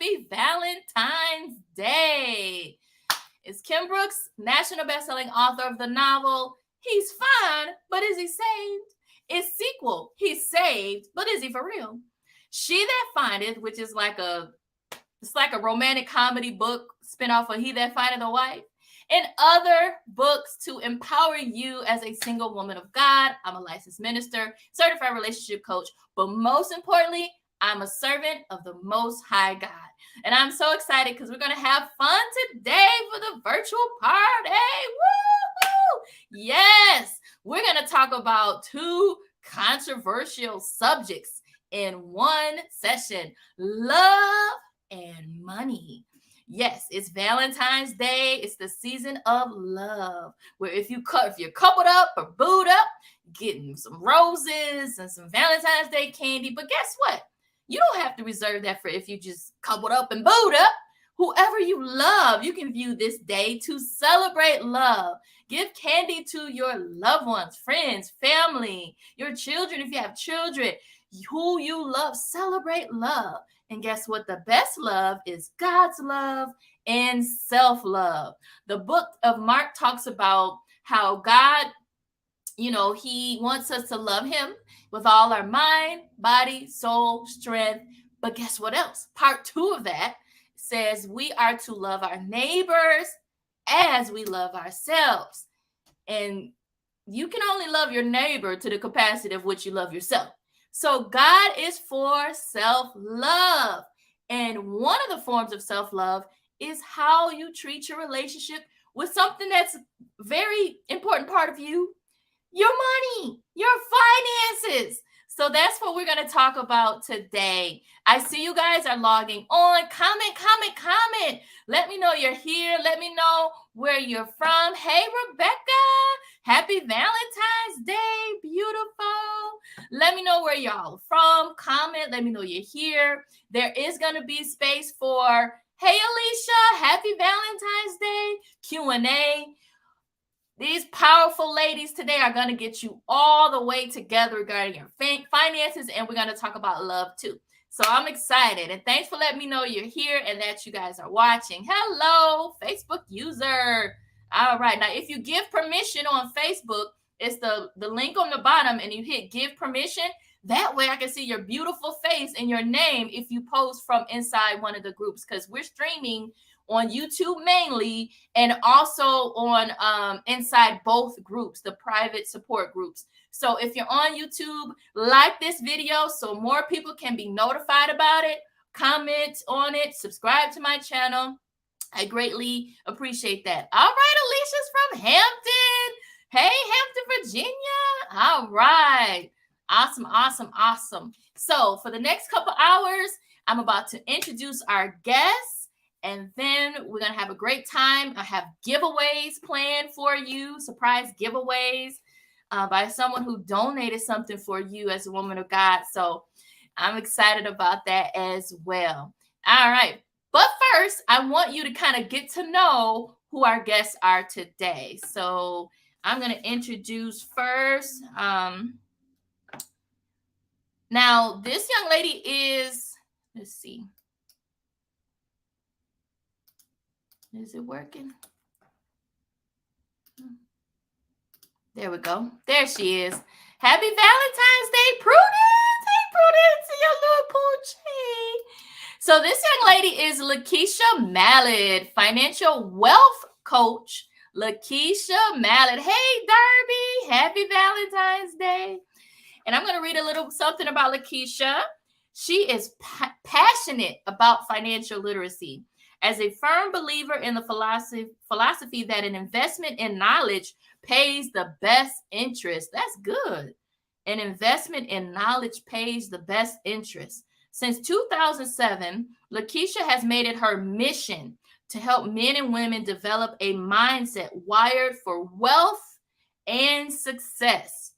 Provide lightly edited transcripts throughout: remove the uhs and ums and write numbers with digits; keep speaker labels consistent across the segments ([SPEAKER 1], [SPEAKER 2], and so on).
[SPEAKER 1] Happy Valentine's Day. It's Kim Brooks, national best-selling author of the novel He's Fine, but Is He Saved? Its sequel, He's Saved, but Is He For Real? She That Findeth, which is like a romantic comedy book spinoff of He That Findeth a Wife, and other books to empower you as a single woman of God. I'm a licensed minister, certified relationship coach, but most importantly, I'm a servant of the Most High God. And I'm so excited because we're going to have fun today for the virtual party. Woo-hoo! Yes, we're going to talk about two controversial subjects in one session: love and money. Yes, it's Valentine's Day. It's the season of love, where if you're coupled up or booed up, getting some roses and some Valentine's Day candy. But guess what? You don't have to reserve that for if you just coupled up and booed up. Whoever you love, you can view this day to celebrate love. Give candy to your loved ones, friends, family, your children if you have children, who you love. Celebrate love. And guess what? The best love is God's love and self-love. The book of Mark talks about how God, he wants us to love him with all our mind, body, soul, strength. But guess what else? Part 2 of that says we are to love our neighbors as we love ourselves. And you can only love your neighbor to the capacity of which you love yourself. So God is for self-love. And one of the forms of self-love is how you treat your relationship with something that's a very important part of you: your money, your finances. So that's what we're going to talk about today. I see you guys are logging on. Comment. Let me know you're here. Let me know where you're from. Hey, Rebecca. Happy Valentine's Day. Beautiful. Let me know where y'all are from. Comment. Let me know you're here. There is going to be space for, hey, Alicia, happy Valentine's Day, Q&A. These powerful ladies today are going to get you all the way together regarding your finances, and we're going to talk about love too. So I'm excited, and thanks for letting me know you're here and that you guys are watching. Hello, Facebook user. All right, now if you give permission on Facebook, it's the link on the bottom, and you hit give permission. That way I can see your beautiful face and your name if you post from inside one of the groups, because we're streaming on YouTube mainly, and also on inside both groups, the private support groups. So if you're on YouTube, like this video so more people can be notified about it, comment on it, subscribe to my channel. I greatly appreciate that. All right, Alicia's from Hampton. Hey, Hampton, Virginia. All right. Awesome. So for the next couple hours, I'm about to introduce our guests, and then we're going to have a great time. I have giveaways planned for you, surprise giveaways by someone who donated something for you as a woman of God. So I'm excited about that as well. All right. But first, I want you to kind of get to know who our guests are today. So I'm going to introduce first. Now, this young lady is, let's see. Is it working? There we go. There she is. Happy Valentine's Day, Prudence. Hey, Prudence, your little poochie. So this young lady is Lakeisha Mallett, financial wealth coach. Lakeisha Mallett. Hey, Darby. Happy Valentine's Day. And I'm going to read a little something about Lakeisha. She is passionate about financial literacy. As a firm believer in the philosophy that an investment in knowledge pays the best interest. That's good. An investment in knowledge pays the best interest. Since 2007, Lakeisha has made it her mission to help men and women develop a mindset wired for wealth and success.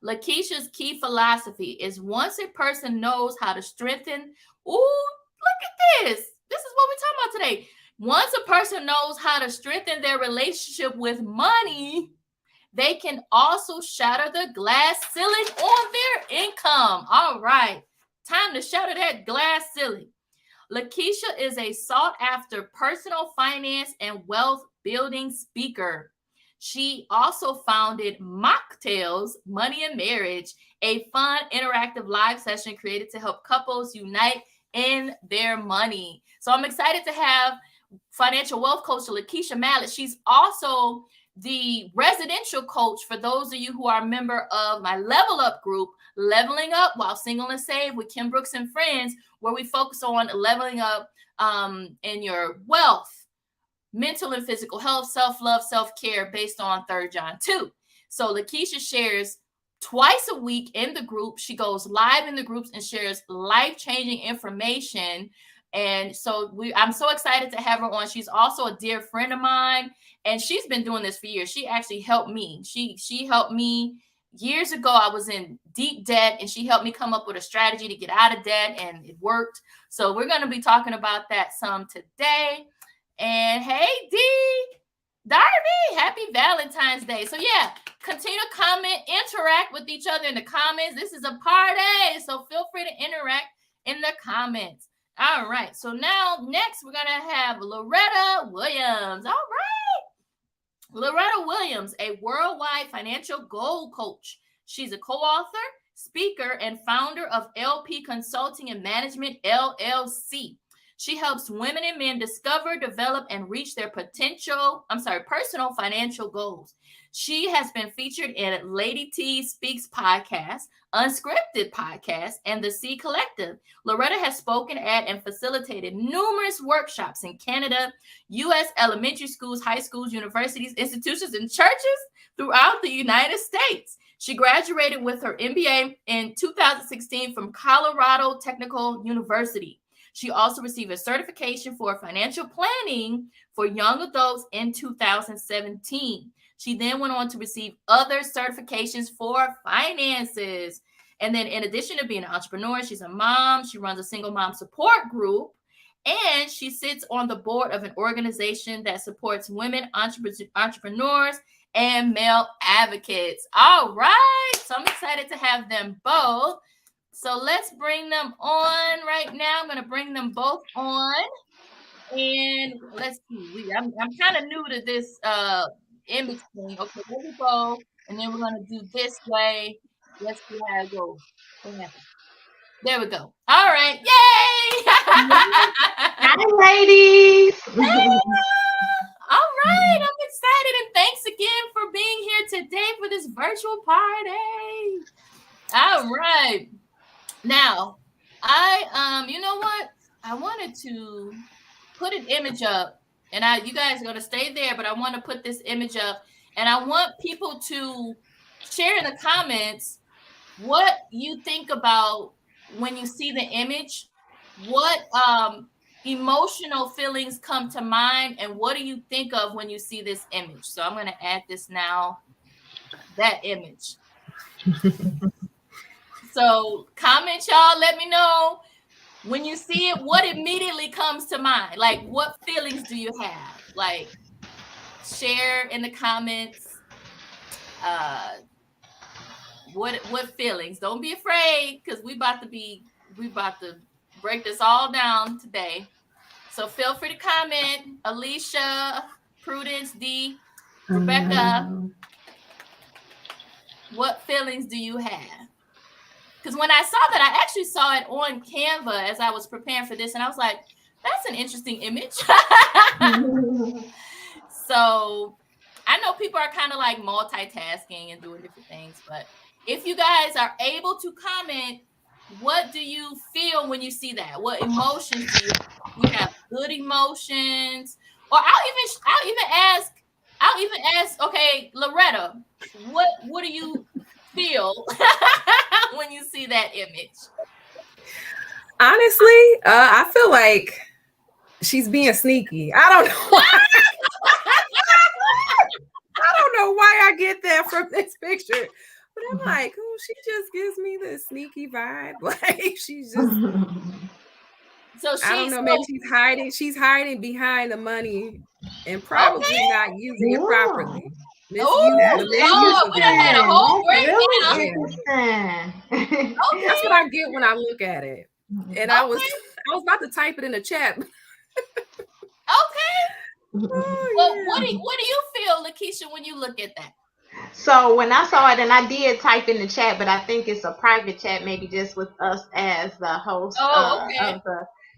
[SPEAKER 1] Lakeisha's key philosophy is once a person knows how to strengthen, look at this. This is what we're talking about today. Once a person knows how to strengthen their relationship with money, they can also shatter the glass ceiling on their income. All right. Time to shatter that glass ceiling. Lakeisha is a sought-after personal finance and wealth building speaker. She also founded Mocktails, Money and Marriage, a fun, interactive live session created to help couples unite in their money. So I'm excited to have financial wealth coach Lakeisha Mallett. She's also the residential coach for those of you who are a member of my Level Up group, Leveling Up While Single and Saved with Kim Brooks and Friends, where we focus on leveling up in your wealth, mental and physical health, self-love, self-care based on 3 John 2. So Lakeisha shares twice a week in the group. She goes live in the groups and shares life-changing information. And so I'm so excited to have her on. She's also a dear friend of mine, and she's been doing this for years. She actually helped me. She helped me years ago. I was in deep debt, and she helped me come up with a strategy to get out of debt, and it worked. So we're going to be talking about that some today. And hey, Darby, happy Valentine's Day. So yeah, continue to comment, interact with each other in the comments. This is a party, so feel free to interact in the comments. All right, so now next we're gonna have Loretta Williams. All right, Loretta Williams, a worldwide financial goal coach. She's a co-author, speaker, and founder of LP Consulting and Management, LLC. She helps women and men discover, develop, and reach their personal financial goals. She has been featured in Lady T Speaks podcast, Unscripted podcast, and the C Collective. Loretta has spoken at and facilitated numerous workshops in Canada, U.S. elementary schools, high schools, universities, institutions, and churches throughout the United States. She graduated with her MBA in 2016 from Colorado Technical University. She also received a certification for financial planning for young adults in 2017. She then went on to receive other certifications for finances. And then in addition to being an entrepreneur, she's a mom. She runs a single mom support group. And she sits on the board of an organization that supports women entrepreneurs and male advocates. All right. So I'm excited to have them both. So let's bring them on right now. I'm going to bring them both on. And let's see. I'm kind of new to this in between. Okay, there we go. And then we're going to do this way. Let's see how it goes. There we go. All right. Yay!
[SPEAKER 2] Hi, ladies.
[SPEAKER 1] Hey, all right. I'm excited. And thanks again for being here today for this virtual party. All right. Now, you know what? I wanted to put an image up, and you guys are going to stay there, but I want to put this image up, and I want people to share in the comments what you think about when you see the image. What emotional feelings come to mind, and what do you think of when you see this image? So I'm going to add this now, that image. So comment, y'all. Let me know when you see it, what immediately comes to mind. Like, what feelings do you have? Like, share in the comments. What feelings? Don't be afraid, because we about to break this all down today. So feel free to comment. Alicia, Prudence, D, Rebecca. What feelings do you have? Because when I saw that, I actually saw it on Canva as I was preparing for this, and I was like, that's an interesting image. So I know people are kind of like multitasking and doing different things, but if you guys are able to comment, what do you feel when you see that? What emotions do you have? You have good emotions? Or I'll even ask, okay, Loretta, what do you feel when you see that image?
[SPEAKER 3] Honestly, I feel like she's being sneaky. I don't know why. I don't know why I get that from this picture, but I'm like, oh, she just gives me this sneaky vibe. Like she's just.
[SPEAKER 1] So
[SPEAKER 3] I don't know. Maybe she's hiding behind the money and probably not using it properly.
[SPEAKER 1] We're gonna have a whole breakdown.
[SPEAKER 3] That's what I get when I look at it. And I was was about to type it in the chat.
[SPEAKER 1] Okay.
[SPEAKER 3] Oh,
[SPEAKER 1] Well,
[SPEAKER 3] yeah.
[SPEAKER 1] what do you feel, Lakeisha, when you look at that?
[SPEAKER 2] So when I saw it, and I did type in the chat, but I think it's a private chat, maybe just with us as the host
[SPEAKER 1] Oh, okay.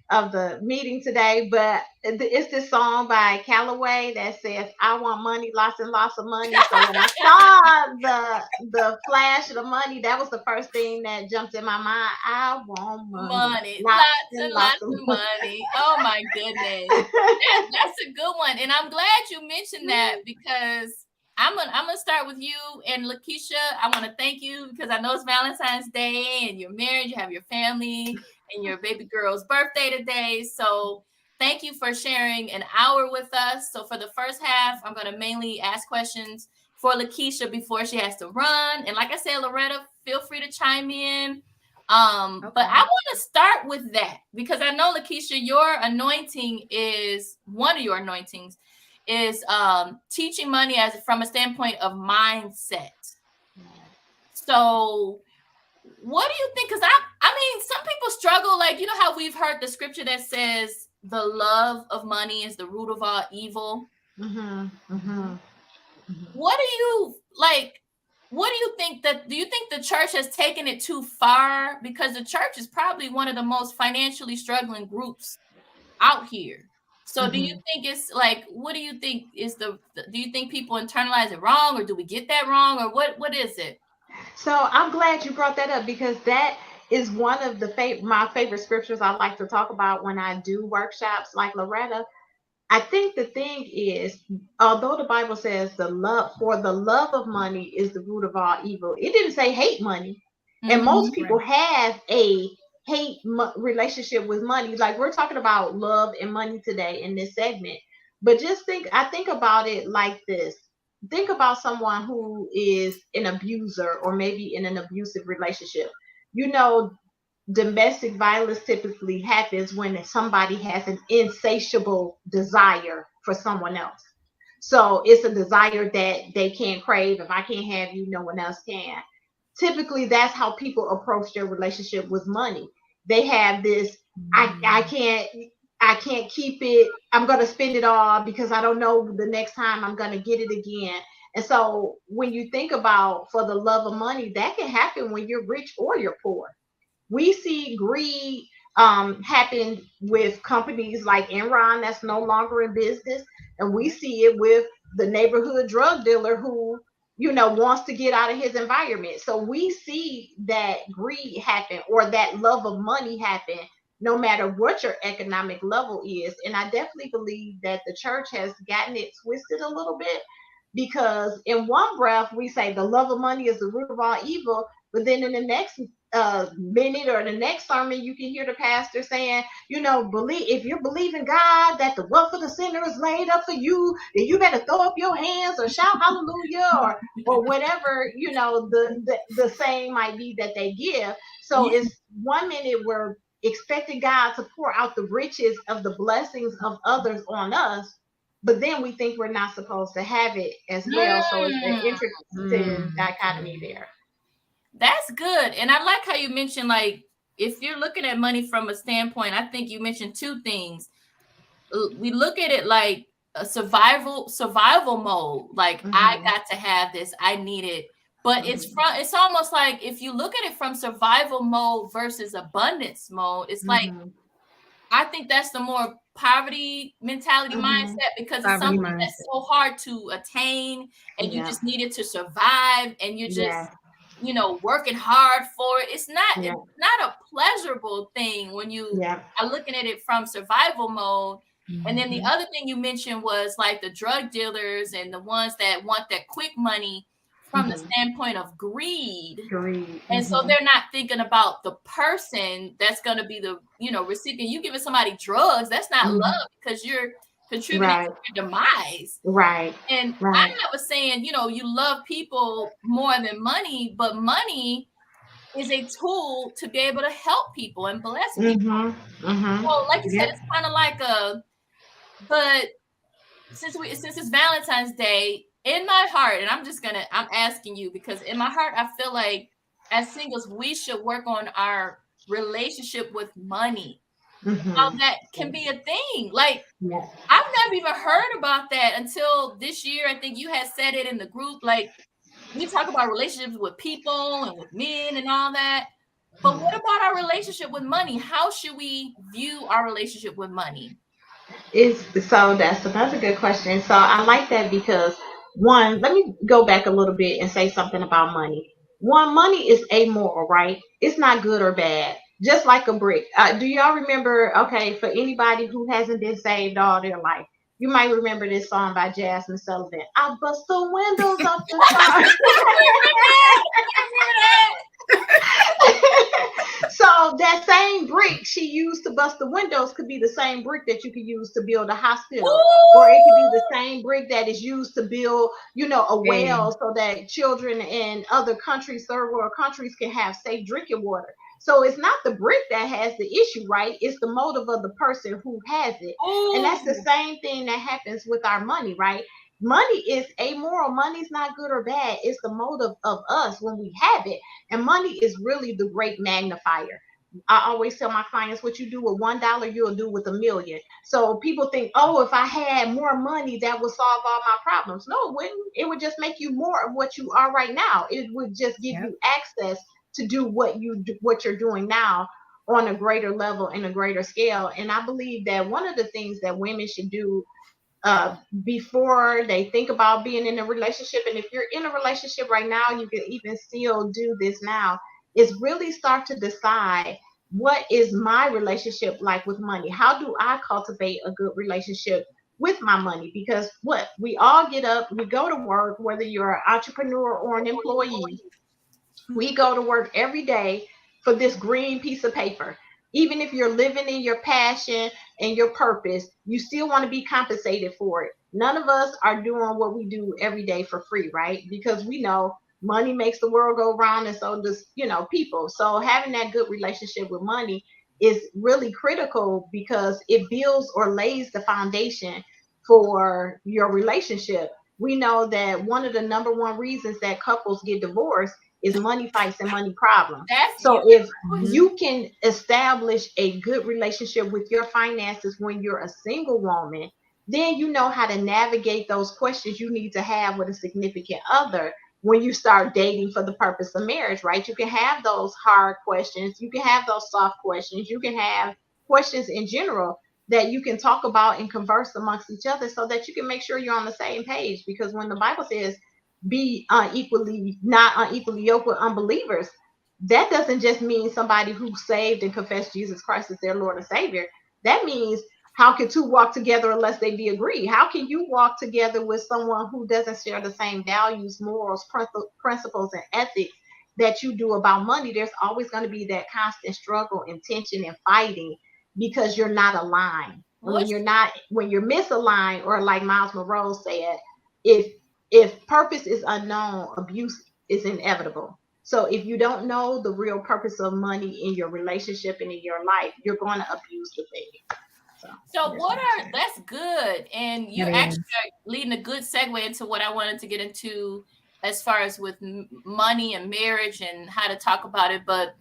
[SPEAKER 2] of the meeting today. But it's this song by Callaway that says, "I want money, lots and lots of money." So when I saw the flash of the money, that was the first thing that jumped in my mind. I want
[SPEAKER 1] Money,
[SPEAKER 2] lots
[SPEAKER 1] lots
[SPEAKER 2] and
[SPEAKER 1] and
[SPEAKER 2] lots
[SPEAKER 1] lots
[SPEAKER 2] of
[SPEAKER 1] of
[SPEAKER 2] money.
[SPEAKER 1] money. Oh my goodness, that's a good one, and I'm glad you mentioned that because I'm gonna start with you and Lakeisha. I want to thank you because I know it's Valentine's Day and you're married, you have your family, and your baby girl's birthday today. So thank you for sharing an hour with us. So for the first half, I'm gonna mainly ask questions for Lakeisha before she has to run, and like I said, Loretta, feel free to chime in. But I want to start with that because I know, Lakeisha, your anointing is one of your anointings is teaching money as from a standpoint of mindset. So what do you think? Because I mean, some people struggle, like, you know how we've heard the scripture that says the love of money is the root of all evil. What do you like? What do you think do you think the church has taken it too far? Because the church is probably one of the most financially struggling groups out here. So do you think it's like, what do you think is do you think people internalize it wrong, or do we get that wrong, or what is it?
[SPEAKER 2] So I'm glad you brought that up because that is one of my favorite scriptures I like to talk about when I do workshops like Loretta. I think the thing is, although the Bible says the love of money is the root of all evil, it didn't say hate money. And most people have a relationship with money. Like we're talking about love and money today in this segment. But I think about it like this. Think about someone who is an abuser or maybe in an abusive relationship. You know, domestic violence typically happens when somebody has an insatiable desire for someone else. So it's a desire that they can't crave. If I can't have you, no one else can. Typically, that's how people approach their relationship with money. They have this, I can't keep it. I'm going to spend it all because I don't know the next time I'm going to get it again. And so when you think about for the love of money, that can happen when you're rich or you're poor. We see greed happen with companies like Enron that's no longer in business, and we see it with the neighborhood drug dealer who wants to get out of his environment. So we see that greed happen or that love of money happen no matter what your economic level is. And I definitely believe that the church has gotten it twisted a little bit because in one breath we say the love of money is the root of all evil, but then in the next minute or the next sermon, you can hear the pastor saying, believe if you believe in God that the wealth of the sinner is laid up for you, then you better throw up your hands or shout hallelujah or whatever the saying might be that they give. So it's 1 minute we're expecting God to pour out the riches of the blessings of others on us, but then we think we're not supposed to have it as well. So it's an interesting dichotomy there.
[SPEAKER 1] That's good. And I like how you mentioned, like, if you're looking at money from a standpoint, I think you mentioned two things. We look at it like a survival mode. Like, I got to have this, I need it. But it's almost like if you look at it from survival mode versus abundance mode, it's like, I think that's the more poverty mentality mindset, because it's something that's so hard to attain and you just need it to survive, and you're just working hard for it. It's not a pleasurable thing when you are looking at it from survival mode. And then the other thing you mentioned was like the drug dealers and the ones that want that quick money from the standpoint of greed. And so they're not thinking about the person that's going to be the recipient. You giving somebody drugs, that's not love, because you're contributing to your demise. And I'm not saying you love people more than money, but money is a tool to be able to help people and bless people. So like you said, it's kind of like but since it's Valentine's Day, in my heart, and I'm asking you because in my heart I feel like as singles we should work on our relationship with money.
[SPEAKER 2] Mm-hmm.
[SPEAKER 1] that can be a thing. Like,
[SPEAKER 2] Yes.
[SPEAKER 1] I've never even heard about that until this year. I think you had said it in the group. Like, we talk about relationships with people and with men and all that. But what about our relationship with money? How should we view our relationship with money?
[SPEAKER 2] Is so that's another good question. So I like that because one, let me go back a little bit and say something about money. One, money is amoral, right? It's not good or bad. Just like a brick. Do y'all remember? Okay, for anybody who hasn't been saved all their life, you might remember this song by Jasmine Sullivan. I bust the windows off the car. So that same brick she used to bust the windows could be the same brick that you could use to build a hospital, or it could be the
[SPEAKER 1] Ooh!
[SPEAKER 2] same brick that is used to build, a well so that children in other countries, third world countries, can have safe drinking water. So it's not the brick that has the issue, right? It's the motive of the person who has it. And that's the
[SPEAKER 1] Ooh!
[SPEAKER 2] same thing that happens with our money, right? Money is amoral. Money's not good or bad. It's the motive of us when we have it. And money is really the great magnifier. I always tell my clients, what you do with $1, you'll do with a million. So people think, oh, if I had more money, that would solve all my problems. No, it wouldn't. It would just make you more of what you are right now. It would just give
[SPEAKER 3] Yep.
[SPEAKER 2] you access to do what you're doing now on a greater level and a greater scale. And I believe that one of the things that women should do uh, before they think about being in a relationship. And if you're in a relationship right now, you can even still do this now, is really start to decide, what is my relationship like with money? How do I cultivate a good relationship with my money? Because what we all get up, we go to work, whether you're an entrepreneur or an employee, we go to work every day for this green piece of paper. Even if you're living in your passion and your purpose, you still want to be compensated for it. None of us are doing what we do every day for free, right? Because we know money makes the world go round, and so does, people. So having that good relationship with money is really critical because it builds or lays the foundation for your relationship. We know that one of the number one reasons that couples get divorced is money fights and money problems.
[SPEAKER 1] That's
[SPEAKER 2] So
[SPEAKER 1] you.
[SPEAKER 2] if
[SPEAKER 3] Mhm.
[SPEAKER 2] you can establish a good relationship with your finances when you're a single woman, then you know how to navigate those questions you need to have with a significant other when you start dating for the purpose of marriage, right? You can have those hard questions, you can have those soft questions, you can have questions in general that you can talk about and converse amongst each other so that you can make sure you're on the same page. Because when the Bible says be not unequally yoked with unbelievers, that doesn't just mean somebody who's saved and confessed Jesus Christ as their Lord and Savior. That means, how can two walk together unless they be agreed? How can you walk together with someone who doesn't share the same values, morals, principles, and ethics that you do about money? There's always going to be that constant struggle and tension and fighting because you're not aligned. And
[SPEAKER 1] What?
[SPEAKER 2] when you're misaligned, or like Miles Monroe said, if purpose is unknown, abuse is inevitable. So if you don't know the real purpose of money in your relationship and in your life, you're going to abuse the thing. So
[SPEAKER 1] So
[SPEAKER 2] I just
[SPEAKER 1] what
[SPEAKER 2] want to
[SPEAKER 1] are
[SPEAKER 2] say.
[SPEAKER 1] that's good, and
[SPEAKER 3] That
[SPEAKER 1] you're actually
[SPEAKER 3] is.
[SPEAKER 1] leading a good segue into what I wanted to get into as far as with money and marriage and how to talk about it. But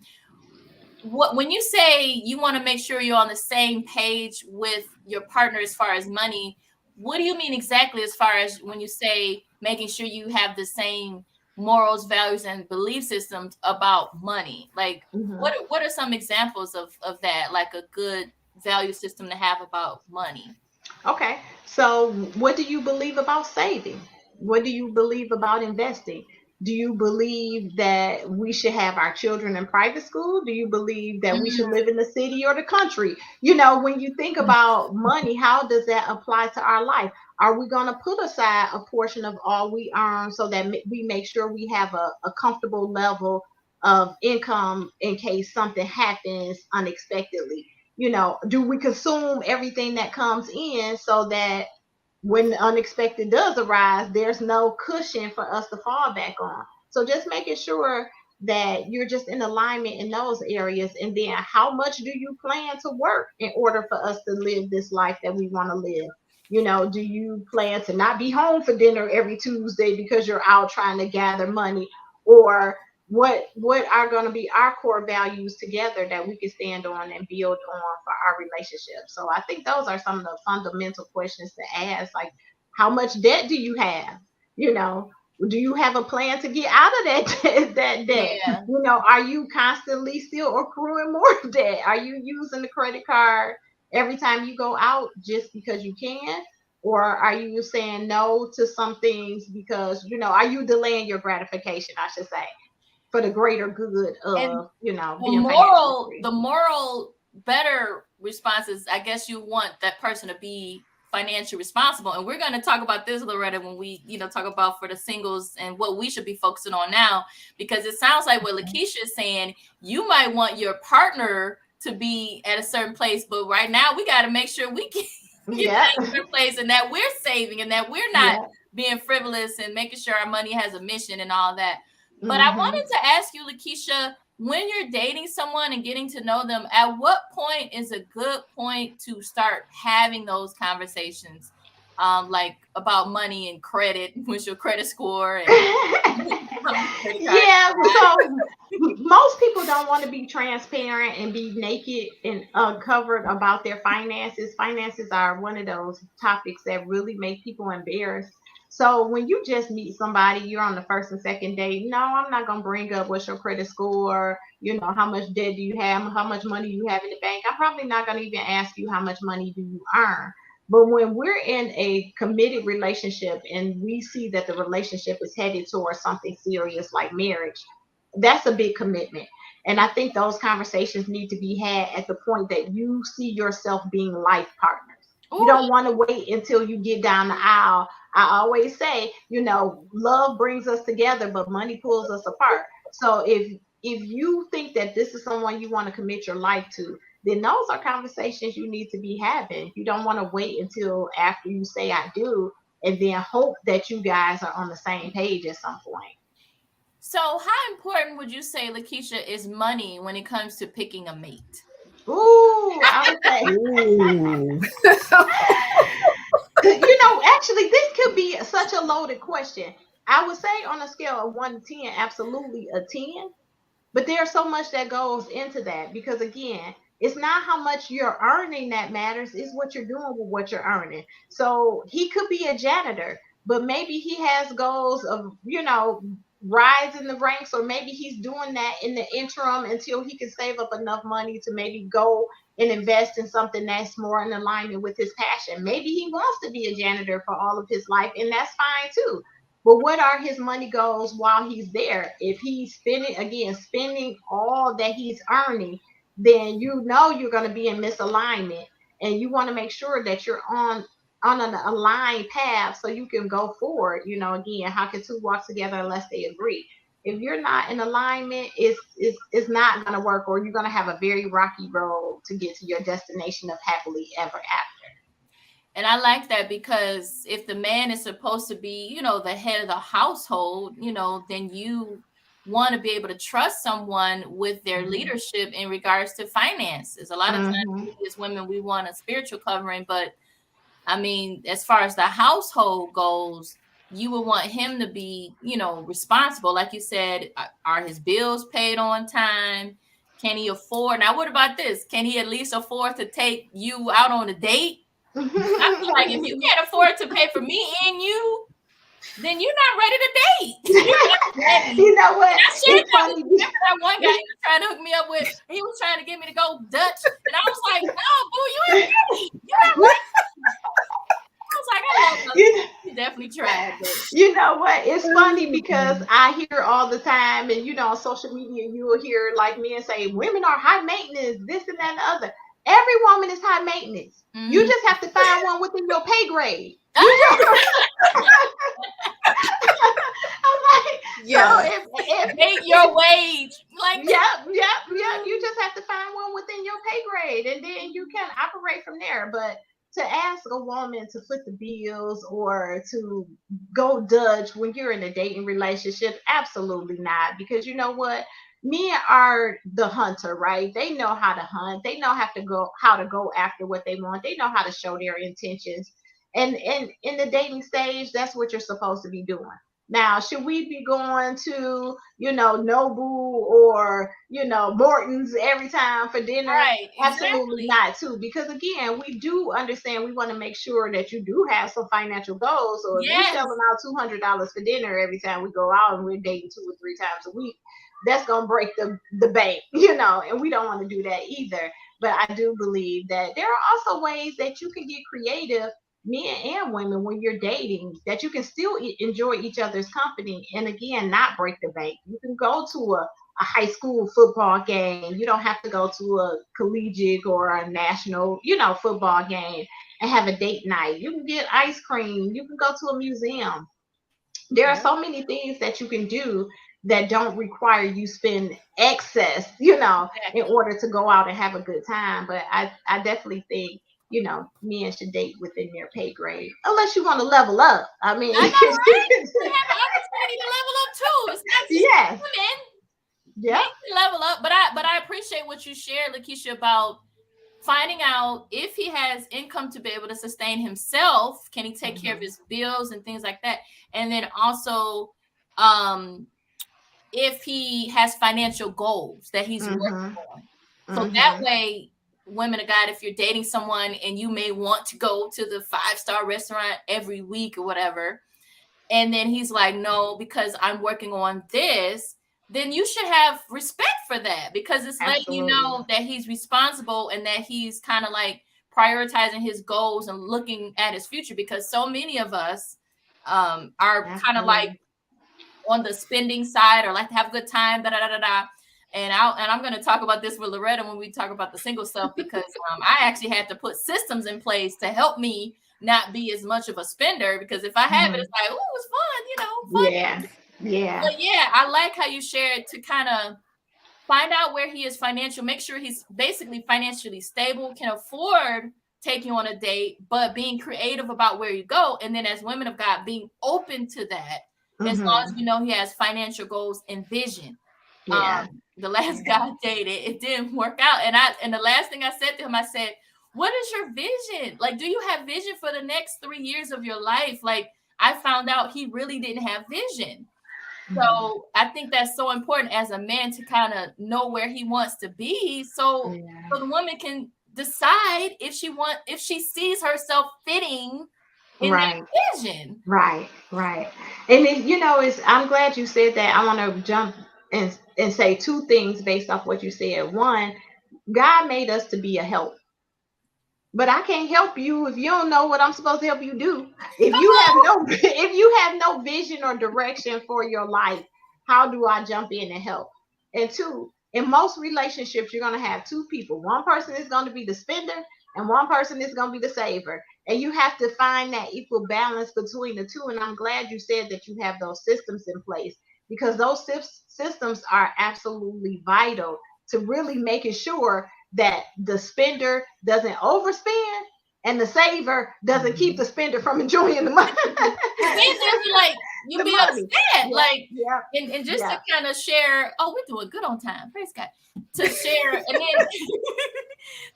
[SPEAKER 1] what when you say you want to make sure you're on the same page with your partner as far as money, what do you mean exactly as far as when you say making sure you have the same morals, values, and belief systems about money? Like,
[SPEAKER 2] Mhm.
[SPEAKER 1] what are some examples of that, like a good value system to have about money?
[SPEAKER 2] Okay. So, what do you believe about saving? What do you believe about investing? Do you believe that we should have our children in private school? Do you believe that we should
[SPEAKER 1] Mm,
[SPEAKER 2] live in the city or the country? When you think about money, how does that apply to our life? Are we going to put aside a portion of all we earn so that we make sure we have a comfortable level of income in case something happens unexpectedly? Do we consume everything that comes in so that when the unexpected does arise, there's no cushion for us to fall back on? So just making sure that you're just in alignment in those areas. And then, how much do you plan to work in order for us to live this life that we want to live? Do you plan to not be home for dinner every Tuesday because you're out trying to gather money? Or what are going to be our core values together that we can stand on and build on for our relationship. So I think those are some of the fundamental questions to ask, like how much debt do you have? You know, do you have a plan to get out of that debt?
[SPEAKER 1] Yeah.
[SPEAKER 2] You know, are you constantly still accruing more debt? Are you using the credit card every time you go out just because you can? Or are you saying no to some things because, are you delaying your gratification, I should say, for the greater good
[SPEAKER 1] And
[SPEAKER 2] of, being financially free?
[SPEAKER 1] the moral better response is, I guess you want that person to be financially responsible. And we're going to talk about this, Loretta, when we, talk about for the singles and what we should be focusing on now, because it sounds like what Lakeisha is saying, you might want your partner to be at a certain place, but right now we got to make sure we can get to a certain place, and that we're saving, and that we're not being frivolous, and making sure our money has a mission and all that. But I wanted to ask you, Lakeisha, when you're dating someone and getting to know them, at what point is a good point to start having those conversations, like about money and credit, what's your credit score, and
[SPEAKER 2] yeah, so most people don't want to be transparent and be naked and uncovered about their finances. Finances are one of those topics that really make people embarrassed. So when you just meet somebody, you're on the first and second date. No, I'm not gonna bring up what's your credit score, how much debt do you have, how much money you have in the bank. I'm probably not gonna even ask you how much money do you earn. But when we're in a committed relationship and we see that the relationship is headed towards something serious like marriage, that's a big commitment. And I think those conversations need to be had at the point that you see yourself being life partners. You don't want to wait until you get down the aisle. I always say, love brings us together, but money pulls us apart. So if you think that this is someone you want to commit your life to, then those are conversations you need to be having. You don't want to wait until after you say I do and then hope that you guys are on the same page at some point.
[SPEAKER 1] So how important would you say, Lakeisha, is money when it comes to picking a mate?
[SPEAKER 2] Ooh, I would say. Actually, this could be such a loaded question. I would say on a scale of 1 to 10, absolutely a 10. But there's so much that goes into that because, again, it's not how much you're earning that matters, it's what you're doing with what you're earning. So he could be a janitor, but maybe he has goals of, rise in the ranks, or maybe he's doing that in the interim until he can save up enough money to maybe go and invest in something that's more in alignment with his passion. Maybe he wants to be a janitor for all of his life, and that's fine too. But what are his money goals while he's there? If he's spending all that he's earning, then you're going to be in misalignment, and you want to make sure that you're on an aligned path so you can go forward. Again, how can two walk together unless they agree? If you're not in alignment, it's not going to work, or you're going to have a very rocky road to get to your destination of happily ever after.
[SPEAKER 1] And I like that, because if the man is supposed to be, the head of the household, then you want to be able to trust someone with their leadership in regards to finances. A lot of times as women, we want a spiritual covering, but I mean, as far as the household goes, you would want him to be, responsible. Like you said, are his bills paid on time? Can he afford? Now, what about this? Can he at least afford to take you out on a date? I feel like if you can't afford to pay for me and you, then you're not ready to date. You're not ready.
[SPEAKER 2] You know what?
[SPEAKER 1] I shared that with you. Remember that one guy he was trying to hook me up with? He was trying to get me to go Dutch. And I was like, no, boo, you ain't ready. You're not ready. I was like, I love you. You definitely tried. But.
[SPEAKER 2] You know what? It's funny because I hear all the time, and on social media, you will hear like men say, women are high maintenance, this and that and the other. Every woman is high maintenance. You just have to find one within your pay grade. I'm like,
[SPEAKER 3] yeah.
[SPEAKER 2] So if
[SPEAKER 1] make your wage. Like,
[SPEAKER 2] yep. You just have to find one within your pay grade, and then you can operate from there. But to ask a woman to foot the bills or to go Dutch when you're in a dating relationship, absolutely not. Because you know what? Men are the hunter, right? They know how to hunt. They know how to go after what they want. They know how to show their intentions. And in the dating stage, that's what you're supposed to be doing. Now, should we be going to, Nobu or, Morton's every time for dinner?
[SPEAKER 1] Right,
[SPEAKER 2] Absolutely
[SPEAKER 1] exactly.
[SPEAKER 2] not, too. Because again, we do understand we want to make sure that you do have some financial goals. So if we
[SPEAKER 1] Yes.
[SPEAKER 2] shelling out $200 for dinner every time we go out and we're dating 2 or 3 times a week, that's gonna break the bank, and we don't want to do that either. But I do believe that there are also ways that you can get creative, men and women, when you're dating, that you can still enjoy each other's company and again not break the bank. You can go to a high school football game. You don't have to go to a collegiate or a national, football game and have a date night. You can get ice cream. You can go to a museum. There are so many things that you can do that don't require you spend excess, in
[SPEAKER 1] Exactly.
[SPEAKER 2] order to go out and have a good time. But I definitely think, men should date within their pay grade, unless you want to level up. I mean,
[SPEAKER 1] I know, right? We have an opportunity to level up too. It's not just
[SPEAKER 2] yes,
[SPEAKER 1] women. Men
[SPEAKER 2] yep,
[SPEAKER 1] can level up, but I appreciate what you shared, Lakeisha, about finding out if he has income to be able to sustain himself. Can he take care of his bills and things like that? And then also, um, if he has financial goals that he's working on. So that way, women of God, if you're dating someone and you may want to go to the 5-star restaurant every week or whatever, and then he's like, no, because I'm working on this, then you should have respect for that, because it's letting you
[SPEAKER 2] absolutely,
[SPEAKER 1] know that he's responsible and that he's kind of like prioritizing his goals and looking at his future, because so many of us are kind of like
[SPEAKER 2] absolutely.
[SPEAKER 1] on the spending side, or like to have a good time, da da da da da. And I'm going to talk about this with Loretta when we talk about the single stuff, because I actually had to put systems in place to help me not be as much of a spender, because if I have it, it's like, oh, it's fun, fun.
[SPEAKER 2] Yeah, yeah,
[SPEAKER 1] But yeah, I like how you shared to kind of find out where he is financial, make sure he's basically financially stable, can afford taking on a date, but being creative about where you go. And then as women of God, being open to that, as long as you know he has financial goals and vision.
[SPEAKER 2] yeah,
[SPEAKER 1] The last guy I dated, it didn't work out. And the last thing I said to him, I said, what is your vision? Like, do you have vision for the next 3 years of your life? Like, I found out he really didn't have vision. So I think that's so important as a man to kind of know where he wants to be, so the woman can decide if she sees herself fitting in
[SPEAKER 2] right.
[SPEAKER 1] that vision.
[SPEAKER 2] Right, right. And it's I'm glad you said that. I want to jump and say two things based off what you said. One, God made us to be a help. But I can't help you if you don't know what I'm supposed to help you do. If
[SPEAKER 1] Come
[SPEAKER 2] you have
[SPEAKER 1] on.
[SPEAKER 2] no if you have no vision or direction for your life, how do I jump in and help? And two, in most relationships, you're gonna have two people. One person is going to be the spender and one person is going to be the saver. And you have to find that equal balance between the two. And I'm glad you said that you have those systems in place, because those systems are absolutely vital to really making sure that the spender doesn't overspend and the saver doesn't keep the spender from enjoying the money.
[SPEAKER 1] Then they'll be like, you'll
[SPEAKER 2] The
[SPEAKER 1] be
[SPEAKER 2] money.
[SPEAKER 1] upset.
[SPEAKER 2] Yeah,
[SPEAKER 1] Like,
[SPEAKER 2] yeah,
[SPEAKER 1] and just
[SPEAKER 2] yeah.
[SPEAKER 1] to kind of share, oh, we're doing good on time. Praise God. To share, and then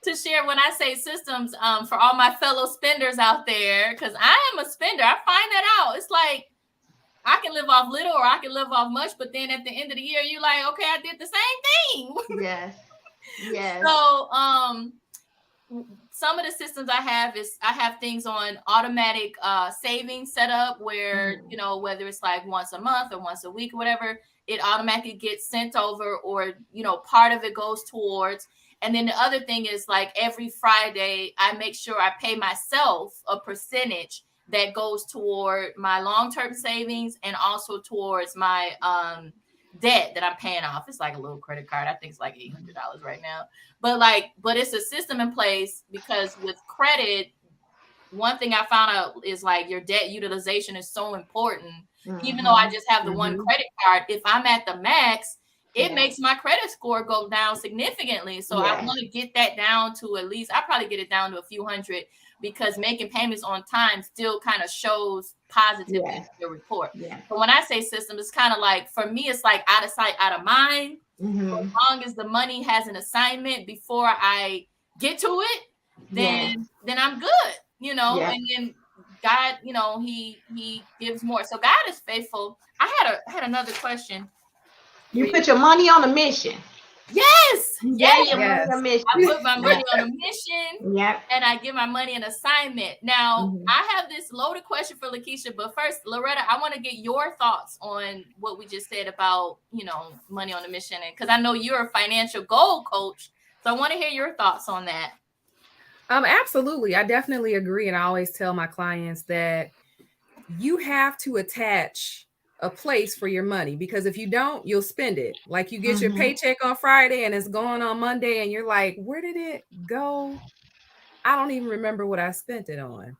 [SPEAKER 1] to share when I say systems, for all my fellow spenders out there, because I am a spender. I find that out. It's like I can live off little or I can live off much, but then at the end of the year, you're like, okay, I did the same thing.
[SPEAKER 2] Yes. Yes.
[SPEAKER 1] So some of the systems I have is I have things on automatic savings set up where, whether it's like once a month or once a week or whatever, it automatically gets sent over, or, part of it goes towards. And then the other thing is, like, every Friday, I make sure I pay myself a percentage that goes toward my long-term savings and also towards my debt that I'm paying off. It's like a little credit card. I think it's like $800 right now. But it's a system in place, because with credit, one thing I found out is like your debt utilization is so important. Even though I just have the one credit card, if I'm at the max, it makes my credit score go down significantly. So I want to get that down to at least, I probably get it down to a few hundred, because making payments on time still kind of shows positively in your report. But when I say system, it's kind of like, for me, it's like out of sight, out of mind. So as long as the money has an assignment before I get to it, then I'm good, and then God, you know, he gives more. So God is faithful. I had another question.
[SPEAKER 2] You put your money on a mission.
[SPEAKER 1] Yes.
[SPEAKER 2] You
[SPEAKER 1] Yes.
[SPEAKER 2] gave your money a mission.
[SPEAKER 1] I put my money on a mission.
[SPEAKER 2] Yep.
[SPEAKER 1] And I give my money an assignment. Now,
[SPEAKER 2] Mhm.
[SPEAKER 1] I have this loaded question for Lakeisha, but first, Loretta, I want to get your thoughts on what we just said about, you know, money on a mission. And because I know you're a financial goal coach, so I want to hear your thoughts on that.
[SPEAKER 3] Absolutely. I definitely agree. And I always tell my clients that you have to attach a place for your money, because if you don't, you'll spend it. Like you get your paycheck on Friday and it's gone on Monday and you're like, where did it go? I don't even remember what I spent it on.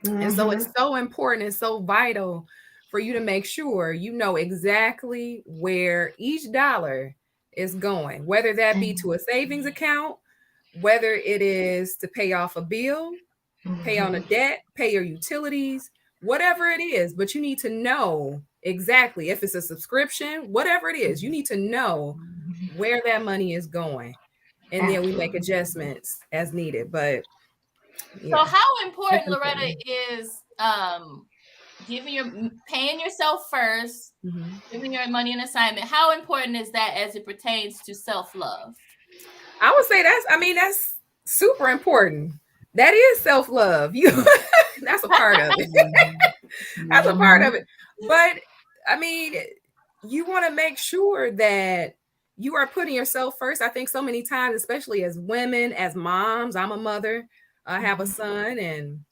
[SPEAKER 3] And so it's so important and so vital for you to make sure you know exactly where each dollar is going, whether that be to a savings account, whether it is to pay off a bill, pay on a debt, pay your utilities, whatever it is. But you need to know exactly if it's a subscription, whatever it is, you need to know where that money is going. And then we make adjustments as needed. But
[SPEAKER 1] yeah. So how important, Loretta, is paying yourself first, giving your money an assignment? How important is that as it pertains to self-love?
[SPEAKER 3] I would say that's super important. That is self-love. That's a part of it. That's a part of it. But I mean, you want to make sure that you are putting yourself first. I think so many times, especially as women, as moms, I'm a mother, I have a son, and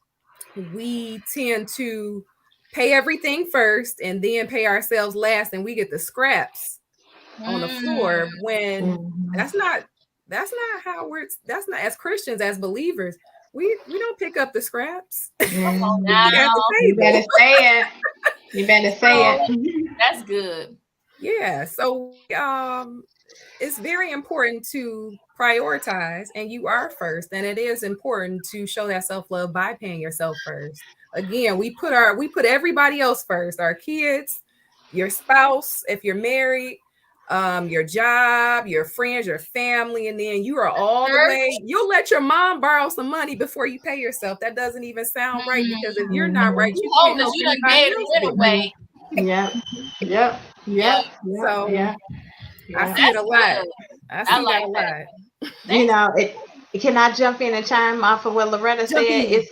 [SPEAKER 3] we tend to pay everything first and then pay ourselves last, and we get the scraps on the floor when that's not how that's not, as Christians, as believers, we don't pick up the scraps.
[SPEAKER 2] You better say it. You better say it.
[SPEAKER 1] That's good.
[SPEAKER 3] Yeah. So it's very important to prioritize, and you are first. And it is important to show that self-love by paying yourself first. Again, we put everybody else first, our kids, your spouse, if you're married, your job, your friends, your family, and then you are all the way. You'll let your mom borrow some money before you pay yourself. That doesn't even sound right, because if you're not right, you can't help anybody else get right.
[SPEAKER 2] Yep.
[SPEAKER 3] So I see it a lot. I see that a lot.
[SPEAKER 2] You know, can I jump in and chime off of what Loretta said? It's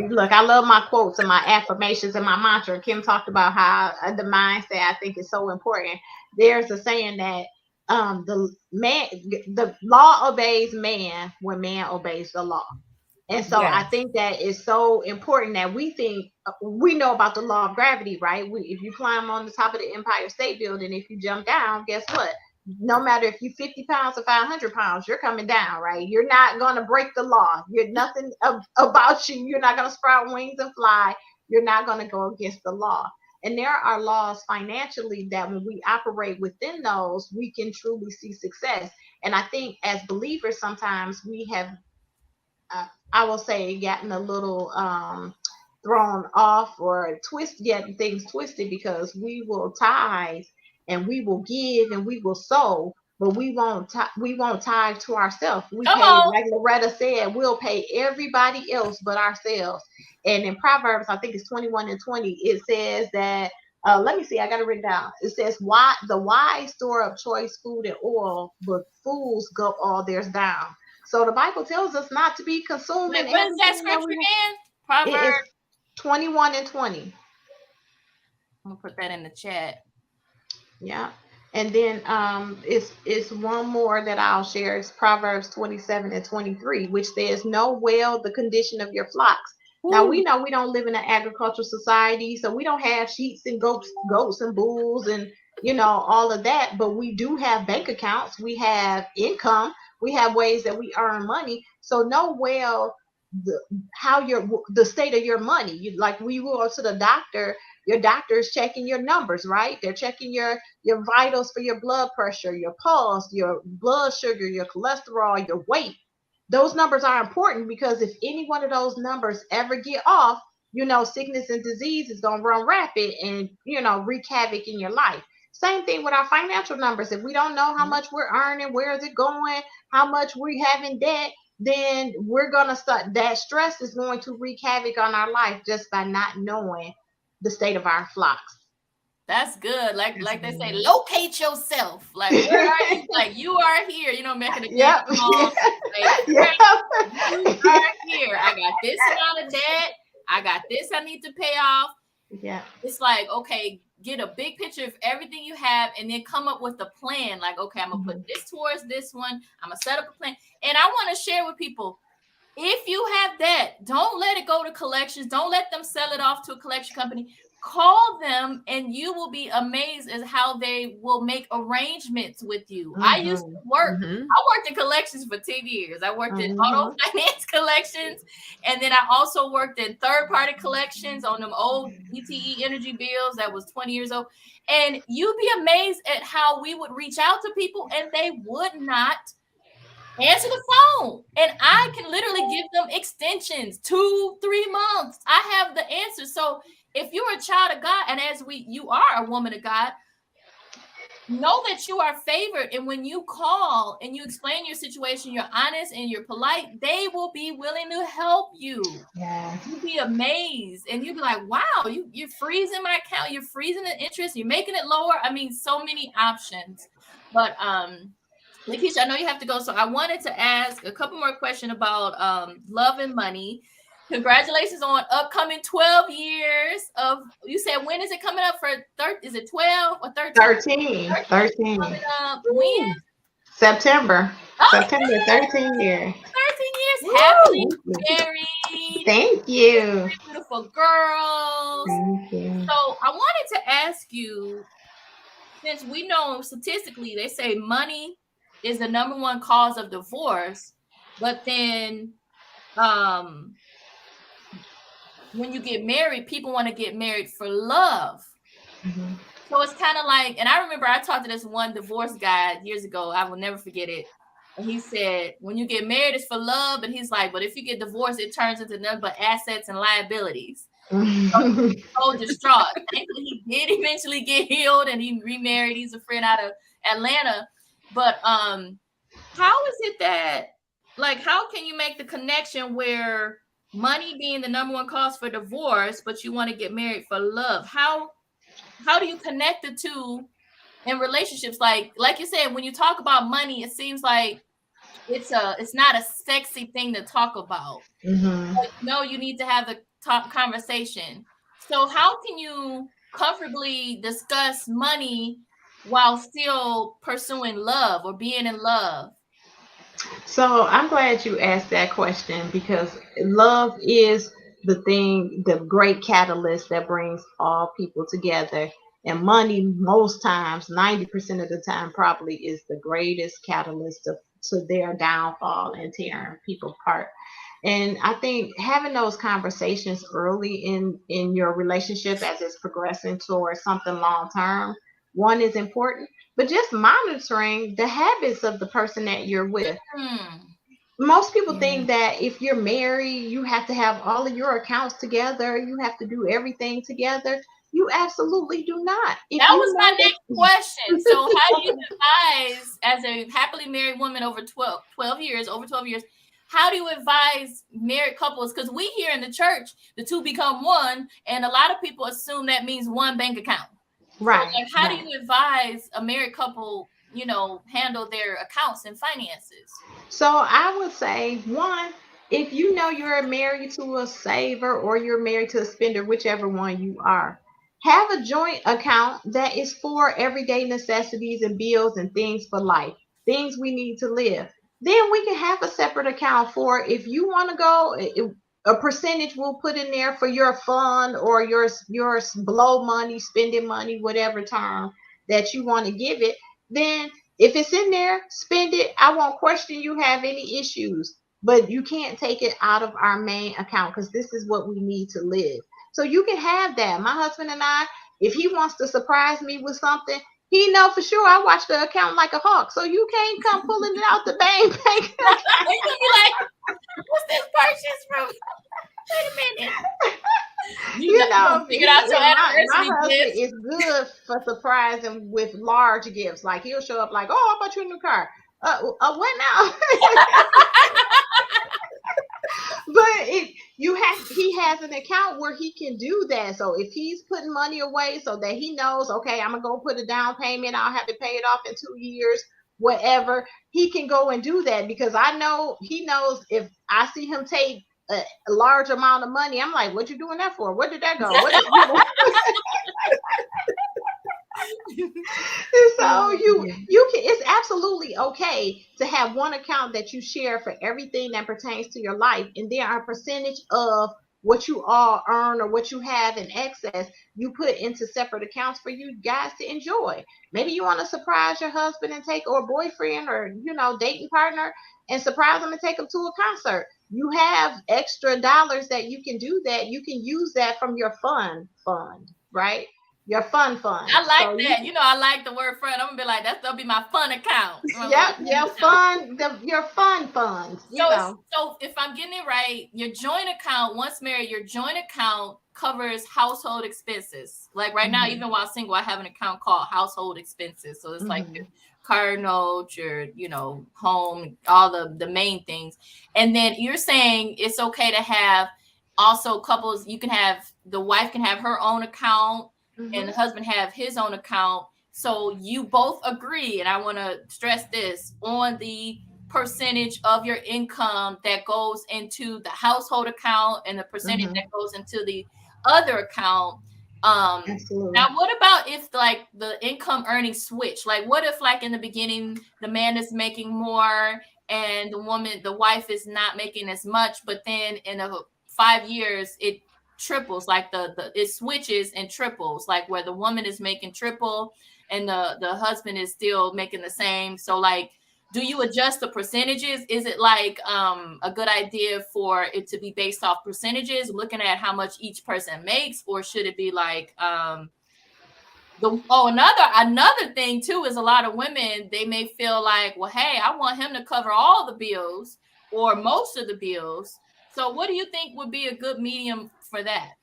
[SPEAKER 2] look, I love my quotes and my affirmations and my mantra. Kim talked about how the mindset, I think, is so important. There's a saying that the law obeys man when man obeys the law. And so I think that is so important that we know about the law of gravity, right? If you climb on the top of the Empire State Building, if you jump down, guess what? No matter if you're 50 pounds or 500 pounds, you're coming down, right? You're not going to break the law. You're nothing about you. You're not going to sprout wings and fly. You're not going to go against the law. And there are laws financially that when we operate within those, we can truly see success. And I think as believers, sometimes we have I will say gotten a little thrown off or getting things twisted, because we will tithe and we will give and we will sow, but we won't tithe to ourselves. We pay, like Loretta said, we'll pay everybody else but ourselves. And in Proverbs, I think it's 21:20, it says that let me see, I got it written down. It says, "Why the wise store up choice food and oil, but fools gulp all theirs down." So the Bible tells us not to be consuming.
[SPEAKER 1] What is that scripture again? Proverbs
[SPEAKER 2] 21:20.
[SPEAKER 1] I'm gonna put that in the chat.
[SPEAKER 2] Yeah. And then it's one more that I'll share. It's Proverbs 27:23, which says, "Know well the condition of your flocks." Ooh. Now we know we don't live in an agricultural society, so we don't have sheep and goats and bulls and all of that, but we do have bank accounts, we have income, we have ways that we earn money. So know well the state of your money. Like we go to the doctor, your doctor is checking your numbers, right? They're checking your vitals for your blood pressure, your pulse, your blood sugar, your cholesterol, your weight. Those numbers are important, because if any one of those numbers ever get off, sickness and disease is going to run rapid and wreak havoc in your life. Same thing with our financial numbers. If we don't know how much we're earning, where is it going, how much we have in debt, then we're going to start, that stress is going to wreak havoc on our life just by not knowing the state of our flocks.
[SPEAKER 1] That's good. Like they say, locate yourself. Like, where are you? Like, you are here. You know, making a
[SPEAKER 2] Yep.
[SPEAKER 1] Like,
[SPEAKER 2] Yep.
[SPEAKER 1] you are here. I got this amount of debt. I got this I need to pay off.
[SPEAKER 2] Yeah.
[SPEAKER 1] It's like, okay, get a big picture of everything you have and then come up with a plan. Like, okay, I'm going to put this towards this one. I'm going to set up a plan. And I want to share with people, if you have debt, don't let it go to collections. Don't let them sell it off to a collection company. Call them and you will be amazed at how they will make arrangements with you. I used to work. I worked in collections for 10 years. I worked in auto finance collections. And then I also worked in third-party collections on them old ETE energy bills that was 20 years old. And you'd be amazed at how we would reach out to people and they would not answer the phone. And I can literally give them extensions, 2-3 months. I have the answer. So if you're a child of God, and you are a woman of God, know that you are favored. And when you call and you explain your situation, you're honest and you're polite, they will be willing to help you.
[SPEAKER 2] Yeah.
[SPEAKER 1] You'll be amazed. And you'll be like, wow, you're freezing my account. You're freezing the interest. You're making it lower. I mean, so many options. But Lakeisha, I know you have to go. So I wanted to ask a couple more questions about love and money. Congratulations on upcoming 12 years of, you said, when is it coming up for, is it 12 or 13?
[SPEAKER 2] 13.
[SPEAKER 1] Coming up when?
[SPEAKER 2] September. September, 13 years.
[SPEAKER 1] 13 years. Happily married.
[SPEAKER 2] Thank you.
[SPEAKER 1] Beautiful girls.
[SPEAKER 2] Thank you.
[SPEAKER 1] So I wanted to ask you, since we know statistically, they say money is the number one cause of divorce, but then when you get married, people want to get married for love. So it's kind of like, and I remember I talked to this one divorce guy years ago. I will never forget it. And he said, when you get married, it's for love. And he's like, but if you get divorced, it turns into nothing but assets and liabilities. So distraught. Thankfully, he did eventually get healed and he remarried. He's a friend out of Atlanta. But how is it that, like, how can you make the connection where money being the number one cause for divorce, but you want to get married for love? How do you connect the two in relationships? Like you said, when you talk about money, it seems like it's not a sexy thing to talk about. But no, you need to have the conversation. So how can you comfortably discuss money while still pursuing love or being in love?
[SPEAKER 2] So I'm glad you asked that question, because love is the thing, the great catalyst that brings all people together. And money, most times, 90% of the time, probably is the greatest catalyst to their downfall and tearing people apart. And I think having those conversations early in your relationship as it's progressing towards something long term, one, is important, but just monitoring the habits of the person that you're with. Most people think that if you're married, you have to have all of your accounts together. You have to do everything together. You absolutely do not.
[SPEAKER 1] That was my next question. So how do you advise, as a happily married woman over 12 years, how do you advise married couples? Because we here in the church, the two become one, and a lot of people assume that means one bank account.
[SPEAKER 2] Right.
[SPEAKER 1] So, like, how do you advise a married couple, handle their accounts and finances?
[SPEAKER 2] So I would say, one, if you know you're married to a saver or you're married to a spender, whichever one you are, have a joint account that is for everyday necessities and bills and things for life, things we need to live. Then we can have a separate account for, if you want to go, a percentage we'll put in there for your fund or your blow money, spending money, whatever term that you want to give it. Then if it's in there, spend it. I won't question you have any issues, but you can't take it out of our main account, because this is what we need to live. So you can have that. My husband and I, if he wants to surprise me with something, he know for sure I watch the account like a hawk. So you can't come pulling it out the bank.
[SPEAKER 1] He's gonna be like, what's this purchase from? Wait a minute. You know, figure out your
[SPEAKER 2] my husband is good for surprising with large gifts. Like, he'll show up like, oh, I bought you a new car. What now? But he has an account where he can do that. So if he's putting money away so that he knows, okay, I'm gonna go put a down payment, I'll have to pay it off in 2 years, whatever, he can go and do that, because I know he knows if I see him take a large amount of money, I'm like, what you doing that for? Where did that go? What did, you know? So you can, it's absolutely okay to have one account that you share for everything that pertains to your life, and then a percentage of what you all earn or what you have in excess you put into separate accounts for you guys to enjoy. Maybe you want to surprise your husband and take, or boyfriend, or dating partner, and surprise them and take them to a concert. You have extra dollars that you can do that. You can use that from your fund, right? Your fund.
[SPEAKER 1] I like
[SPEAKER 2] So you,
[SPEAKER 1] that. I like the word fun. I'm gonna be like, that'll be my fun account.
[SPEAKER 2] yep, your fun funds,
[SPEAKER 1] So if I'm getting it right, your joint account, once married, your joint account covers household expenses. Like right now, even while single, I have an account called household expenses. So it's like your car note, your home, all the main things. And then you're saying it's okay to have also couples. You can have, the wife can have her own account and the husband have his own account. So you both agree, and I want to stress this, on the percentage of your income that goes into the household account and the percentage that goes into the other account.
[SPEAKER 2] Absolutely.
[SPEAKER 1] Now what about if like the income earnings switch? Like what if like in the beginning the man is making more and the wife is not making as much, but then in 5 years it triples, like it switches and triples, like where the woman is making triple and the husband is still making the same. So like, do you adjust the percentages? Is it like a good idea for it to be based off percentages, looking at how much each person makes, or should it be like another thing too is a lot of women, they may feel like, well, hey, I want him to cover all the bills or most of the bills. So what do you think would be a good medium for that?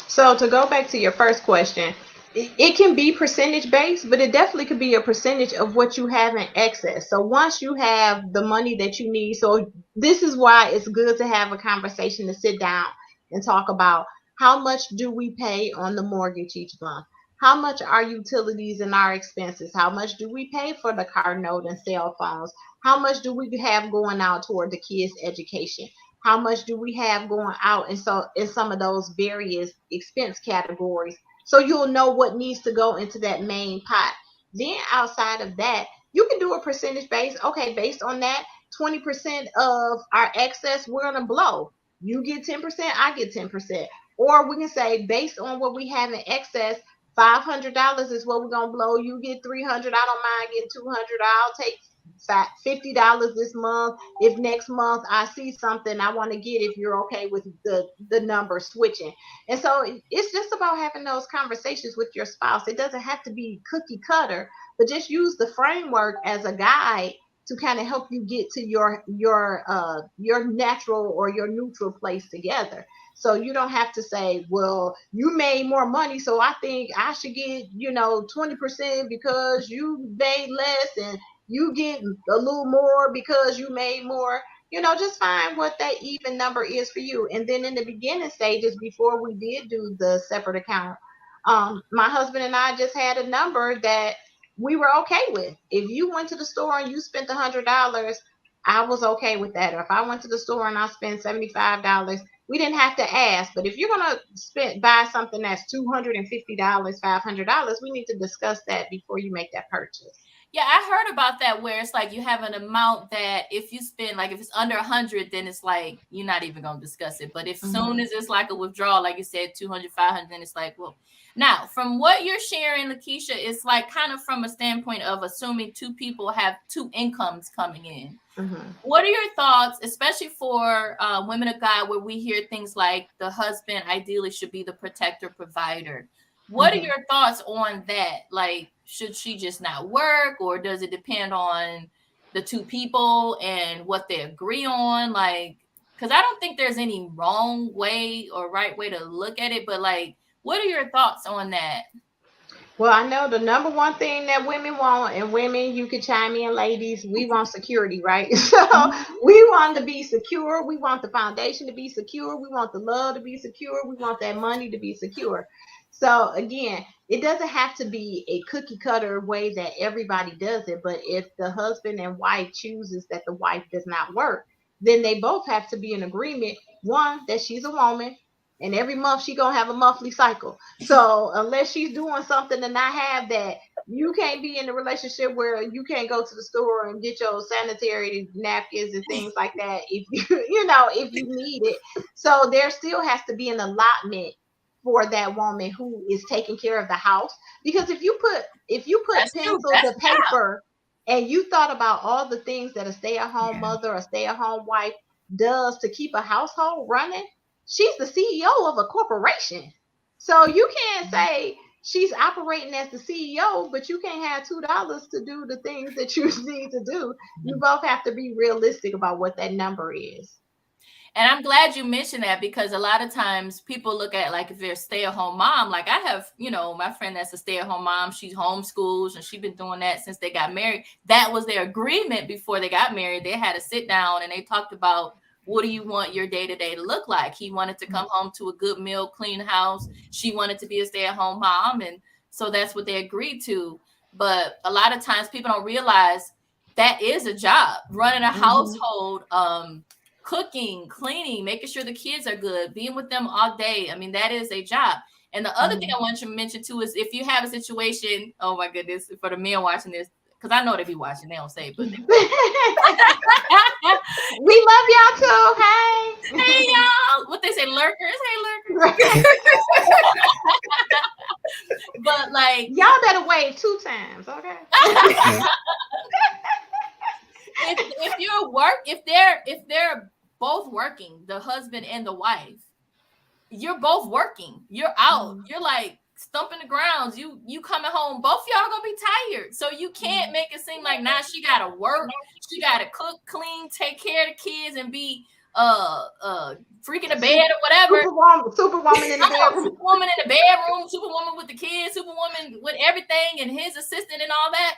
[SPEAKER 2] So to go back to your first question, it can be percentage based, but it definitely could be a percentage of what you have in excess. So once you have the money that you need, so this is why it's good to have a conversation, to sit down and talk about how much do we pay on the mortgage each month? How much are utilities and our expenses? How much do we pay for the car note and cell phones? How much do we have going out toward the kids' education? How much do we have going out, and so in some of those various expense categories, so you'll know what needs to go into that main pot. Then outside of that, you can do a percentage base. Okay, based on that, 20% of our excess we're gonna blow. You get 10%, I get 10%. Or we can say, based on what we have in excess, $500 is what we're gonna blow. You get 300. I don't mind getting 200. I'll take $50 this month. If next month I see something I want to get, if you're okay with the number switching. And so it's just about having those conversations with your spouse. It doesn't have to be cookie cutter, but just use the framework as a guide to kind of help you get to your natural or your neutral place together. So you don't have to say, well, you made more money, so I think I should get 20% because you made less, and you get a little more because you made more. Just find what that even number is for you. And then in the beginning stages, before we did do the separate account, my husband and I just had a number that we were okay with. If you went to the store and you spent $100, I was okay with that. Or if I went to the store and I spent $75, we didn't have to ask. But if you're gonna buy something that's $250, $500, we need to discuss that before you make that purchase.
[SPEAKER 1] Yeah, I heard about that, where it's like you have an amount that if you spend, like if it's under 100, then it's like you're not even going to discuss it. But if soon as it's like a withdrawal, like you said, 200, 500, then it's like, well, now from what you're sharing, Lakeisha, it's like kind of from a standpoint of assuming two people have two incomes coming in. What are your thoughts, especially for women of God, where we hear things like the husband ideally should be the protector, provider? What are your thoughts on that? Like, should she just not work, or does it depend on the two people and what they agree on? Like, because I don't think there's any wrong way or right way to look at it, but like, what are your thoughts on that?
[SPEAKER 2] Well, I know the number one thing that women want, and women, you can chime in, ladies, we want security, right? So we want to be secure. We want the foundation to be secure. We want the love to be secure. We want that money to be secure. So again, it doesn't have to be a cookie cutter way that everybody does it, but if the husband and wife chooses that the wife does not work, then they both have to be in agreement. One, that she's a woman, and every month she gonna have a monthly cycle. So unless she's doing something to not have that, you can't be in a relationship where you can't go to the store and get your sanitary napkins and things like that if you if you need it. So there still has to be an allotment for that woman who is taking care of the house. Because if you put
[SPEAKER 1] That's true.
[SPEAKER 2] pencil
[SPEAKER 1] That's
[SPEAKER 2] to paper and you thought about all the things that a stay-at-home
[SPEAKER 3] Yeah.
[SPEAKER 2] mother or stay-at-home wife does to keep a household running, she's the CEO of a corporation. So you can't say she's operating as the CEO, but you can't have $2 to do the things that you need to do. You both have to be realistic about what that number is.
[SPEAKER 1] And I'm glad you mentioned that, because a lot of times people look at, like, if they're a stay-at-home mom, like I have, my friend that's a stay-at-home mom, she's homeschools and she's been doing that since they got married. That was their agreement before they got married. They had to sit down and they talked about, what do you want your day-to-day to look like? He wanted to come home to a good meal, clean house. She wanted to be a stay-at-home mom. And so that's what they agreed to. But a lot of times people don't realize that is a job, running a household, cooking, cleaning, making sure the kids are good, being with them all day. I mean, that is a job. And the other thing I want you to mention too is, if you have a situation, oh my goodness, for the men watching this, because I know they be watching, they don't say it, but they
[SPEAKER 2] We love y'all too. Hey.
[SPEAKER 1] hey y'all, what they say, lurkers, hey lurkers. But like,
[SPEAKER 2] Y'all better wave 2 times, okay?
[SPEAKER 1] if they're both working, the husband and the wife, you're both working, you're out, you're like stumping the grounds, you coming home, both y'all gonna be tired. So you can't make it seem like now she gotta work, she gotta cook, clean, take care of the kids, and be freaking the bed or whatever.
[SPEAKER 2] Superwoman in the bedroom.
[SPEAKER 1] Superwoman in the bedroom, superwoman with the kids, superwoman with everything, and his assistant and all that.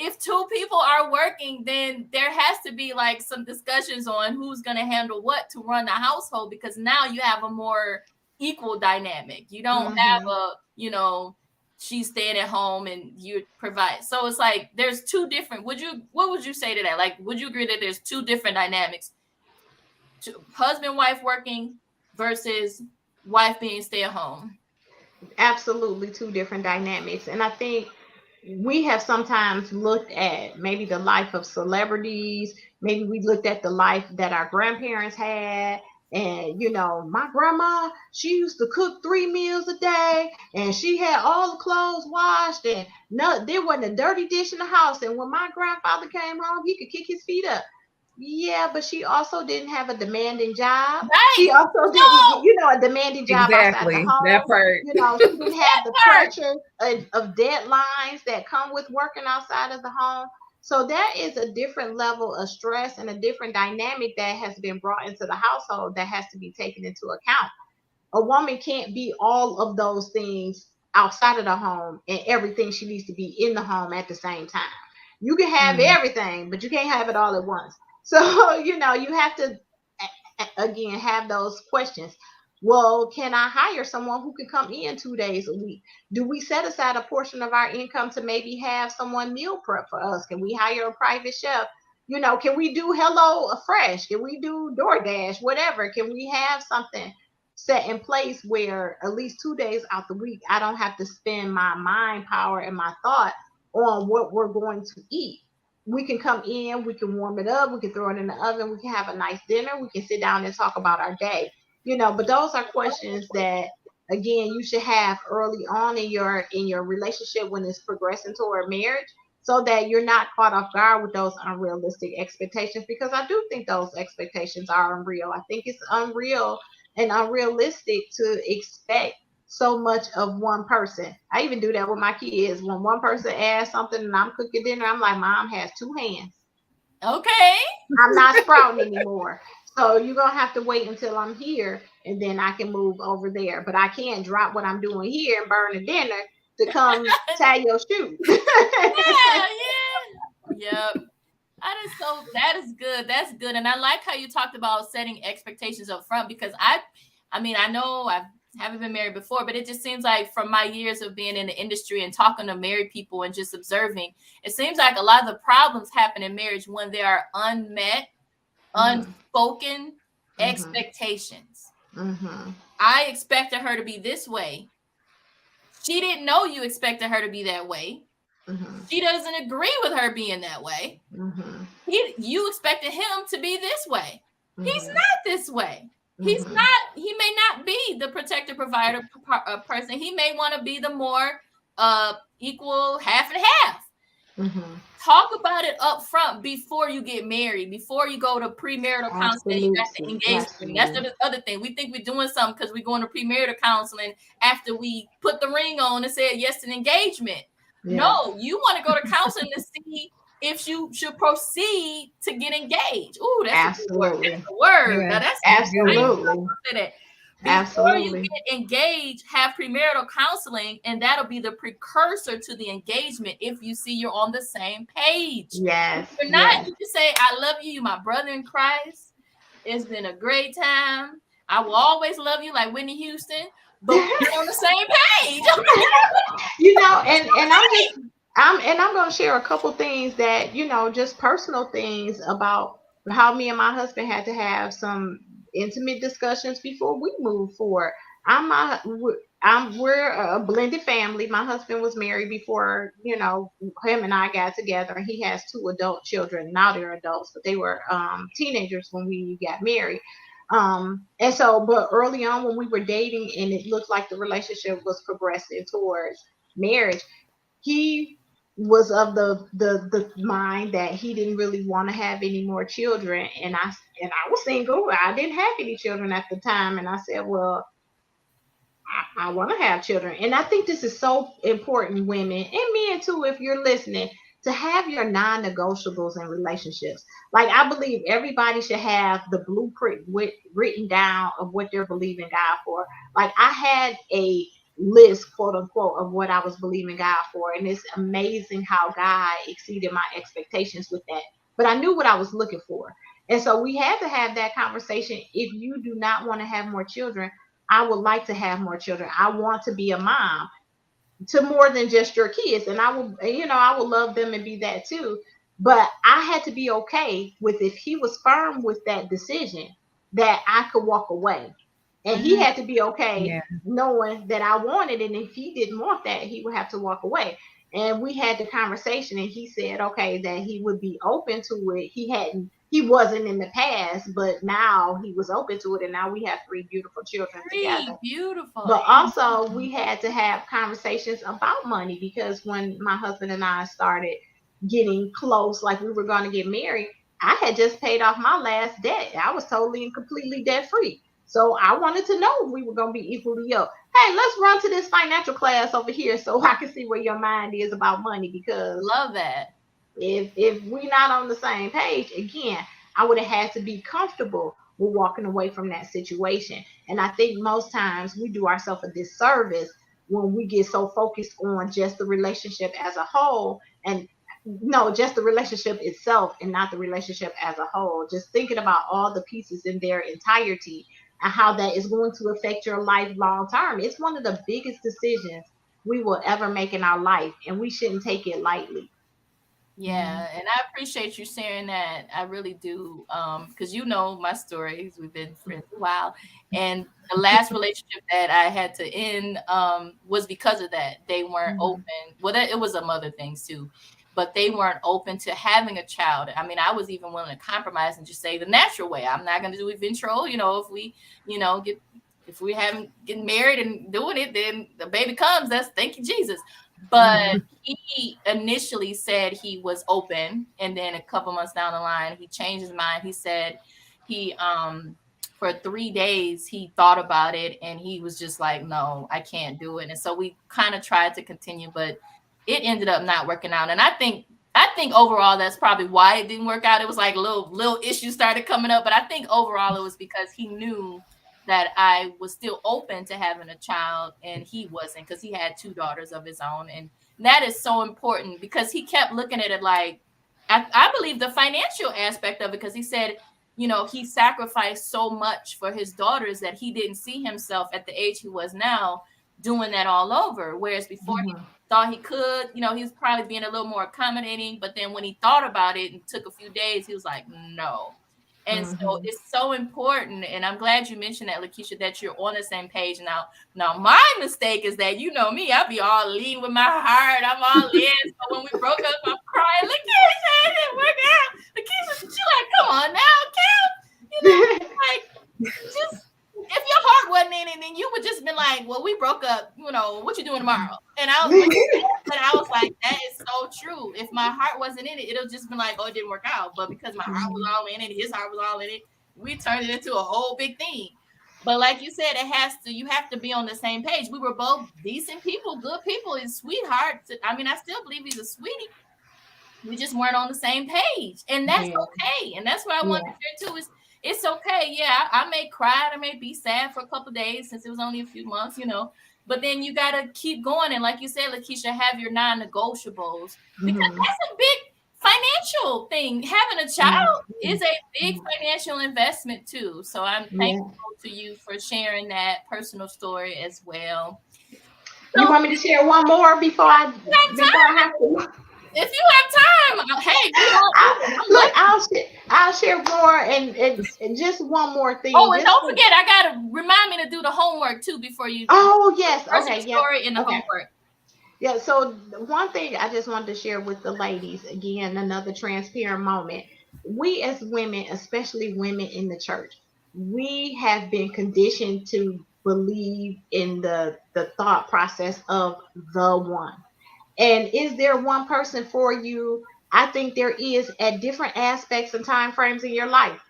[SPEAKER 1] If two people are working, then there has to be like some discussions on who's going to handle what to run the household, because now you have a more equal dynamic. You don't have she's staying at home and you provide. So it's like there's two different, what would you say to that? Like, would you agree that there's two different dynamics? Husband, wife working versus wife being stay at home?
[SPEAKER 2] Absolutely two different dynamics. And I think we have sometimes looked at maybe the life of celebrities. Maybe we looked at the life that our grandparents had. And, my grandma, she used to cook 3 meals a day and she had all the clothes washed and no, there wasn't a dirty dish in the house. And when my grandfather came home, he could kick his feet up. Yeah, but she also didn't have a demanding job.
[SPEAKER 1] Right.
[SPEAKER 2] She also didn't, a demanding job outside the
[SPEAKER 3] Exactly.
[SPEAKER 2] home.
[SPEAKER 3] That part.
[SPEAKER 2] She didn't have the pressure of deadlines that come with working outside of the home. So that is a different level of stress and a different dynamic that has been brought into the household that has to be taken into account. A woman can't be all of those things outside of the home and everything she needs to be in the home at the same time. You can have everything, but you can't have it all at once. So, you have to, again, have those questions. Well, can I hire someone who can come in 2 days a week? Do we set aside a portion of our income to maybe have someone meal prep for us? Can we hire a private chef? Can we do Hello Fresh? Can we do DoorDash? Whatever. Can we have something set in place where at least 2 days out the week, I don't have to spend my mind power and my thought on what we're going to eat? We can come in, we can warm it up, we can throw it in the oven, we can have a nice dinner, we can sit down and talk about our day. But those are questions that again you should have early on in your relationship when it's progressing toward marriage, so that you're not caught off guard with those unrealistic expectations, because I do think those expectations are unreal. I think it's unreal and unrealistic to expect so much of one person. I even do that with my kids. When one person asks something and I'm cooking dinner, I'm like, Mom has 2 hands.
[SPEAKER 1] Okay.
[SPEAKER 2] I'm not sprouting anymore. So you're going to have to wait until I'm here and then I can move over there. But I can't drop what I'm doing here and burn the dinner to come tie your shoe.
[SPEAKER 1] Yep. That is good. That's good. And I like how you talked about setting expectations up front, because I know I haven't been married before, but it just seems like from my years of being in the industry and talking to married people and just observing, it seems like a lot of the problems happen in marriage when there are unmet, unspoken expectations. I expected her to be this way. She didn't know you expected her to be that way. She doesn't agree with her being that way. You expected him to be this way. He's not this way. He's not. He may not be the protector, provider person. He may want to be the more equal half and half. Talk about it up front before you get married, before you go to premarital counseling. You got the engagement. That's the other thing. We think we're doing something because we're going to premarital counseling after we put the ring on and said yes to an engagement. No, you want to go to counseling to see if you should proceed to get engaged. Ooh, that's a good word. That's a word. Now that's
[SPEAKER 2] absolutely.
[SPEAKER 1] Before you get engaged, have premarital counseling, and that'll be the precursor to the engagement if you see you're on the same page.
[SPEAKER 2] Yes.
[SPEAKER 1] If you're not, you can say, I love you, you're my brother in Christ. It's been a great time. I will always love you like Whitney Houston, but we're on the same page.
[SPEAKER 2] I'm going to share a couple things that, just personal things about how me and my husband had to have some intimate discussions before we moved forward. We're a blended family. My husband was married before, him and I got together, and he has 2 adult children. Now they're adults, but they were teenagers when we got married. But early on when we were dating and it looked like the relationship was progressing towards marriage, he was of the mind that he didn't really want to have any more children, and I was single. I didn't have any children at the time, and I said, well, I want to have children. And I think this is so important, women and men too, if you're listening, to have your non-negotiables in relationships. Like, I believe everybody should have the blueprint written down of what they're believing God for. Like, I had a list, quote unquote, of what I was believing God for, and it's amazing how God exceeded my expectations with that. But I knew what I was looking for, and so we had to have that conversation. If you do not want to have more children, I would like to have more children. I want to be a mom to more than just your kids, and I will love them and be that too. But I had to be okay with, if he was firm with that decision, that I could walk away. And he had to be okay knowing that I wanted it. And if he didn't want that, he would have to walk away. And we had the conversation, and he said, okay, that he would be open to it. He wasn't in the past, but now he was open to it. And now we have 3 beautiful children together.
[SPEAKER 1] Beautiful.
[SPEAKER 2] But also we had to have conversations about money, because when my husband and I started getting close, like we were going to get married, I had just paid off my last debt. I was totally and completely debt free. So I wanted to know if we were going to be equally up. Hey, let's run to this financial class over here so I can see where your mind is about money. Because
[SPEAKER 1] love that.
[SPEAKER 2] If we're not on the same page, again, I would have had to be comfortable with walking away from that situation. And I think most times we do ourselves a disservice when we get so focused on just the relationship as a whole, and just the relationship itself and not the relationship as a whole. Just thinking about all the pieces in their entirety and how that is going to affect your life long term. It's one of the biggest decisions we will ever make in our life, and we shouldn't take it lightly.
[SPEAKER 1] Yeah, and I appreciate you sharing that. I really do, because my stories. We've been friends a while, and the last relationship that I had to end was because of that. They weren't open. Well, it was some other things too, but they weren't open to having a child. I mean, I was even willing to compromise and just say the natural way. I'm not going to do eventual. If we, if we haven't getting married and doing it, then the baby comes. Thank you, Jesus. But he initially said he was open, and then a couple months down the line, he changed his mind. He said he for 3 days he thought about it, and he was just like, no, I can't do it. And so we kind of tried to continue, but it ended up not working out. And I think overall that's probably why it didn't work out. It was like little issues started coming up, but I think overall it was because he knew that I was still open to having a child and he wasn't, because he had 2 daughters of his own. And that is so important because he kept looking at it like, I believe the financial aspect of it, because he said, you know, he sacrificed so much for his daughters that he didn't see himself at the age he was now doing that all over. Whereas before he thought he could, you know, he was probably being a little more accommodating. But then when he thought about it and took a few days, he was like, no. And so it's so important. And I'm glad you mentioned that, Lakeisha, that you're on the same page now. Now, my mistake is that, you know me, I'll be all lean with my heart. I'm all in. So when we broke up, I'm crying. Lakeisha, it didn't work out. Lakeisha, she like, come on now, Kim. You know, like, just, if your heart wasn't in it, then you would just been like, well, we broke up. You know, what you doing tomorrow? And I was like, that is so true. If my heart wasn't in it, it'll just been like, oh, it didn't work out. But because my heart was all in it, his heart was all in it, we turned it into a whole big thing. But like you said, you have to be on the same page. We were both decent people, good people, and sweethearts. I mean, I still believe he's a sweetie. We just weren't on the same page, and that's okay. And that's what I want to share too. Is it's okay. Yeah, I may cry, I may be sad for a couple of days since it was only a few months, you know. But then you gotta keep going, and like you said, Lakeisha, have your non-negotiables, because that's a big financial thing. Having a child is a big financial investment too. So I'm thankful to you for sharing that personal story as well.
[SPEAKER 2] So, you want me to share one more before I have to?
[SPEAKER 1] If you have time, hey,
[SPEAKER 2] I'll share more and just one more thing.
[SPEAKER 1] Oh, and don't forget, I gotta remind me to do the homework too before you.
[SPEAKER 2] Oh yes, okay,
[SPEAKER 1] story and the homework.
[SPEAKER 2] Yeah, so one thing I just wanted to share with the ladies, again, another transparent moment. We as women, especially women in the church, we have been conditioned to believe in the thought process of the one. And is there one person for you? I think there is at different aspects and time frames in your life.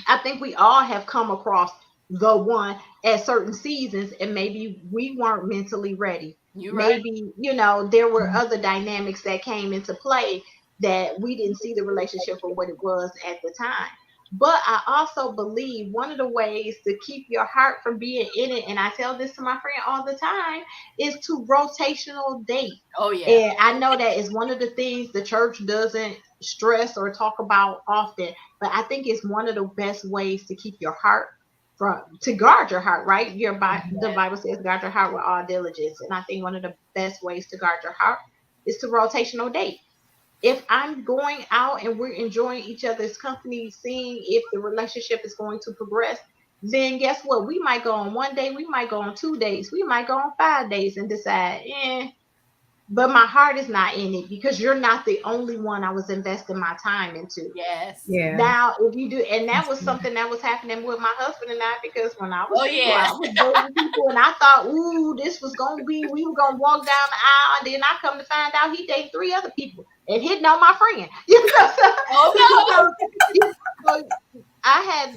[SPEAKER 2] I think we all have come across the one at certain seasons, and maybe we weren't mentally ready. Maybe, you know, there were other dynamics that came into play that we didn't see the relationship for what it was at the time. But I also believe one of the ways to keep your heart from being in it, and I tell this to my friend all the time, is to rotational date.
[SPEAKER 1] Oh, yeah.
[SPEAKER 2] And I know that is one of the things the church doesn't stress or talk about often, but I think it's one of the best ways to keep your heart to guard your heart, right? The Bible says guard your heart with all diligence. And I think one of the best ways to guard your heart is to rotational date. If I'm going out and we're enjoying each other's company, seeing if the relationship is going to progress, then guess what? We might go on 1 day, we might go on 2 days, we might go on 5 days and decide, but my heart is not in it, because you're not the only one I was investing my time into.
[SPEAKER 1] Yes.
[SPEAKER 3] Yeah.
[SPEAKER 2] Now, if you do, and that was something that was happening with my husband and I, because when I was single, I was dating people, and I thought, ooh, this was gonna be, we were gonna walk down the aisle, and then I come to find out he dated 3 other people and hitting on my friend. You know, so I had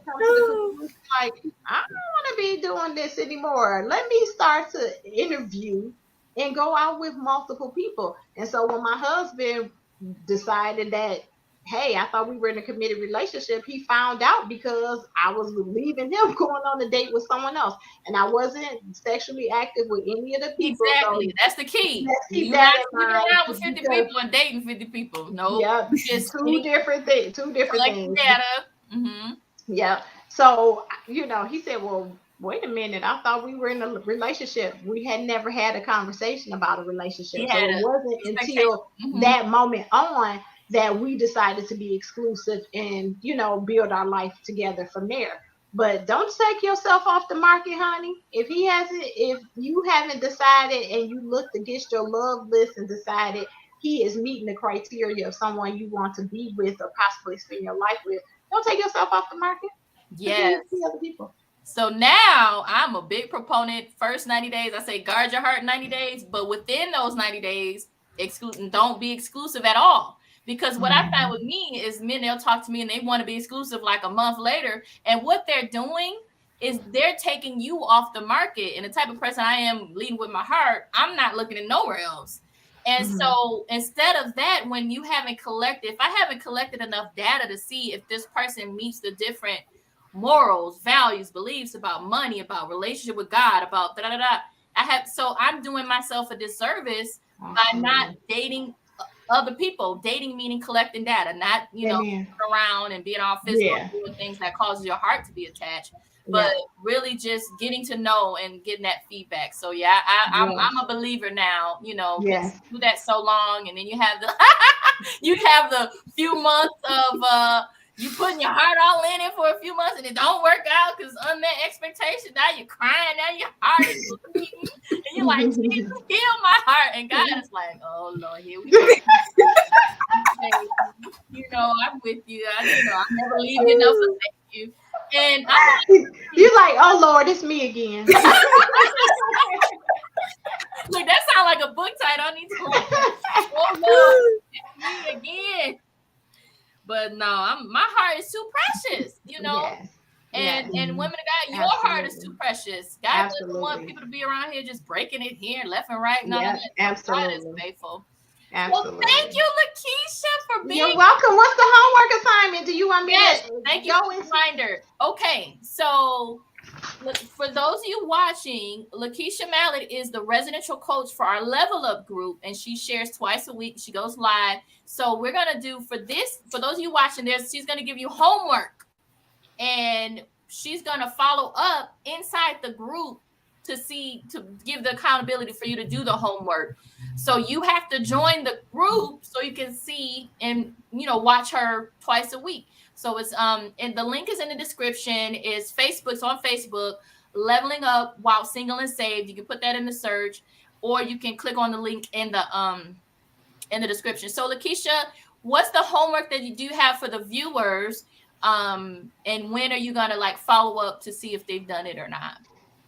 [SPEAKER 2] come to the conclusion, like, I don't want to be doing this anymore. Let me start to interview and go out with multiple people. And so when my husband decided that, hey, I thought we were in a committed relationship, he found out because I was leaving him going on a date with someone else. And I wasn't sexually active with any of the people.
[SPEAKER 1] Exactly. So that's the key. You're not sleeping out with 50 people and dating 50 people. No.
[SPEAKER 2] Yeah,
[SPEAKER 1] just
[SPEAKER 2] two different things.
[SPEAKER 1] Data. Mm-hmm.
[SPEAKER 2] Yeah. So, you know, he said, well, wait a minute, I thought we were in a relationship. We had never had a conversation about a relationship. So it wasn't until that moment on that we decided to be exclusive and, you know, build our life together from there. But don't take yourself off the market, honey. If you haven't decided and you looked against your love list and decided he is meeting the criteria of someone you want to be with or possibly spend your life with, don't take yourself off the market.
[SPEAKER 1] Yes.
[SPEAKER 2] See other people.
[SPEAKER 1] So now I'm a big proponent. First 90 days, I say guard your heart 90 days, but within those 90 days, don't be exclusive at all. Because what I find with me is men, they'll talk to me and they want to be exclusive like a month later. And what they're doing is they're taking you off the market. And the type of person I am, leading with my heart, I'm not looking at nowhere else. And so instead of that, when if I haven't collected enough data to see if this person meets the different morals, values, beliefs, about money, about relationship with God, about da da da. So I'm doing myself a disservice by not dating other people. Dating meaning collecting data, not
[SPEAKER 2] Amen.
[SPEAKER 1] around and being all physical,
[SPEAKER 2] Yeah.
[SPEAKER 1] doing things that causes your heart to be attached, but
[SPEAKER 2] Yeah.
[SPEAKER 1] really just getting to know and getting that feedback. So yeah, I'm a believer now, because
[SPEAKER 2] Yes.
[SPEAKER 1] you do that so long, and then you have the few months of you putting your heart all in it for a few months and it don't work out because unmet expectation. Now you're crying, now your heart is bleeding, and you're like, Jesus, heal my heart. And God is like, oh Lord, here we go. I'm with you. I never leave you, never forsake you. And
[SPEAKER 2] You're like, oh Lord, it's me again.
[SPEAKER 1] look, that sounds like a book title. I need to write. Oh Lord, it's me again. But no, my heart is too precious,
[SPEAKER 2] Yes.
[SPEAKER 1] And women of God, your heart is too precious. God doesn't want people to be around here just breaking it here, left and right. None of that.
[SPEAKER 2] Absolutely.
[SPEAKER 1] God is faithful.
[SPEAKER 2] Absolutely.
[SPEAKER 1] Well, thank you, Lakeisha, for being.
[SPEAKER 2] You're welcome. What's the homework assignment? Do you want me to?
[SPEAKER 1] Thank you for the reminder. Okay, so for those of you watching, Lakeisha Mallett is the residential coach for our Level Up group, and she shares twice a week. She goes live. So we're gonna do for those of you watching, she's gonna give you homework, and she's gonna follow up inside the group to give the accountability for you to do the homework. So you have to join the group so you can see and watch her twice a week. So it's and the link is in the description. Is Facebook's on Facebook, Leveling Up While Single and Saved. You can put that in the search, or you can click on the link in the description. So Lakeisha, what's the homework that you do have for the viewers? And when are you gonna follow up to see if they've done it or not?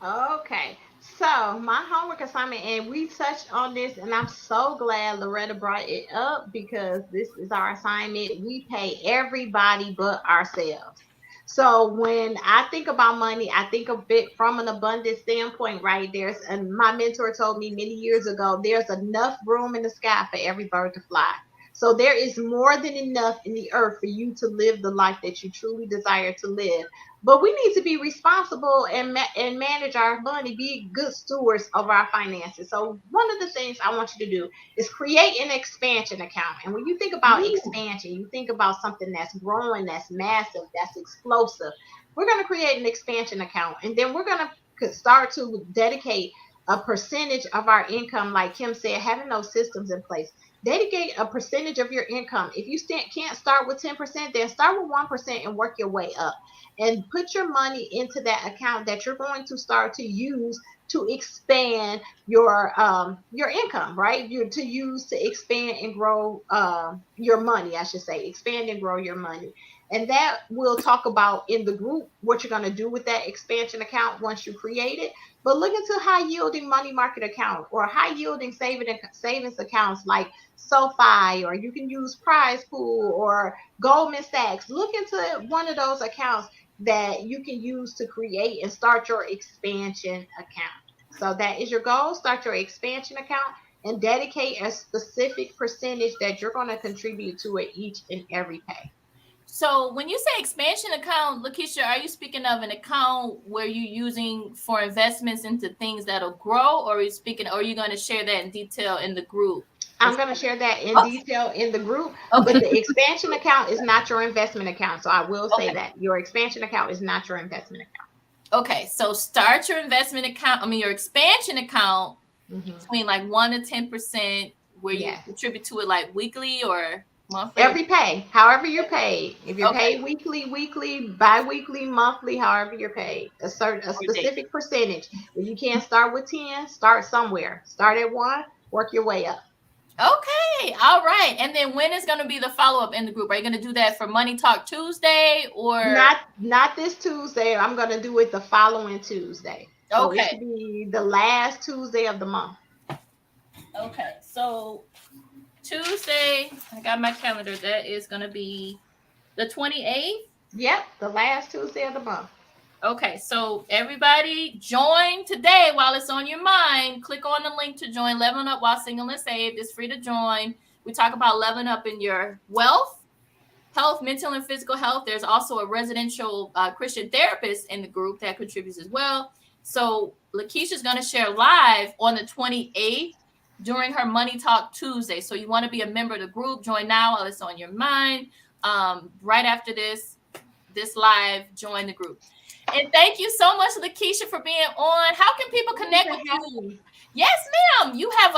[SPEAKER 2] Okay. So my homework assignment, and we touched on this, and I'm so glad Loretta brought it up because this is our assignment. We pay everybody but ourselves. So when I think about money, I think of it from an abundance standpoint, right? And my mentor told me many years ago, there's enough room in the sky for every bird to fly. So there is more than enough in the earth for you to live the life that you truly desire to live. But we need to be responsible and manage our money, be good stewards of our finances. So one of the things I want you to do is create an expansion account. And when you think about expansion, you think about something that's growing, that's massive, that's explosive. We're going to create an expansion account, and then we're going to start to dedicate a percentage of our income, like Kim said, having those systems in place. Dedicate a percentage of your income. If you can't start with 10%, then start with 1% and work your way up. And put your money into that account that you're going to start to use to expand your income, right? To use to expand and grow your money, I should say, expand and grow your money. And that we'll talk about in the group what you're going to do with that expansion account once you create it. But look into high yielding money market account or high yielding savings accounts like SoFi, or you can use Prize Pool or Goldman Sachs. Look into one of those accounts that you can use to create and start your expansion account. So that is your goal. Start your expansion account and dedicate a specific percentage that you're going to contribute to it each and every pay.
[SPEAKER 1] So when you say expansion account, Lakeisha, are you speaking of an account where you're using for investments into things that'll grow, or are you going to share that in detail in the group?
[SPEAKER 2] I'm going to share that in detail in the group, but the expansion account is not your investment account. So I will say that your expansion account is not your investment account.
[SPEAKER 1] Okay, so start your investment account. Your expansion account between 1 to 10%, where you contribute to it weekly or monthly.
[SPEAKER 2] Every pay, however you're paid. If you're paid weekly, bi-weekly, monthly, however you're paid, a specific percentage. If you can't start with 10, start somewhere. Start at 1, work your way up.
[SPEAKER 1] Okay, all right. And then when is going to be the follow-up in the group? Are you going to do that for Money Talk Tuesday or
[SPEAKER 2] not this Tuesday? I'm going to do it the following Tuesday. So it should be the last Tuesday of the month.
[SPEAKER 1] Okay, so Tuesday, I got my calendar. That is going to be the 28th.
[SPEAKER 2] Yep, the last Tuesday of the month.
[SPEAKER 1] Okay, so everybody join today while it's on your mind. Click on the link to join Leveling Up While Single and Saved. It's free to join. We talk about leveling up in your wealth, health, mental and physical health. There's also a residential Christian therapist in the group that contributes as well. So Lakeisha's going to share live on the 28th during her Money Talk Tuesday. So you want to be a member of the group, join now while it's on your mind. Right after this live, join the group. And thank you so much, Lakeisha, for being on. How can people connect with you? Yes, ma'am. You have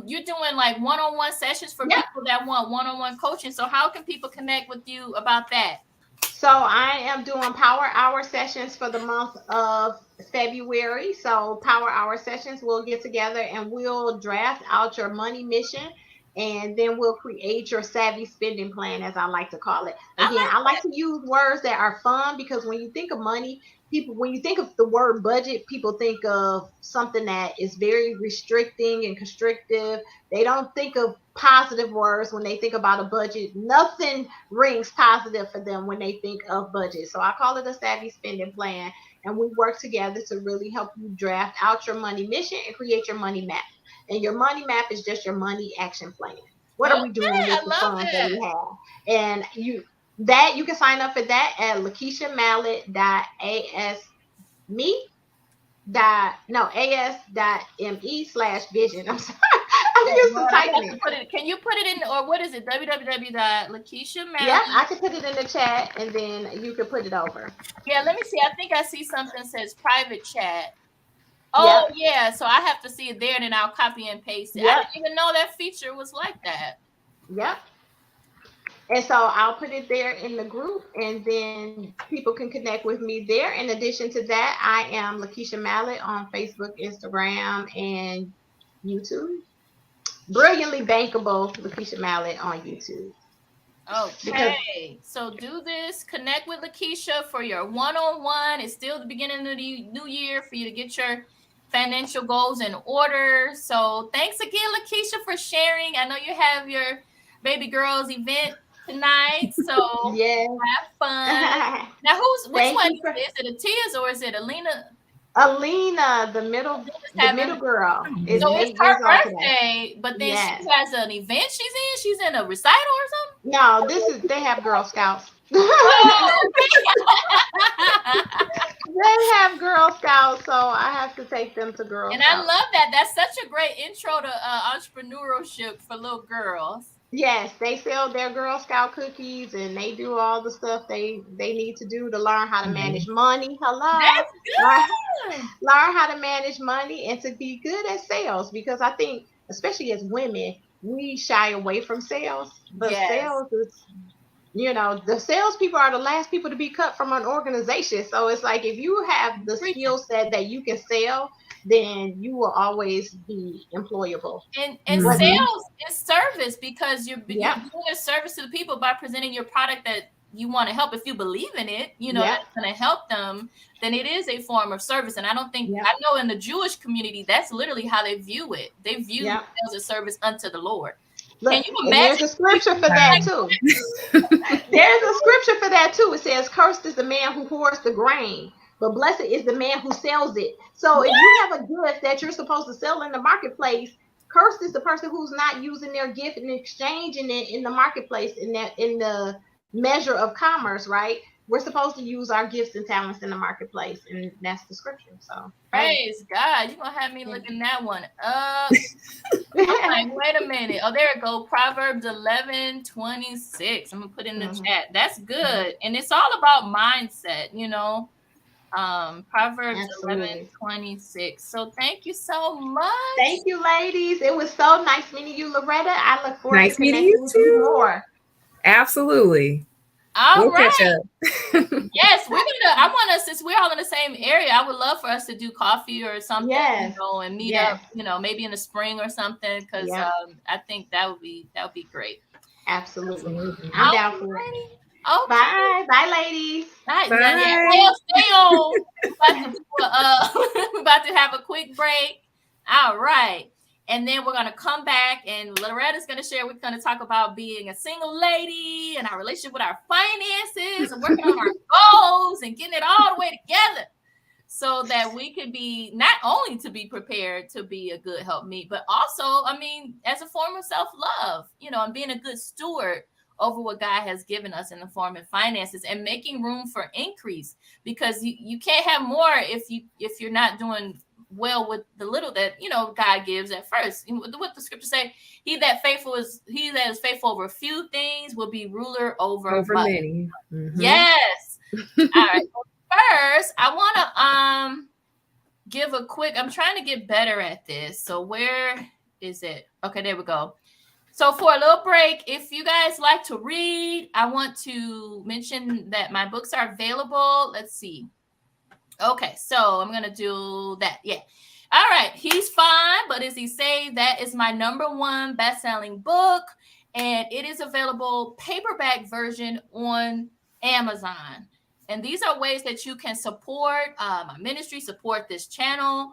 [SPEAKER 1] you're doing like one-on-one sessions for people that want one-on-one coaching. So how can people connect with you about that?
[SPEAKER 2] So I am doing power hour sessions for the month of February. So power hour sessions, we'll get together and we'll draft out your money mission, and then we'll create your savvy spending plan, as I like to call it. Again, I like to use words that are fun, because when you think of money, when you think of the word budget, people think of something that is very restricting and constrictive. They don't think of positive words when they think about a budget. Nothing rings positive for them when they think of budget. So I call it a savvy spending plan. And we work together to really help you draft out your money mission and create your money map. And your money map is just your money action plan. What are we doing with the funds that we have? And you can sign up for that at as.me/vision. I'm sorry. I'm used to typing it.
[SPEAKER 1] Can you put it in, or what is it? www.lakeishamalley.
[SPEAKER 2] Yeah, I can put it in the chat, and then you can put it over.
[SPEAKER 1] Yeah, let me see. I think I see something that says private chat. Oh, yeah. So I have to see it there, and then I'll copy and paste it. I didn't even know that feature was like that.
[SPEAKER 2] Yep. And so I'll put it there in the group, and then people can connect with me there. In addition to that, I am Lakeisha Mallett on Facebook, Instagram, and YouTube. Brilliantly Bankable Lakeisha Mallett on YouTube.
[SPEAKER 1] Okay, so do this. Connect with Lakeisha for your one-on-one. It's still the beginning of the new year for you to get your financial goals in order. So thanks again, Lakeisha, for sharing. I know you have your baby girl's event tonight, so have fun. Now, which one is it? Is it Atia's or is it Alina?
[SPEAKER 2] Alina, the middle girl.
[SPEAKER 1] So it's her birthday, but then she has an event she's in a recital or something?
[SPEAKER 2] No, they have Girl Scouts. They have Girl Scouts, so I have to take them to Girl Scouts.
[SPEAKER 1] And I love that. That's such a great intro to entrepreneurship for little girls.
[SPEAKER 2] Yes, they sell their Girl Scout cookies, and they do all the stuff they need to do to learn how to manage money.
[SPEAKER 1] That's good.
[SPEAKER 2] Learn how to manage money and to be good at sales, because I think, especially as women, we shy away from sales. But sales is, the salespeople are the last people to be cut from an organization. So it's like, if you have the skill set that you can sell, then you will always be employable.
[SPEAKER 1] And sales is service, because you're doing a service to the people by presenting your product that you want to help. If you believe in it, that's going to help them, then it is a form of service. And I don't think, I know in the Jewish community, that's literally how they view it. They view sales as a service unto the Lord.
[SPEAKER 2] Look, can you imagine? There's a scripture for that too. There's a scripture for that too. It says, "Cursed is the man who hoards the grain, but blessed is the man who sells it." So if you have a gift that you're supposed to sell in the marketplace, cursed is the person who's not using their gift and exchanging it in the marketplace, in the measure of commerce, right? We're supposed to use our gifts and talents in the marketplace, and that's the scripture. So
[SPEAKER 1] praise God. You're gonna have me looking that one up. I'm like, wait a minute. Oh, there it go. Proverbs 11:26. I'm gonna put in the chat. That's good. And it's all about mindset, Proverbs 11:26. So thank you so much.
[SPEAKER 2] Thank you, ladies. It was so nice meeting you, Loretta. I look forward to
[SPEAKER 3] meeting you too.
[SPEAKER 2] More.
[SPEAKER 3] Absolutely.
[SPEAKER 1] All right. Yes, I want us, since we're all in the same area, I would love for us to do coffee or something, and meet up, maybe in the spring or something, because I think that would be great.
[SPEAKER 2] Absolutely. I'm down for it.
[SPEAKER 1] Okay.
[SPEAKER 2] Bye, ladies.
[SPEAKER 1] Bye. Stay on. We're about to have a quick break. All right. And then we're going to come back, and Loretta's going to share. We're going to talk about being a single lady and our relationship with our finances and working on our goals and getting it all the way together, so that we could be not only to be prepared to be a good helpmeet, but also, as a form of self-love, and being a good steward over what God has given us in the form of finances, and making room for increase, because you can't have more if you're not doing well with the little that God gives at first. What the scripture say, he that is faithful over a few things will be ruler over
[SPEAKER 3] many. Mm-hmm.
[SPEAKER 1] Yes. All right. First, I want to give a quick, I'm trying to get better at this. So where is it? Okay, there we go. So for a little break, if you guys like to read, I want to mention that my books are available. Let's see. Okay, so I'm going to do that. Yeah. All right. He's fine, but is he saved? That is my #1 best-selling book, and it is available paperback version on Amazon. And these are ways that you can support my ministry, support this channel.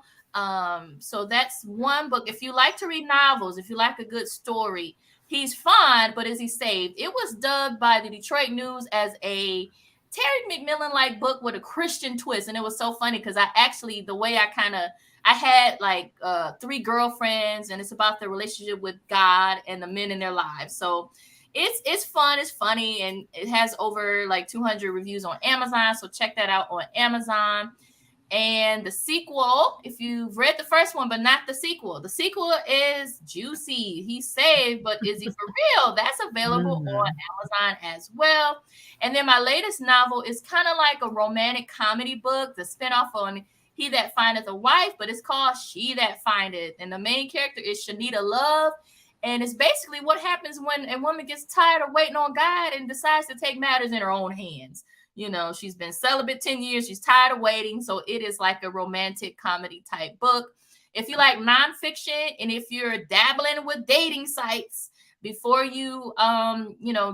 [SPEAKER 1] So that's one book. If you like to read novels, if you like a good story, he's fine, but is he saved? It was dubbed by the Detroit News as a Terry McMillan-like book with a Christian twist. And it was so funny because I had like 3 girlfriends, and it's about the relationship with God and the men in their lives. So it's fun, it's funny, and it has over like 200 reviews on Amazon. So check that out on Amazon. And the sequel, if you've read the first one, but not the sequel is juicy. He's saved, but is he for real? That's available on Amazon as well. And then my latest novel is kind of like a romantic comedy book, the spinoff on He That Findeth a Wife, but it's called She That Findeth. And the main character is Shanita Love. And it's basically what happens when a woman gets tired of waiting on God and decides to take matters in her own hands. She's been celibate 10 years. She's tired of waiting. So it is like a romantic comedy type book. If you like nonfiction, and if you're dabbling with dating sites before you,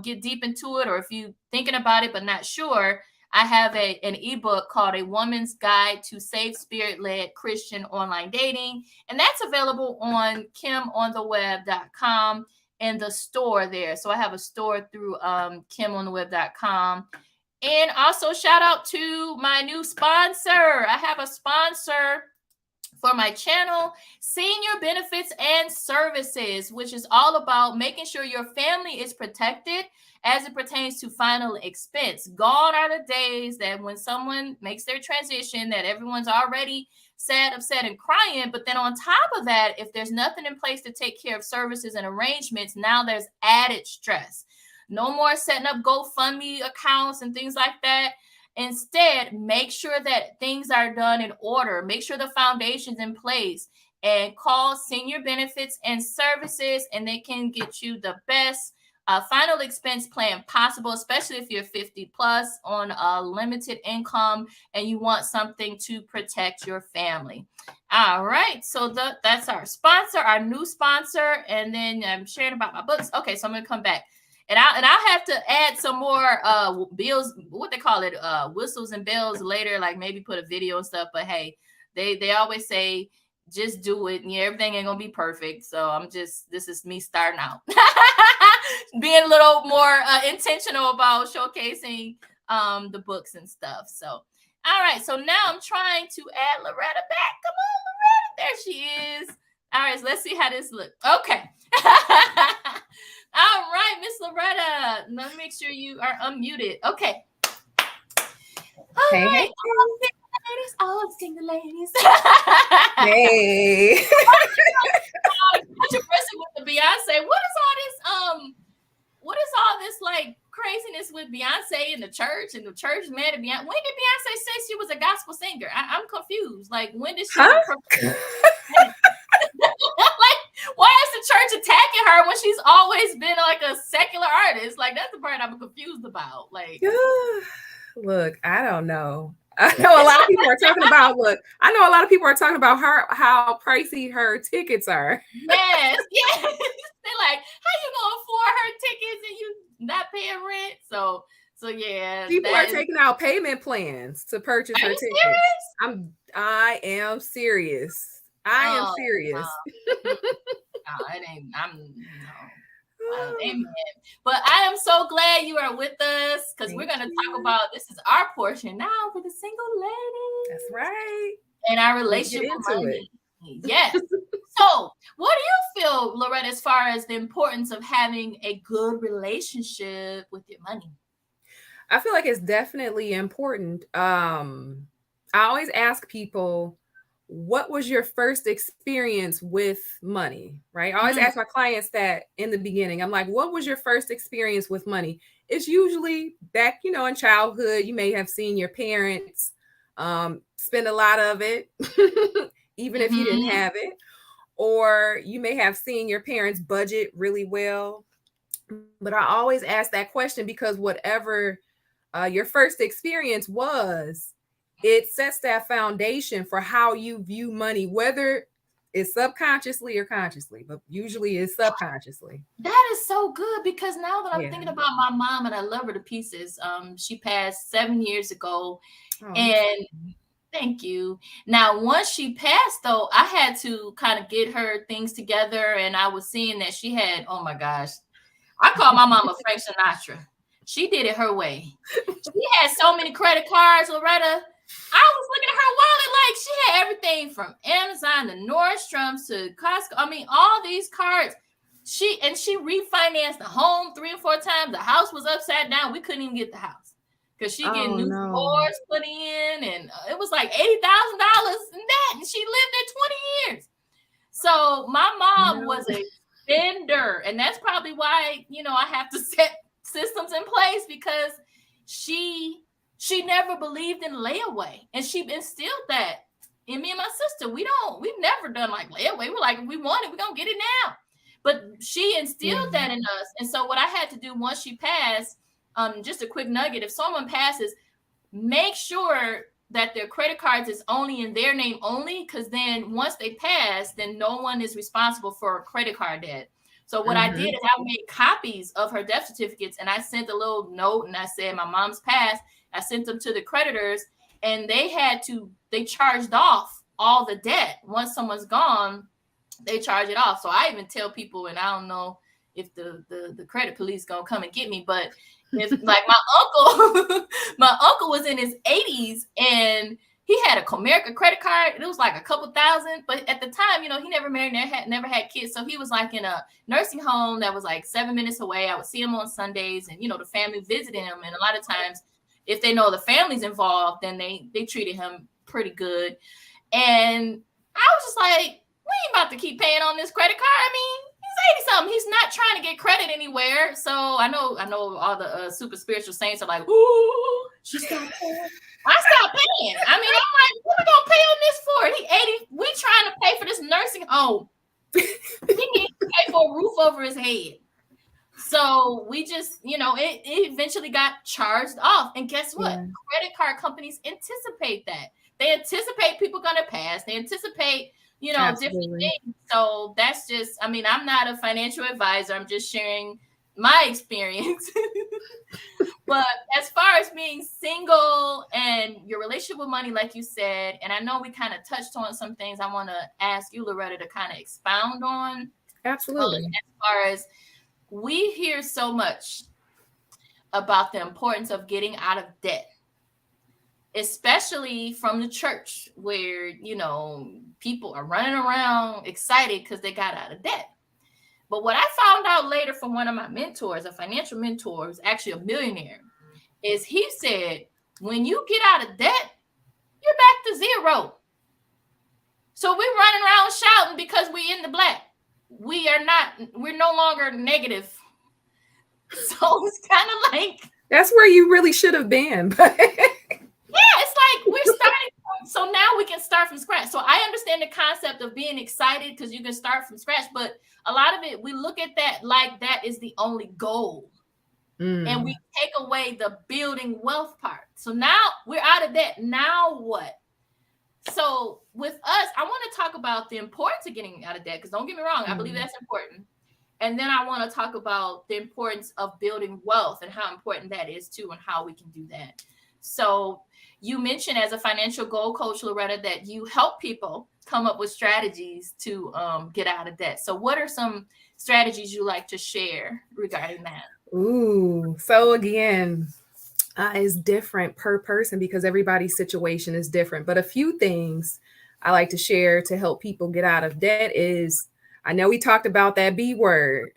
[SPEAKER 1] get deep into it, or if you're thinking about it but not sure, I have an ebook called A Woman's Guide to Safe Spirit-Led Christian Online Dating. And that's available on kimontheweb.com and the store there. So I have a store through kimontheweb.com. And also shout out to my new sponsor. I have a sponsor for my channel, Senior Benefits and Services, which is all about making sure your family is protected as it pertains to final expense. Gone are the days that when someone makes their transition, that everyone's already sad, upset, and crying. But then on top of that, if there's nothing in place to take care of services and arrangements, now there's added stress. No more setting up GoFundMe accounts and things like that. Instead, make sure that things are done in order. Make sure the foundation's in place, and call Senior Benefits and Services, and they can get you the best final expense plan possible, especially if you're 50 plus on a limited income and you want something to protect your family. All right. So that's our sponsor, our new sponsor. And then I'm sharing about my books. Okay. So I'm going to come back. And I'll have to add some more bills, what they call it, whistles and bells later, like maybe put a video and stuff. But hey, they always say, just do it. And everything ain't gonna be perfect. So this is me starting out. Being a little more intentional about showcasing the books and stuff. So, all right. So now I'm trying to add Loretta back. Come on, Loretta. There she is. All right. So let's see how this looks. Okay. All right, Miss Loretta. Let me make sure you are unmuted. Okay. All right. All the single ladies.
[SPEAKER 3] Hey.
[SPEAKER 1] Controversy with the Beyonce. What is all this like craziness with Beyonce and the church mad at Beyonce? When did Beyonce say she was a gospel singer? I'm confused. Like, when did she? Like, why is the church attacking her when she's always been like a secular artist? Like, that's the part I'm confused about. Like,
[SPEAKER 3] look, I don't know. I know a lot of people are talking about. Look, I know a lot of people are talking about how pricey her tickets are.
[SPEAKER 1] Yes. They're like, how you gonna afford her tickets and you not paying rent? So yeah,
[SPEAKER 3] people are taking out payment plans to purchase her tickets.
[SPEAKER 1] Serious?
[SPEAKER 3] I am serious. I am serious.
[SPEAKER 1] No, it ain't. Amen. But I am so glad you are with us, because we're going to talk about, this is our portion now for the single ladies.
[SPEAKER 3] That's right.
[SPEAKER 1] And our relationship with money. Yes. So, what do you feel, Loretta, as far as the importance of having a good relationship with your money?
[SPEAKER 3] I feel like it's definitely important. I always ask people, what was your first experience with money? Right? I always ask my clients that in the beginning. I'm like, what was your first experience with money? It's usually back, in childhood. You may have seen your parents spend a lot of it, even if you didn't have it, or you may have seen your parents budget really well. But I always ask that question because whatever your first experience was, it sets that foundation for how you view money, whether it's subconsciously or consciously, but usually it's subconsciously.
[SPEAKER 1] That is so good, because now that I'm thinking
[SPEAKER 3] Yeah.
[SPEAKER 1] about my mom, and I love her to pieces. She passed 7 years ago,
[SPEAKER 3] Oh,
[SPEAKER 1] and thank you. Now, once she passed, though, I had to kind of get her things together, and I was seeing that she had, oh my gosh, I call my mama Frank Sinatra. She did it her way. She had so many credit cards, Loretta. I was looking at her wallet like she had everything from Amazon to Nordstrom's to Costco. I mean, all these cards. She refinanced the home 3 or 4 times. The house was upside down. We couldn't even get the house because she getting new floors put in, and it was like $80,000 in that, and she lived there 20 years. So my mom was a spender, and that's probably why I have to set systems in place, because she never believed in layaway, and she instilled that in me and my sister. We've never done like layaway. We're like, if we want it, we're gonna get it now. But she instilled that in us. And so what I had to do once she passed, just a quick nugget: if someone passes, make sure that their credit cards is only in their name only, because then once they pass, then no one is responsible for credit card debt. So what I did is I made copies of her death certificates, and I sent a little note, and I said, my mom's passed. I sent them to the creditors, and they charged off all the debt. Once someone's gone, they charge it off. So I even tell people, and I don't know if the credit police gonna come and get me, but if like my uncle was in his 80s, and he had a Comerica credit card. It was like a couple thousand, but at the time, he never married, never had kids. So he was like in a nursing home that was like 7 minutes away. I would see him on Sundays, and the family visited him. And a lot of times, if they know the family's involved, then they treated him pretty good. And I was just like, we ain't about to keep paying on this credit card. I mean, he's 80-something. He's not trying to get credit anywhere. So I know all the super spiritual saints are like, ooh, she stopped paying. I stopped paying. I mean, I'm like, what are we gonna pay on this for? He 80. We trying to pay for this nursing home. He needs to pay for a roof over his head. So we just, it eventually got charged off. And guess what? Yeah. Credit card companies anticipate that. They anticipate people gonna pass. They anticipate, different things. So that's just, I mean, I'm not a financial advisor. I'm just sharing my experience. But as far as being single and your relationship with money, like you said, and I know we kind of touched on some things, I want to ask you, Loretta, to kind of expound on.
[SPEAKER 3] Absolutely.
[SPEAKER 1] As far as we hear so much about the importance of getting out of debt, especially from the church, where, people are running around excited because they got out of debt. But what I found out later from one of my mentors, a financial mentor, who's actually a millionaire, is he said, when you get out of debt, you're back to zero. So we're running around shouting because we're in the black. We're no longer negative. So it's kind of like,
[SPEAKER 3] that's where you really should have been.
[SPEAKER 1] Yeah, it's like we're starting. So now we can start from scratch. So I understand the concept of being excited because you can start from scratch. But a lot of it, we look at that like that is the only goal. And we take away the building wealth part. So now we're out of debt. Now what? So with us, I want to talk about the importance of getting out of debt, because don't get me wrong, I believe that's important. And then I want to talk about the importance of building wealth and how important that is too, and how we can do that. So you mentioned, as a financial goal coach, Loretta, that you help people come up with strategies to get out of debt. So what are some strategies you like to share regarding that?
[SPEAKER 3] Ooh, so again, it's different per person because everybody's situation is different. But a few things I like to share to help people get out of debt is, I know we talked about that B word,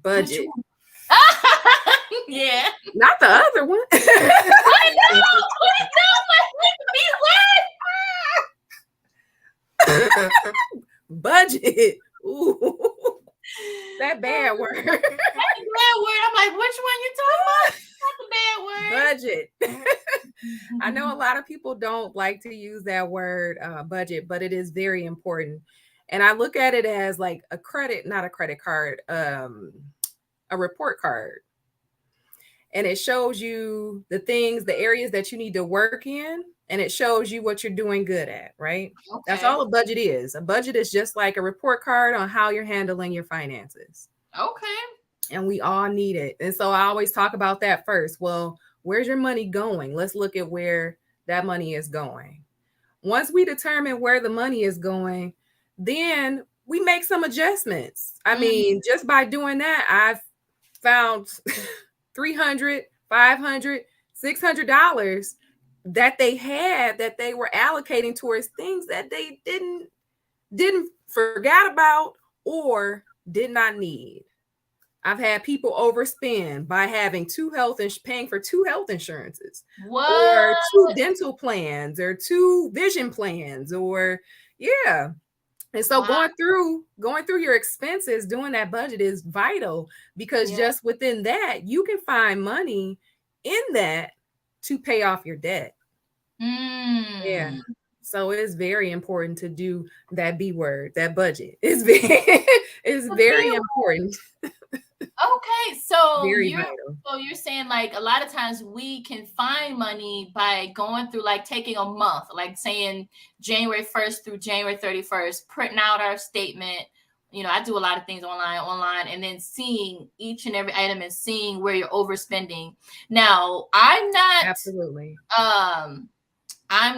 [SPEAKER 3] budget.
[SPEAKER 1] Yeah.
[SPEAKER 3] Not the other one.
[SPEAKER 1] I know.
[SPEAKER 3] Budget. Ooh. That bad word.
[SPEAKER 1] That's a bad word. I'm like, which one you talking about? That's a bad word.
[SPEAKER 3] Budget. I know a lot of people don't like to use that word, budget, but it is very important. And I look at it as like a credit, not a credit card, a report card. And it shows you the things, the areas that you need to work in, and it shows you what you're doing good at, right? Okay. That's all a budget is. A budget is just like a report card on how you're handling your finances.
[SPEAKER 1] Okay.
[SPEAKER 3] And we all need it. And so I always talk about that first. Well, where's your money going? Let's look at where that money is going. Once we determine where the money is going, then we make some adjustments. I mean, just by doing that, I've found $300, $500, $600 that they had that they were allocating towards things that they didn't forget about or did not need. I've had people overspend by having paying for 2 health insurances, or 2 dental plans, or 2 vision plans, or yeah. And so going through your expenses, doing that budget is vital, because just within that, you can find money in that to pay off your debt. Yeah. So it is very important to do that B word, that budget. It's very important.
[SPEAKER 1] Okay, so you're saying like a lot of times we can find money by going through, like taking a month, like saying January 1st through January 31st, printing out our statement. You know, I do a lot of things online, and then seeing each and every item and seeing where you're overspending. Now, I'm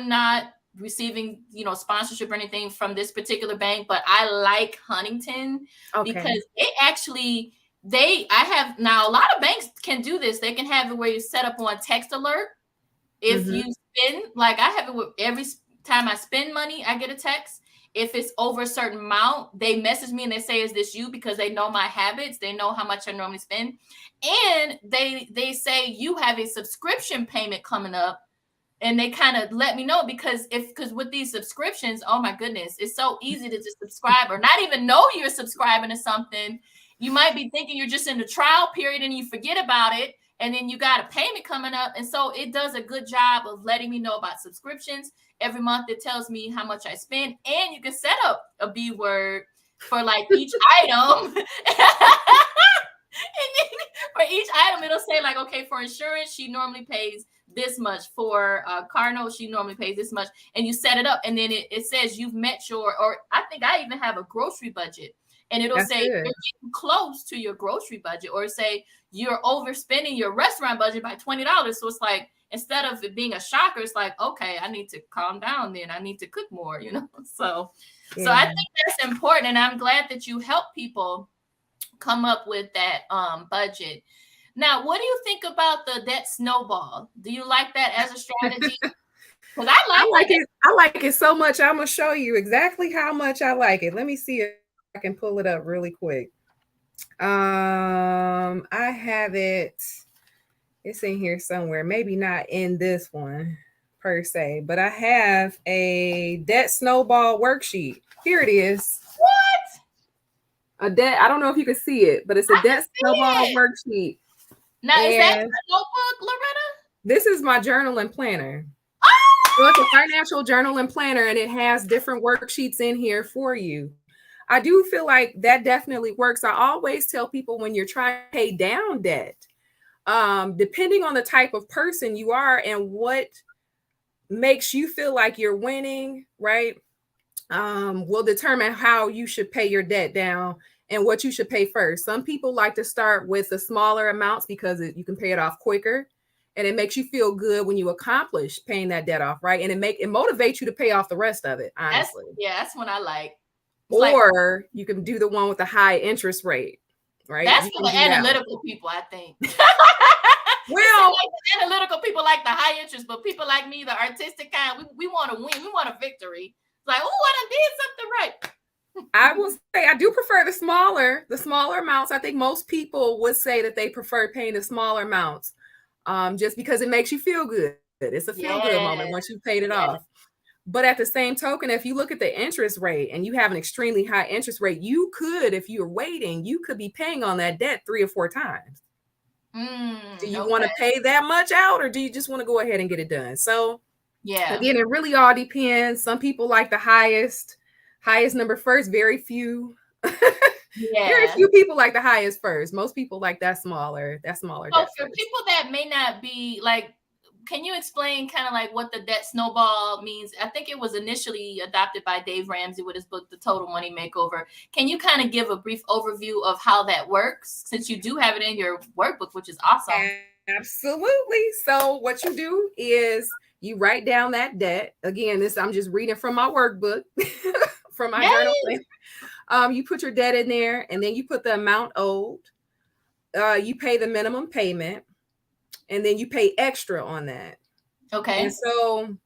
[SPEAKER 1] not receiving, sponsorship or anything from this particular bank, but I like Huntington because it actually. I have now, a lot of banks can do this. They can have it where you set up on text alert. If you spend, like I have it with every time I spend money, I get a text. If it's over a certain amount, they message me and they say, is this you? Because they know my habits. They know how much I normally spend. And they say you have a subscription payment coming up. And they kind of let me know, because with these subscriptions, oh my goodness, it's so easy to just subscribe or not even know you're subscribing to something. You might be thinking you're just in the trial period and you forget about it. And then you got a payment coming up. And so it does a good job of letting me know about subscriptions. Every month it tells me how much I spend. And you can set up a B word for like each item. And then for each item, it'll say like, okay, for insurance, she normally pays this much. For car note, she normally pays this much. And you set it up. And then it says you've met or I think I even have a grocery budget. And it'll say you're getting close to your grocery budget, or say you're overspending your restaurant budget by $20. So it's like, instead of it being a shocker, it's like, okay, I need to calm down then. I need to cook more, So I think that's important. And I'm glad that you help people come up with that budget. Now, what do you think about the debt snowball? Do you like that as a strategy? Because I like it.
[SPEAKER 3] I like it so much. I'm going to show you exactly how much I like it. Let me see if I can pull it up really quick. I have it. It's in here somewhere. Maybe not in this one per se, but I have a debt snowball worksheet. Here it is.
[SPEAKER 1] What?
[SPEAKER 3] I don't know if you can see it, but it's a debt snowball worksheet.
[SPEAKER 1] Now, is that your notebook, Loretta?
[SPEAKER 3] This is my journal and planner. So it's a financial journal and planner, and it has different worksheets in here for you. I do feel like that definitely works. I always tell people, when you're trying to pay down debt, depending on the type of person you are and what makes you feel like you're winning, right, will determine how you should pay your debt down and what you should pay first. Some people like to start with the smaller amounts because you can pay it off quicker. And it makes you feel good when you accomplish paying that debt off, right? And it motivates you to pay off the rest of it, honestly.
[SPEAKER 1] That's what I like.
[SPEAKER 3] Or you can do the one with the high interest rate, right?
[SPEAKER 1] That's for the analytical people, I think.
[SPEAKER 3] Well,
[SPEAKER 1] like the analytical people like the high interest, but people like me, the artistic kind, we want to win. We want a victory. It's like, oh, I done did something right.
[SPEAKER 3] I will say I do prefer the smaller amounts. I think most people would say that they prefer paying the smaller amounts, just because it makes you feel good. It's a feel good moment once you've paid it off. But at the same token, if you look at the interest rate and you have an extremely high interest rate, you could, if you're waiting, you could be paying on that debt 3 or 4 times. Do you want to pay that much out, or do you just want to go ahead and get it done? So again, it really all depends. Some people like the highest number first. Very few people like the highest first. Most people like that smaller
[SPEAKER 1] So
[SPEAKER 3] debt
[SPEAKER 1] for
[SPEAKER 3] first.
[SPEAKER 1] people that may not be like, can you explain kind of like what the debt snowball means? I think it was initially adopted by Dave Ramsey with his book, The Total Money Makeover. Can you kind of give a brief overview of how that works, since you do have it in your workbook, which is awesome?
[SPEAKER 3] Absolutely. So what you do is you write down that debt. Again, I'm just reading from my workbook, from my journal plan. You put your debt in there, and then you put the amount owed. You pay the minimum payment, and then you pay extra on that.
[SPEAKER 1] Okay.
[SPEAKER 3] And so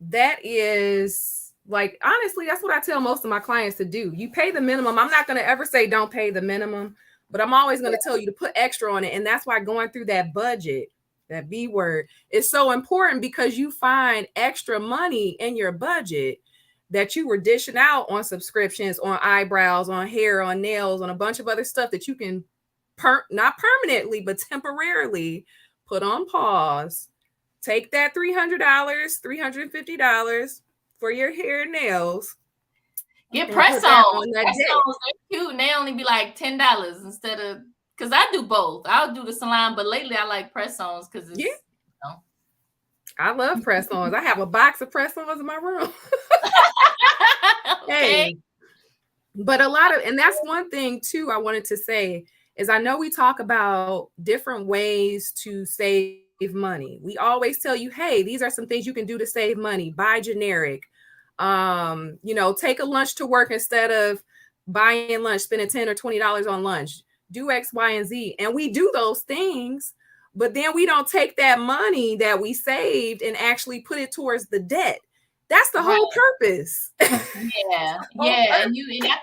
[SPEAKER 3] that is, like, honestly, that's what I tell most of my clients to do. You pay the minimum. I'm not going to ever say don't pay the minimum, but I'm always going to tell you to put extra on it. And that's why going through that budget, that B word, is so important, because you find extra money in your budget that you were dishing out on subscriptions, on eyebrows, on hair, on nails, on a bunch of other stuff that you can not permanently, but temporarily put on pause. Take that $300, $350 for your hair and nails.
[SPEAKER 1] Get press-ons. Press-ons, they're cute, and they only be like $10 instead of, because I do both. I'll do the salon, but lately I like press-ons because it's,
[SPEAKER 3] I love press-ons. I have a box of press-ons in my room.
[SPEAKER 1] Okay.
[SPEAKER 3] But and that's one thing too I wanted to say, is I know we talk about different ways to save money. We always tell you, hey, these are some things you can do to save money. Buy generic. Take a lunch to work instead of buying lunch, spending $10 or $20 on lunch. Do X, Y, and Z. And we do those things, but then we don't take that money that we saved and actually put it towards the debt. That's the whole purpose.
[SPEAKER 1] And I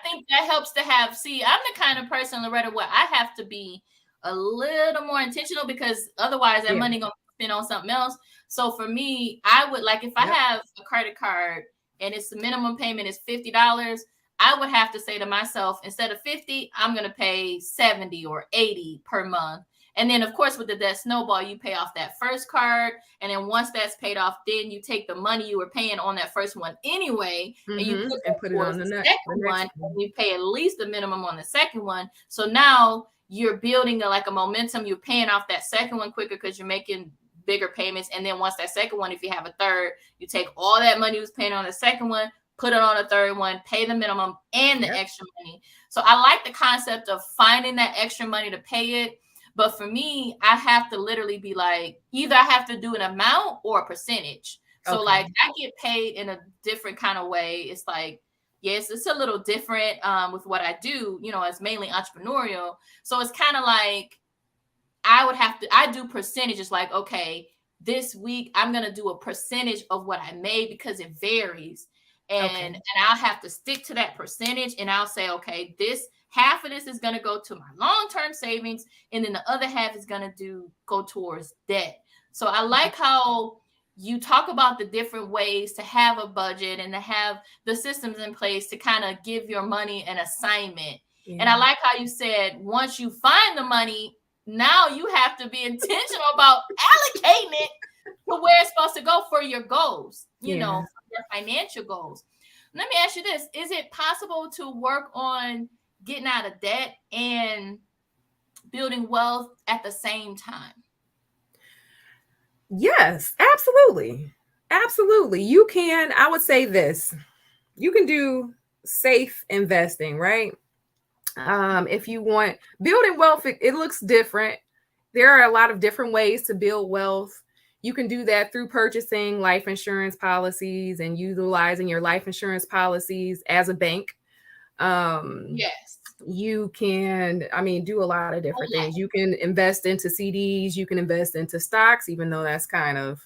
[SPEAKER 1] think that helps to have, I'm the kind of person, Loretta, where I have to be a little more intentional, because otherwise that money gonna spend on something else. So for me, I would, like, if I have a credit card and it's the minimum payment is $50, I would have to say to myself, instead of $50, I'm gonna pay $70 or $80 per month. And then, of course, with the debt snowball, you pay off that first card. And then once that's paid off, then you take the money you were paying on that first one anyway, and you put it on the second one, and you pay at least the minimum on the second one. So now you're building a momentum. You're paying off that second one quicker because you're making bigger payments. And then once that second one, if you have a third, you take all that money you was paying on the second one, put it on the third one, pay the minimum and the extra money. So I like the concept of finding that extra money to pay it. But for me, I have to literally be like, either I have to do an amount or a percentage. So like I get paid in a different kind of way. It's like, yes, it's a little different with what I do, it's mainly entrepreneurial. So it's kind of like I do percentages, like, okay, this week I'm going to do a percentage of what I made, because it varies. And I'll have to stick to that percentage, and I'll say, okay, half of this is going to go to my long-term savings, and then the other half is going to go towards debt. So I like how you talk about the different ways to have a budget and to have the systems in place to kind of give your money an assignment. And I like how you said, once you find the money, now you have to be intentional about allocating it to where it's supposed to go for your goals, for your financial goals. Let me ask you this. Is it possible to work on getting out of debt and building wealth at the same time?
[SPEAKER 3] Yes, absolutely. Absolutely. You can, I would say this, you can do safe investing, right? If you want building wealth, it looks different. There are a lot of different ways to build wealth. You can do that through purchasing life insurance policies and utilizing your life insurance policies as a bank.
[SPEAKER 1] Yes.
[SPEAKER 3] You can, I mean, do a lot of different things. You can invest into CDs, you can invest into stocks, even though that's kind of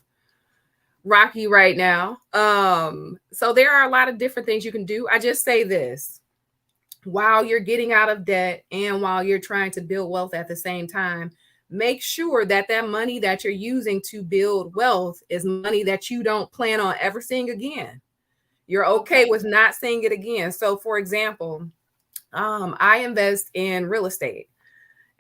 [SPEAKER 3] rocky right now. So there are a lot of different things you can do. I just say this, while you're getting out of debt and while you're trying to build wealth at the same time, make sure that that money that you're using to build wealth is money that you don't plan on ever seeing again. You're okay with not seeing it again. So for example, I invest in real estate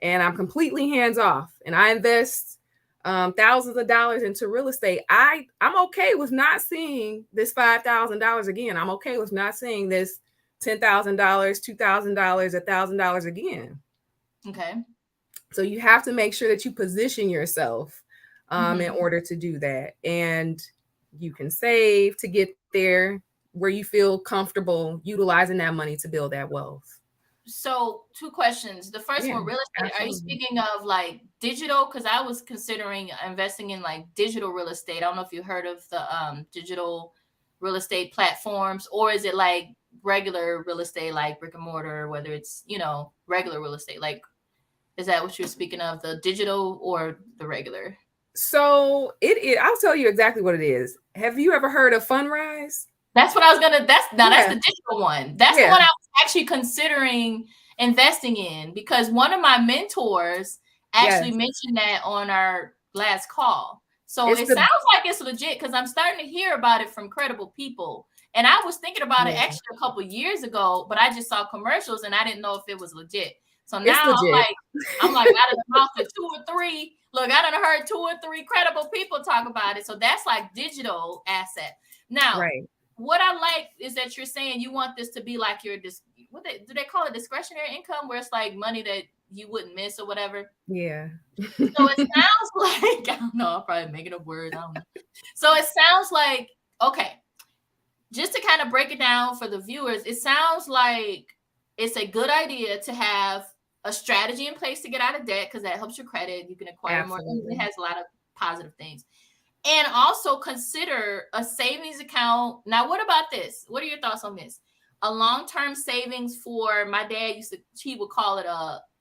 [SPEAKER 3] and I'm completely hands off, and I invest thousands of dollars into real estate. I'm okay with not seeing this $5,000 again. I'm okay with not seeing this $10,000, $2,000, $1,000 again.
[SPEAKER 1] Okay.
[SPEAKER 3] So you have to make sure that you position yourself in order to do that, and you can save to get there where you feel comfortable utilizing that money to build that wealth.
[SPEAKER 1] So 2 questions. The first one, real estate. Absolutely. Are you speaking of like digital? Because I was considering investing in like digital real estate. I don't know if you heard of the digital real estate platforms, or is it like regular real estate, like brick and mortar, whether it's, you know, regular real estate? Like, is that what you're speaking of, the digital or the regular?
[SPEAKER 3] So I'll tell you exactly what it is. Have you ever heard of Fundrise?
[SPEAKER 1] That's what I was gonna. That's the digital one. That's the one I was actually considering investing in, because one of my mentors actually mentioned that on our last call. So it sounds like it's legit, because I'm starting to hear about it from credible people. And I was thinking about it actually a couple of years ago, but I just saw commercials and I didn't know if it was legit. So now I'm like out of the mouth of 2 or 3. Look, I done heard 2 or 3 credible people talk about it. So that's like digital asset. Now, what I like is that you're saying you want this to be like your, do they call it discretionary income, where it's like money that you wouldn't miss or whatever?
[SPEAKER 3] Yeah.
[SPEAKER 1] So it sounds like, I don't know, I'm probably making up words. I don't know. So it sounds like, okay, just to kind of break it down for the viewers, it sounds like it's a good idea to have a strategy in place to get out of debt, because that helps your credit. You can acquire more. It has a lot of positive things. And also consider a savings account. Now, what about this? What are your thoughts on this? A long-term savings for, my dad he would call it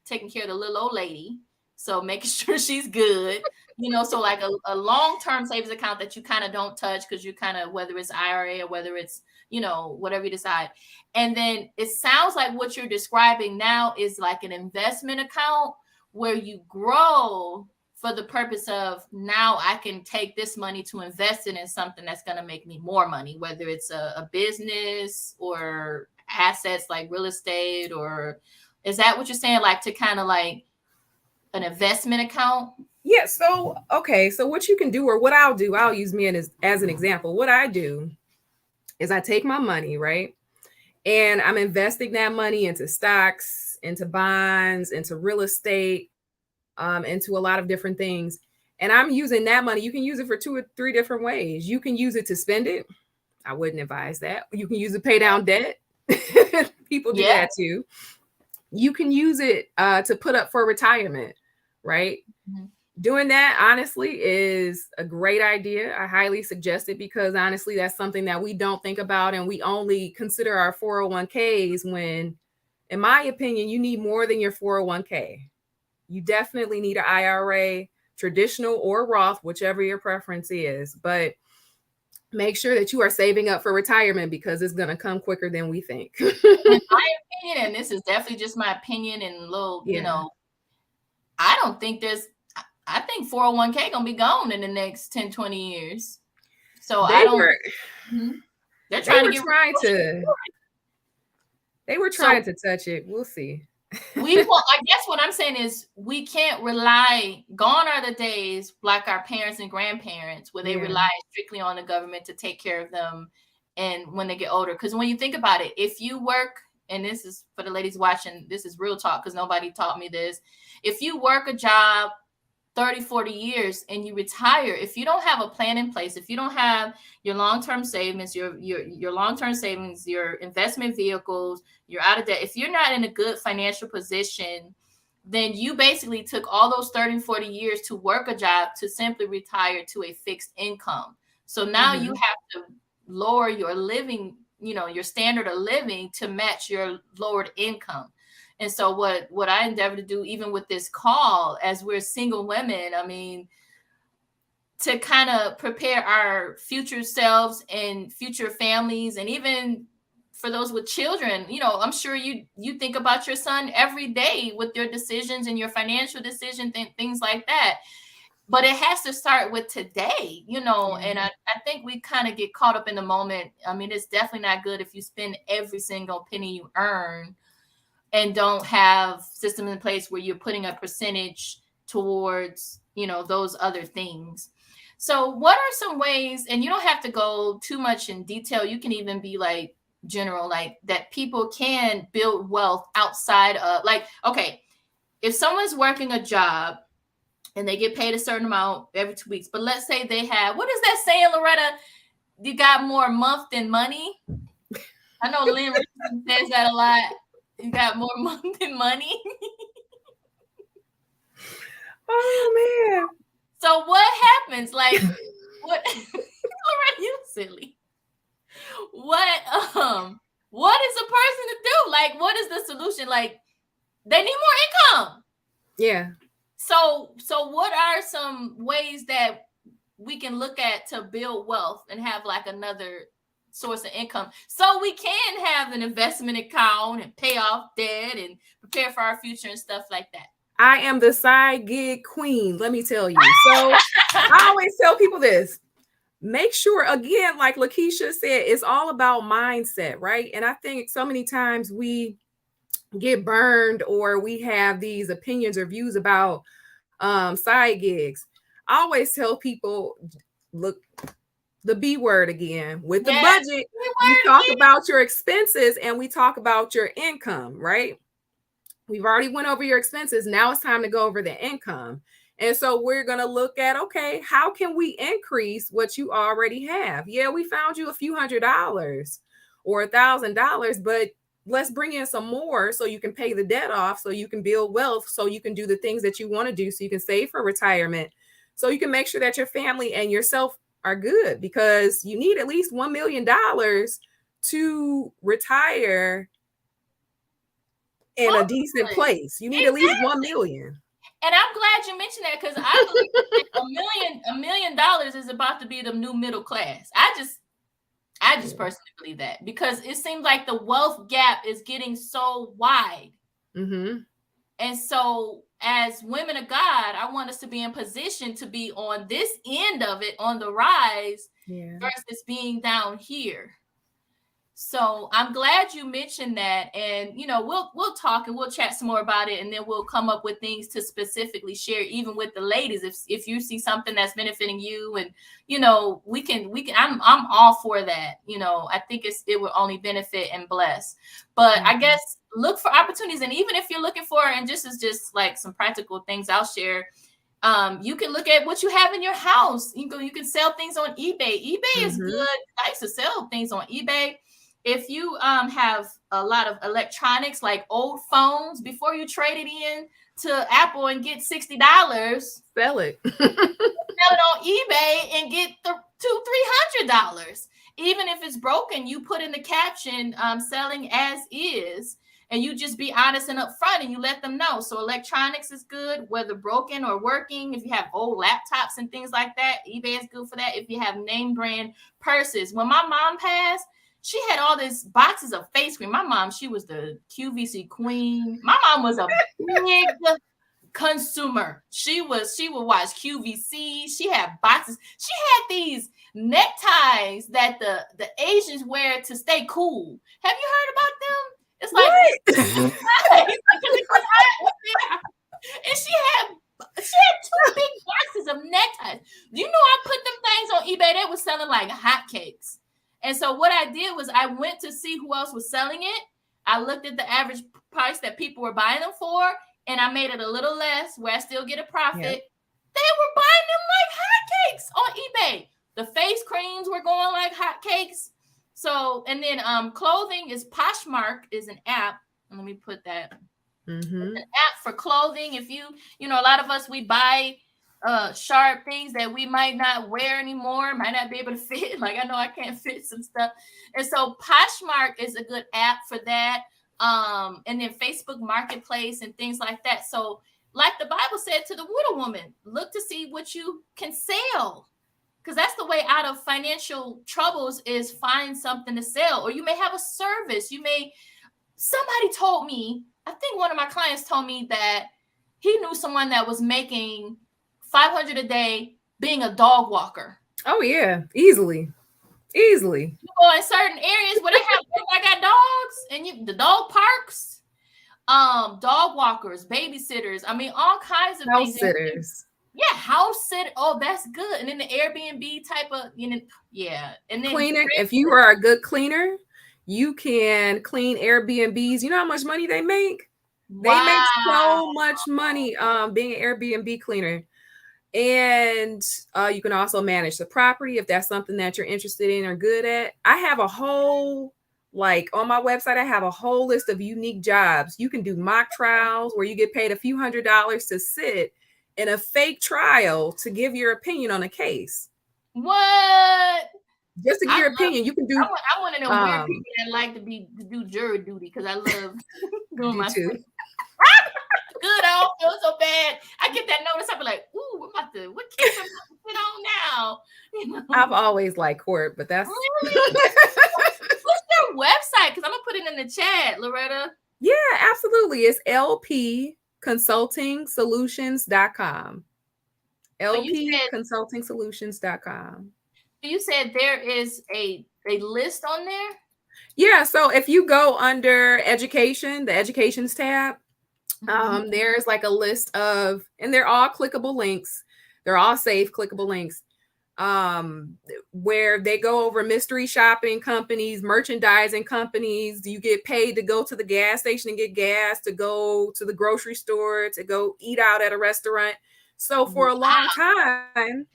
[SPEAKER 1] taking care of the little old lady. So making sure she's good, you know, so like a long-term savings account that you kind of don't touch, because you kind of, whether it's IRA or whether it's, you know, whatever you decide. And then it sounds like what you're describing now is like an investment account where you grow for the purpose of, now I can take this money to invest it in something that's going to make me more money, whether it's a business or assets like real estate, or is that what you're saying? Like to kind of like an investment account?
[SPEAKER 3] Yeah. So, okay. So what you can do, or what I'll do, I'll use me as an example. What I do is I take my money, right? And I'm investing that money into stocks, into bonds, into real estate, into a lot of different things. And I'm using that money. You can use it for 2 or 3 different ways. You can use it to spend it. I wouldn't advise that. You can use it to pay down debt. People do that too. You can use it to put up for retirement, right? Mm-hmm. Doing that, honestly, is a great idea. I highly suggest it, because honestly, that's something that we don't think about, and we only consider our 401ks when, in my opinion, you need more than your 401k. You definitely need an IRA, traditional or Roth, whichever your preference is. But make sure that you are saving up for retirement, because it's going to come quicker than we think.
[SPEAKER 1] In my opinion, and this is definitely just my opinion, and you know, I don't think I think 401k going to be gone in the next 10, 20 years. So they're trying
[SPEAKER 3] to touch it. We'll see.
[SPEAKER 1] I guess what I'm saying is, we can't rely, gone are the days like our parents and grandparents where they rely strictly on the government to take care of them and when they get older. Because when you think about it, if you work, and this is for the ladies watching, this is real talk because nobody taught me this. If you work a job 30, 40 years and you retire, if you don't have a plan in place, if you don't have your long-term savings, your long-term savings, your investment vehicles, you're out of debt. If you're not in a good financial position, then you basically took all those 30, 40 years to work a job to simply retire to a fixed income. So now you have to lower your living, you know, your standard of living to match your lowered income. And so what I endeavor to do, even with this call, as we're single women, I mean, to kind of prepare our future selves and future families, and even for those with children, you know, I'm sure you think about your son every day with your decisions and your financial decisions and things like that. But it has to start with today, you know. And I think we kind of get caught up in the moment. I mean, it's definitely not good if you spend every single penny you earn and don't have systems in place where you're putting a percentage towards, you know, those other things. So what are some ways, and you don't have to go too much in detail, you can even be like general, like that people can build wealth outside of, like, okay, if someone's working a job and they get paid a certain amount every 2 weeks, but let's say they have, what is that saying, Loretta? You got more month than money. I know Lynn Richardson says that a lot. You got more month than money.
[SPEAKER 3] Oh man.
[SPEAKER 1] So what happens? Like, what? Loretta, you silly. What is a person to do? Like, what is the solution? Like, they need more income.
[SPEAKER 3] Yeah.
[SPEAKER 1] So what are some ways that we can look at to build wealth and have like another source of income, so we can have an investment account and pay off debt and prepare for our future and stuff like that?
[SPEAKER 3] I am the side gig queen, let me tell you. So I always tell people this. Make sure, again, like Lakeisha said, it's all about mindset, right? And I think so many times we get burned, or we have these opinions or views about side gigs. I always tell people, look, the B word again. With the budget, you talk about your expenses and we talk about your income, right? We've already went over your expenses. Now it's time to go over the income. And so we're going to look at, okay, how can we increase what you already have? Yeah, we found you a few $100s or $1,000, but let's bring in some more so you can pay the debt off, so you can build wealth, so you can do the things that you want to do, so you can save for retirement, so you can make sure that your family and yourself are good, because you need at least $1 million to retire in a decent place. You need at least 1 million.
[SPEAKER 1] And I'm glad you mentioned that, because I believe that $1 million is about to be the new middle class. I just personally believe that, because it seems like the wealth gap is getting so wide.
[SPEAKER 3] Mm-hmm.
[SPEAKER 1] And so as women of God, I want us to be in position to be on this end of it, on the rise, versus being down here. So I'm glad you mentioned that. And, you know, we'll talk and we'll chat some more about it. And then we'll come up with things to specifically share, even with the ladies. If you see something that's benefiting you, and, you know, we can, I'm all for that. You know, I think it will only benefit and bless. But I guess look for opportunities. And even if you're looking for, and this is just like some practical things I'll share, you can look at what you have in your house. You can sell things on eBay. eBay is good. I used to sell things on eBay. If you have a lot of electronics, like old phones, before you trade it in to Apple and get $60,
[SPEAKER 3] sell it.
[SPEAKER 1] Sell it on eBay and get $200-$300. Even if it's broken, you put in the caption, selling as is, and you just be honest and upfront, and you let them know. So electronics is good, whether broken or working. If you have old laptops and things like that, eBay is good for that. If you have name brand purses. When my mom passed, she had all these boxes of face cream. My mom, she was the QVC queen. My mom was a big consumer. She would watch QVC. She had boxes. She had these neckties that the Asians wear to stay cool. Have you heard about them? It's like, and she had 2 big boxes of neckties. Do you know I put them things on eBay? They were selling like hotcakes. And so what I did was I went to see who else was selling it. I looked at the average price that people were buying them for, and I made it a little less where I still get a profit. They were buying them like hotcakes on eBay. The face creams were going like hotcakes. So, and then clothing is Poshmark is an app. And let me put that. It's an app for clothing. If you know, a lot of us, we buy sharp things that we might not wear anymore, might not be able to fit. Like I know I can't fit some stuff. And so Poshmark is a good app for that. and then Facebook Marketplace and things like that. So like the Bible said to the widow woman, look to see what you can sell. Because that's the way out of financial troubles, is find something to sell. Or you may have a service. Somebody told me, I think one of my clients told me that he knew someone that was making $500 a day being a dog walker.
[SPEAKER 3] Oh yeah, easily.
[SPEAKER 1] You go in certain areas where I got dogs, and the dog parks, dog walkers, babysitters. I mean, all kinds of
[SPEAKER 3] house
[SPEAKER 1] things.
[SPEAKER 3] sitters.
[SPEAKER 1] Yeah, house sit. Oh, that's good. And then the Airbnb type of, yeah. And then
[SPEAKER 3] cleaning. If you are a good cleaner, you can clean Airbnbs. You know how much money they make? Wow. They make so much money being an Airbnb cleaner. And you can also manage the property if that's something that you're interested in or good at. I have a whole, on my website, I have a whole list of unique jobs. You can do mock trials where you get paid a few $100s to sit in a fake trial to give your opinion on a case.
[SPEAKER 1] What?
[SPEAKER 3] Just to give your opinion. You can do.
[SPEAKER 1] I want to know weird people that like to do jury duty, because I love doing my too. Good, I don't feel so bad. I get that notice, I'll be like, ooh, what case I'm about to sit on now?
[SPEAKER 3] I've always liked court, but that's
[SPEAKER 1] really? What's their website? Because I'm gonna put it in the chat, Loretta.
[SPEAKER 3] Yeah, absolutely. It's lpconsultingsolutions.com. lpconsultingsolutions.com.
[SPEAKER 1] You said there is a list on there?
[SPEAKER 3] Yeah, so if you go under education, the educations tab, there's a list of, and they're all clickable links. They're all safe clickable links, where they go over mystery shopping companies, merchandising companies. You get paid to go to the gas station and get gas, to go to the grocery store, to go eat out at a restaurant. So for a long time,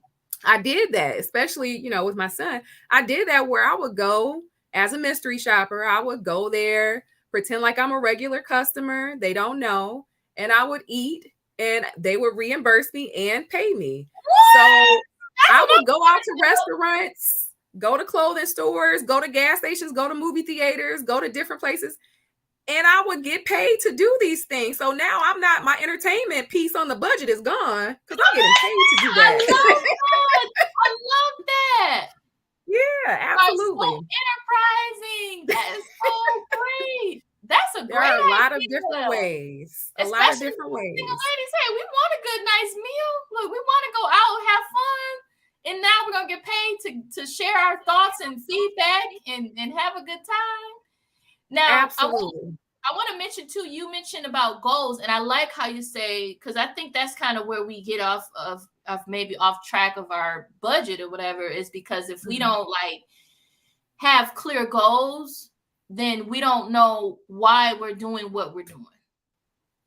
[SPEAKER 3] I did that, especially, with my son. I did that where I would go as a mystery shopper. I would go there, pretend like I'm a regular customer. They don't know. And I would eat, and they would reimburse me and pay me. What? So I would go out to restaurants, go to clothing stores, go to gas stations, go to movie theaters, go to different places. And I would get paid to do these things. So now my entertainment piece on the budget is gone, because I'm getting paid to do that.
[SPEAKER 1] I love that.
[SPEAKER 3] Yeah, absolutely.
[SPEAKER 1] So enterprising. That is so great. That's a great idea.
[SPEAKER 3] There are a lot of different ways. Ladies, hey,
[SPEAKER 1] we want a good, nice meal. Look, we want to go out and have fun. And now we're going to get paid to share our thoughts and feedback and have a good time. Now,
[SPEAKER 3] absolutely.
[SPEAKER 1] I want to mention too, you mentioned about goals, and I like how you say, because I think that's kind of where we get off track of our budget or whatever, is because if we don't have clear goals, then we don't know why we're doing what we're doing.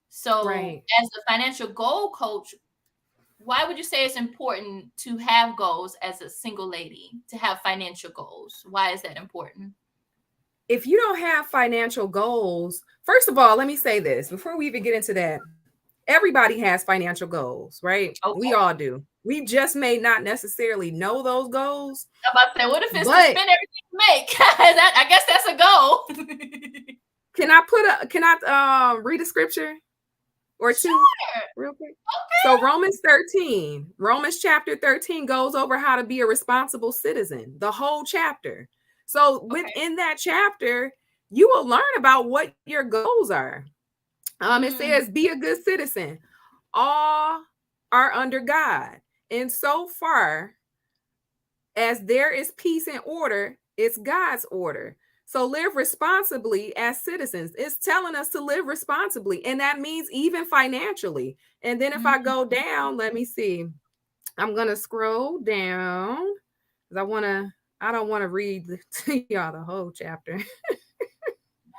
[SPEAKER 1] So as a financial goal coach, why would you say it's important to have goals as a single lady, to have financial goals? Why is that important?
[SPEAKER 3] If you don't have financial goals, first of all, let me say this before we even get into that. Everybody has financial goals, right? Okay. We all do. We just may not necessarily know those goals.
[SPEAKER 1] I'm about to say, what if it's to spend everything you make? I guess that's a goal.
[SPEAKER 3] Can I read a scripture or two real quick? Okay. So Romans chapter 13 goes over how to be a responsible citizen, the whole chapter. So within that chapter, you will learn about what your goals are. It says, be a good citizen. All are under God. And so far as there is peace and order, it's God's order. So live responsibly as citizens. It's telling us to live responsibly. And that means even financially. And then if I go down, let me see. I'm going to scroll down because I don't want to read to y'all the whole chapter.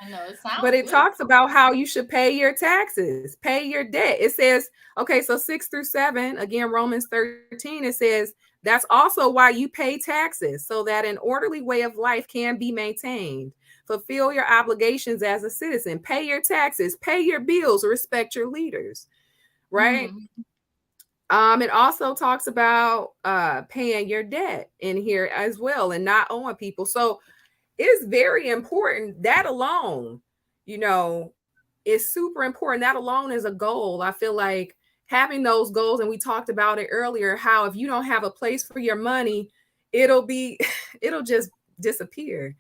[SPEAKER 1] I know it sounds
[SPEAKER 3] but it talks about how you should pay your taxes, pay your debt. It says, so 6-7, again, Romans 13, it says, that's also why you pay taxes, so that an orderly way of life can be maintained. Fulfill your obligations as a citizen, pay your taxes, pay your bills, respect your leaders, right? It also talks about paying your debt in here as well and not owing people. So it's very important. That alone you know, is super important. That alone is a goal. I feel like having those goals, and we talked about it earlier, how if you don't have a place for your money, it'll be, it'll just disappear.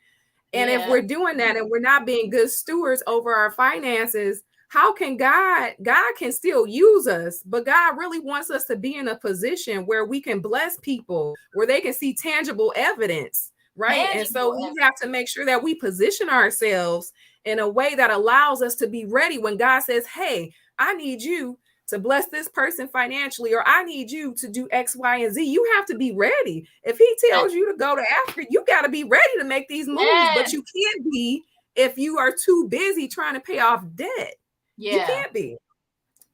[SPEAKER 3] And if
[SPEAKER 1] Yeah.
[SPEAKER 3] we're doing that and we're not being good stewards over our finances, how can God can still use us, but God really wants us to be in a position where we can bless people, where they can see tangible evidence, right? And so
[SPEAKER 1] Tangible
[SPEAKER 3] we
[SPEAKER 1] evidence.
[SPEAKER 3] have to make sure that we position ourselves in a way that allows us to be ready when God says, hey, I need you to bless this person financially, or I need you to do X, Y, and Z. You have to be ready. If he tells you to go to Africa, you got to be ready to make these moves, but
[SPEAKER 1] Yes.
[SPEAKER 3] you can't be if you are too busy trying to pay off debt. You
[SPEAKER 1] Yeah.
[SPEAKER 3] can't be.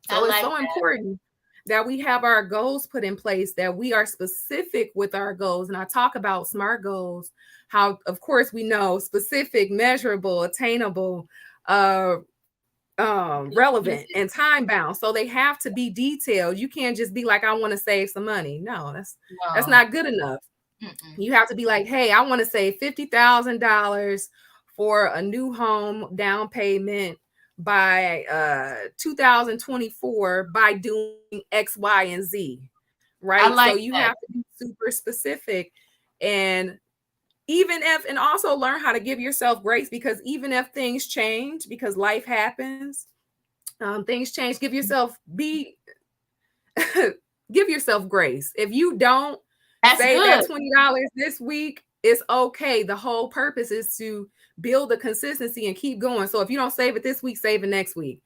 [SPEAKER 1] I
[SPEAKER 3] So it's
[SPEAKER 1] like
[SPEAKER 3] so
[SPEAKER 1] that.
[SPEAKER 3] important that we have our goals put in place, that we are specific with our goals. And I talk about SMART goals, how, of course, we know specific, measurable, attainable, relevant, and time bound. So they have to be detailed. You can't just be like, I want to save some money. No, that's
[SPEAKER 1] No.
[SPEAKER 3] not good enough.
[SPEAKER 1] Mm-mm.
[SPEAKER 3] You have to be like, hey, I want to save $50,000 for a new home down payment by 2024 by doing X, Y, and Z.
[SPEAKER 1] I
[SPEAKER 3] Right. So
[SPEAKER 1] like
[SPEAKER 3] you
[SPEAKER 1] that.
[SPEAKER 3] have to be super specific. And even if, and also learn how to give yourself grace, because even if things change, because life happens, things change, give yourself grace. If you don't
[SPEAKER 1] That's
[SPEAKER 3] save
[SPEAKER 1] good.
[SPEAKER 3] that $20 this week, it's okay. The whole purpose is to build the consistency and keep going. So if you don't save it this week, save it next week.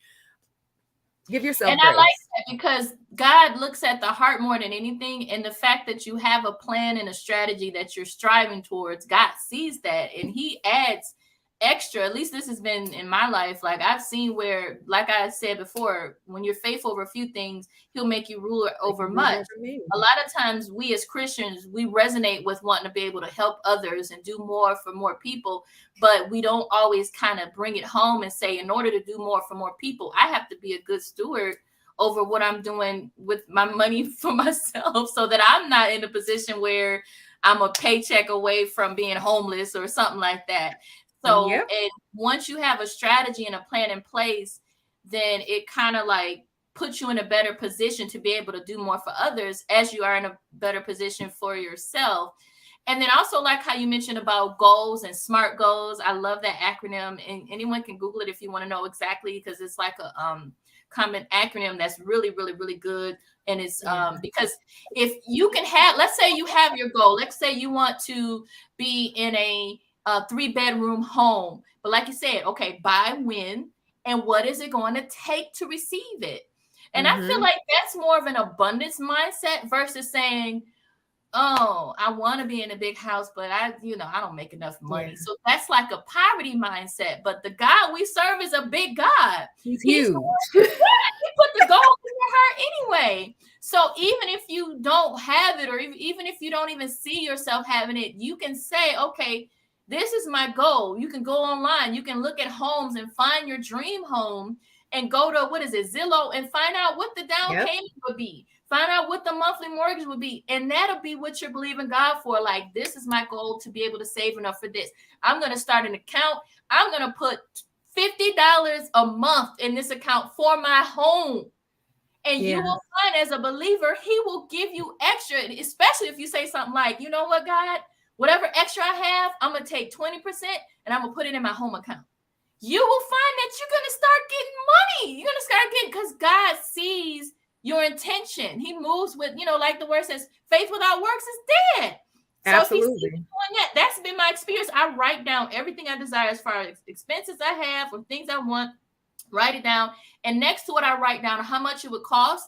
[SPEAKER 3] Give yourself
[SPEAKER 1] And I like
[SPEAKER 3] grace.
[SPEAKER 1] that because God looks at the heart more than anything. And the fact that you have a plan and a strategy that you're striving towards, God sees that and he adds extra. At least this has been in my life. Like I've seen where, like I said before, when you're faithful over a few things, he'll make you ruler over much. A lot of times we as Christians, we resonate with wanting to be able to help others and do more for more people, but we don't always kind of bring it home and say, in order to do more for more people, I have to be a good steward over what I'm doing with my money for myself so that I'm not in a position where I'm a paycheck away from being homeless or something like that. So,
[SPEAKER 3] Yep.
[SPEAKER 1] and once you have a strategy and a plan in place, then it kind of like puts you in a better position to be able to do more for others as you are in a better position for yourself. And then also like how you mentioned about goals and SMART goals. I love that acronym, and anyone can Google it if you want to know exactly, because it's like a common acronym that's really, really, really good. And it's because if you can have, let's say you have your goal, let's say you want to be in a 3-bedroom home, but like you said, okay, by when and what is it going to take to receive it? And I feel like that's more of an abundance mindset versus saying, oh, I want to be in a big house, but I don't make enough money.
[SPEAKER 3] Yeah.
[SPEAKER 1] So that's like a poverty mindset. But the God we serve is a big God.
[SPEAKER 3] He's
[SPEAKER 1] He's
[SPEAKER 3] huge.
[SPEAKER 1] the one, he put the gold in your heart anyway. So even if you don't have it, or even if you don't even see yourself having it, you can say, okay, this is my goal. You can go online, you can look at homes and find your dream home and go to, what is it, Zillow, and find out what the down
[SPEAKER 3] Yep.
[SPEAKER 1] payment would be. Find out what the monthly mortgage would be. And that'll be what you're believing God for. Like, this is my goal to be able to save enough for this. I'm going to start an account. I'm going to put $50 a month in this account for my home. And you will find, as a believer, he will give you extra, especially if you say something like, you know what, God, whatever extra I have, I'm going to take 20% and I'm going to put it in my home account. You will find that you're going to start getting money. You're going to start getting, because God sees your intention. He moves with, like the word says, faith without works is dead. So
[SPEAKER 3] Absolutely.
[SPEAKER 1] if he's doing that, that's been my experience. I write down everything I desire as far as expenses I have or things I want, write it down. And next to it, I write down how much it would cost.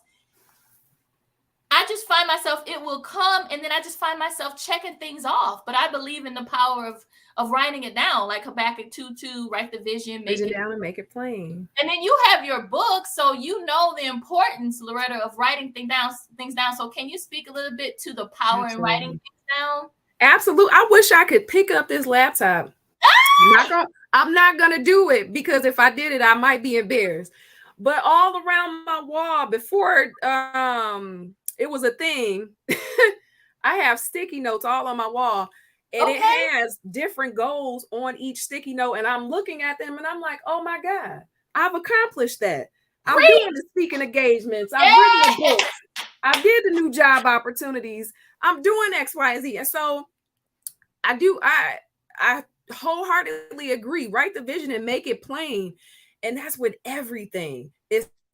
[SPEAKER 1] I just find myself, it will come, and then I just find myself checking things off. But I believe in the power of writing it down, like Habakkuk 2:2, write the vision, make it
[SPEAKER 3] down and make it plain.
[SPEAKER 1] And then you have your book, so you know the importance, Loretta, of writing things down. So can you speak a little bit to the power in writing things down?
[SPEAKER 3] Absolutely. I wish I could pick up this laptop. I'm not gonna do it, because if I did it, I might be embarrassed. But all around my wall, before it was a thing, I have sticky notes all on my wall. And it has different goals on each sticky note. And I'm looking at them and I'm like, oh my God, I've accomplished that. I'm doing the speaking engagements. I've written the books. I did the new job opportunities. I'm doing X, Y, and Z. And so I wholeheartedly agree. Write the vision and make it plain. And that's with everything.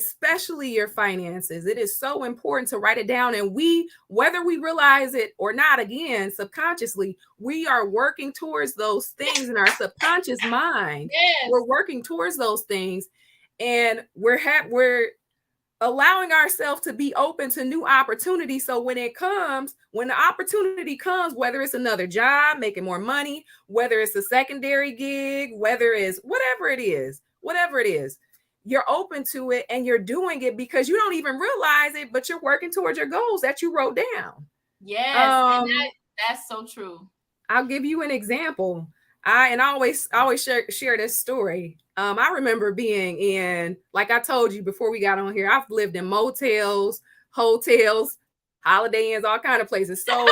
[SPEAKER 3] Especially your finances. It is so important to write it down. And whether we realize it or not, again, subconsciously, we are working towards those things in our subconscious mind.
[SPEAKER 1] Yes.
[SPEAKER 3] We're working towards those things. And we're allowing ourselves to be open to new opportunities. So when the opportunity comes, whether it's another job, making more money, whether it's a secondary gig, whether it's whatever it is, you're open to it and you're doing it because you don't even realize it, but you're working towards your goals that you wrote down.
[SPEAKER 1] Yes, and that's so true.
[SPEAKER 3] I'll give you an example. I always share this story. I remember being in, like I told you before we got on here, I've lived in motels, hotels, Holiday Inns, all kind of places. So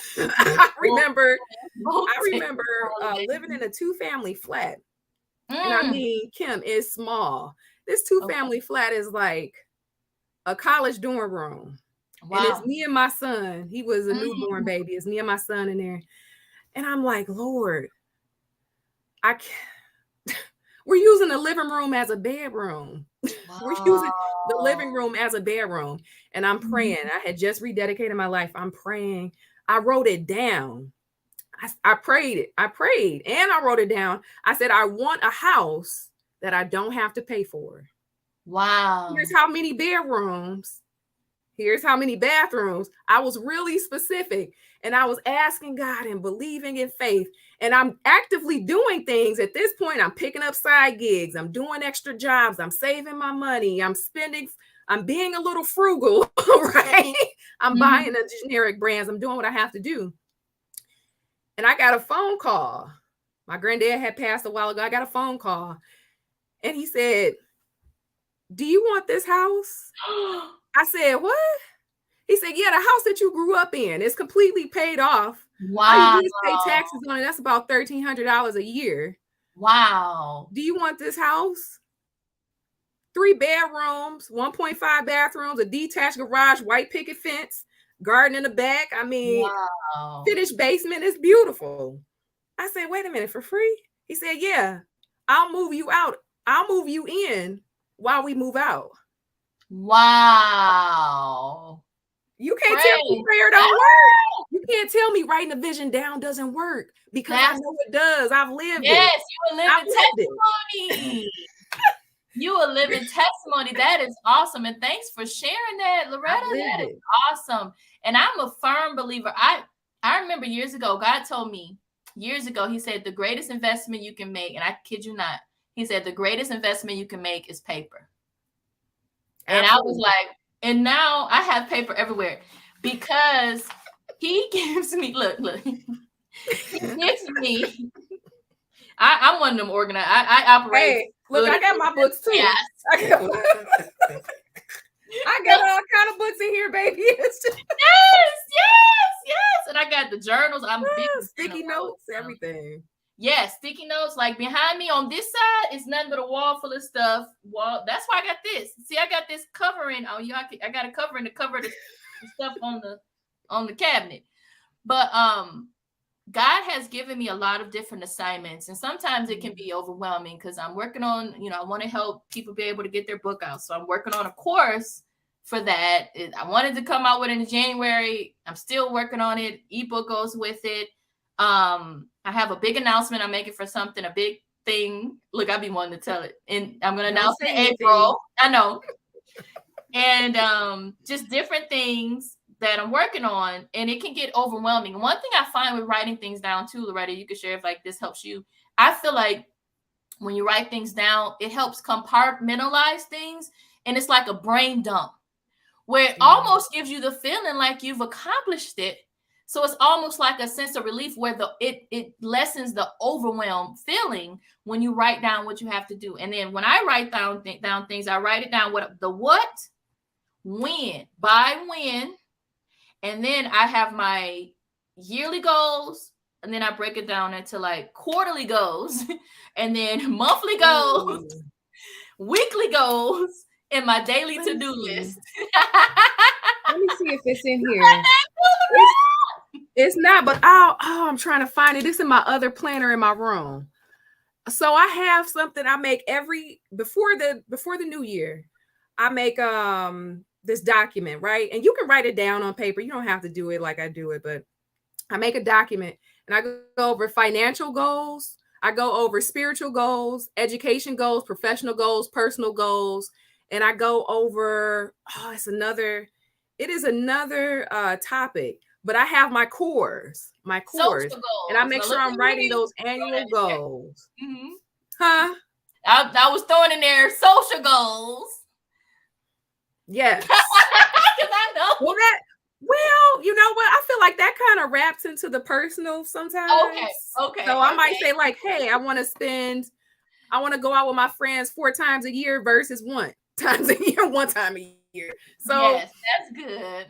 [SPEAKER 3] I remember living in a 2-family flat. And I mean, Kim, is small. This 2-family flat is like a college dorm room. Wow. And it's me and my son. He was a newborn baby. It's me and my son in there. And I'm like, Lord, we're using the living room as a bedroom. Wow. We're using the living room as a bedroom. And I'm praying. I had just rededicated my life. I'm praying. I wrote it down. I prayed it. I prayed and I wrote it down. I said, I want a house that I don't have to pay for.
[SPEAKER 1] Wow.
[SPEAKER 3] Here's how many bedrooms. Here's how many bathrooms. I was really specific and I was asking God and believing in faith. And I'm actively doing things at this point. I'm picking up side gigs. I'm doing extra jobs. I'm saving my money. I'm being a little frugal, right? I'm buying the generic brands. I'm doing what I have to do. And I got a phone call. My granddad had passed a while ago. I got a phone call. And he said, do you want this house? I said, what? He said, yeah, the house that you grew up in. It's completely paid off.
[SPEAKER 1] Wow.
[SPEAKER 3] All you do is pay taxes on it. That's about $1,300 a year.
[SPEAKER 1] Wow.
[SPEAKER 3] Do you want this house? 3 bedrooms, 1.5 bathrooms, a detached garage, white picket fence, garden in the back. I mean, finished basement. It's beautiful. I said, wait a minute, for free? He said, yeah, I'll move you out. I'll move you in while we move out.
[SPEAKER 1] Wow.
[SPEAKER 3] You can't tell me prayer don't work. You can't tell me writing a vision down doesn't work because I know it does. I've lived it.
[SPEAKER 1] Yes, you a living testimony. You a living testimony. That is awesome. And thanks for sharing that, Loretta. That is awesome. And I'm a firm believer. I remember years ago, God told me years ago, he said, the greatest investment you can make, and I kid you not, he said, the greatest investment you can make is paper. And I was like, and now I have paper everywhere because he gives me, look, he gives me, I'm one of them organized. I operate. Hey,
[SPEAKER 3] look, I got my books too.
[SPEAKER 1] Yes.
[SPEAKER 3] I got all kind of books in here, baby.
[SPEAKER 1] Yes. And I got the journals. I'm
[SPEAKER 3] sticky notes, everything.
[SPEAKER 1] Yes, sticky notes. Like behind me on this side is nothing but a wall full of stuff. That's why I got this. See, I got this covering. Oh, I got a covering to cover the stuff on the cabinet. But God has given me a lot of different assignments, and sometimes it can be overwhelming because I'm working on, I want to help people be able to get their book out. So I'm working on a course for that. I wanted to come out with it in January. I'm still working on it. Ebook goes with it. I have a big announcement I'm making for something, a big thing. Look, I'll be wanting to tell it. And I'm going to announce it in April. I know. And just different things that I'm working on. And it can get overwhelming. And one thing I find with writing things down too, Loretta, you can share if like this helps you. I feel like when you write things down, it helps compartmentalize things. And it's like a brain dump where it almost gives you the feeling like you've accomplished it. So it's almost like a sense of relief where it lessens the overwhelmed feeling when you write down what you have to do. And then when I write down things, I write it down the what, when, by when, And then I have my yearly goals, and then I break it down into like quarterly goals, and then monthly goals,
[SPEAKER 3] Ooh.
[SPEAKER 1] weekly goals, and my daily
[SPEAKER 3] Let me
[SPEAKER 1] to-do
[SPEAKER 3] see.
[SPEAKER 1] list.
[SPEAKER 3] Let me see if it's in here. It's not, but I'm trying to find it. It's in my other planner in my room. So I have something I make every before the new year. I make this document, right? And you can write it down on paper. You don't have to do it like I do it, but I make a document and I go over financial goals. I go over spiritual goals, education goals, professional goals, personal goals, and I go over it is another topic, but I have my cores,
[SPEAKER 1] Social
[SPEAKER 3] and I
[SPEAKER 1] goals.
[SPEAKER 3] make
[SPEAKER 1] Now
[SPEAKER 3] sure
[SPEAKER 1] look
[SPEAKER 3] I'm
[SPEAKER 1] at
[SPEAKER 3] writing
[SPEAKER 1] me.
[SPEAKER 3] those annual goals.
[SPEAKER 1] Mm-hmm.
[SPEAKER 3] Huh?
[SPEAKER 1] I was throwing in there social goals.
[SPEAKER 3] Yes.
[SPEAKER 1] Because I know.
[SPEAKER 3] Well, you know what? I feel like that kind of wraps into the personal sometimes. So I might say like, hey, I want to go out with my friends 4 times a year versus 1 time a year, 1 time a year. So
[SPEAKER 1] yes, that's good.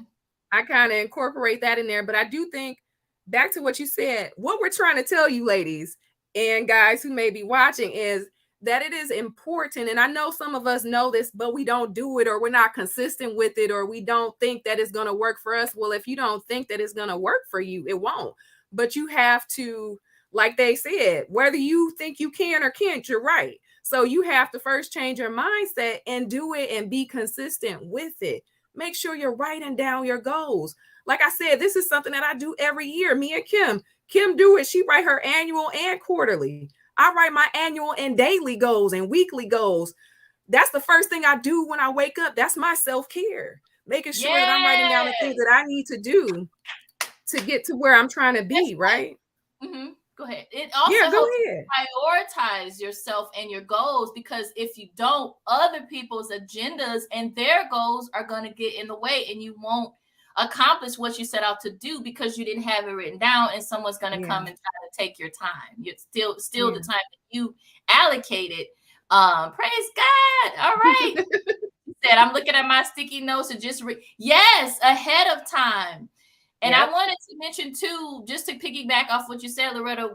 [SPEAKER 3] I kind of incorporate that in there. But I do think back to what you said, what we're trying to tell you ladies and guys who may be watching is that it is important. And I know some of us know this, but we don't do it, or we're not consistent with it, or we don't think that it's going to work for us. Well, if you don't think that it's going to work for you, it won't. But you have to, like they said, whether you think you can or can't, you're right. So you have to first change your mindset and do it and be consistent with it. Make sure you're writing down your goals. Like I said, this is something that I do every year. Me and Kim do it. She write her annual and quarterly. I write my annual and daily goals and weekly goals. That's the first thing I do when I wake up. That's my self-care. Making sure that I'm writing down the things that I need to do to get to where I'm trying to be, right?
[SPEAKER 1] Mm-hmm. Go ahead. It also
[SPEAKER 3] Yeah, go
[SPEAKER 1] helps
[SPEAKER 3] ahead.
[SPEAKER 1] prioritize yourself and your goals, because if you don't, other people's agendas and their goals are going to get in the way, and you won't accomplish what you set out to do because you didn't have it written down, and someone's going to come and try to take your time. It's still the time that you allocated. Praise God. All right. Said I'm looking at my sticky notes to just yes, ahead of time. And I wanted to mention too, just to piggyback off what you said, Loretta,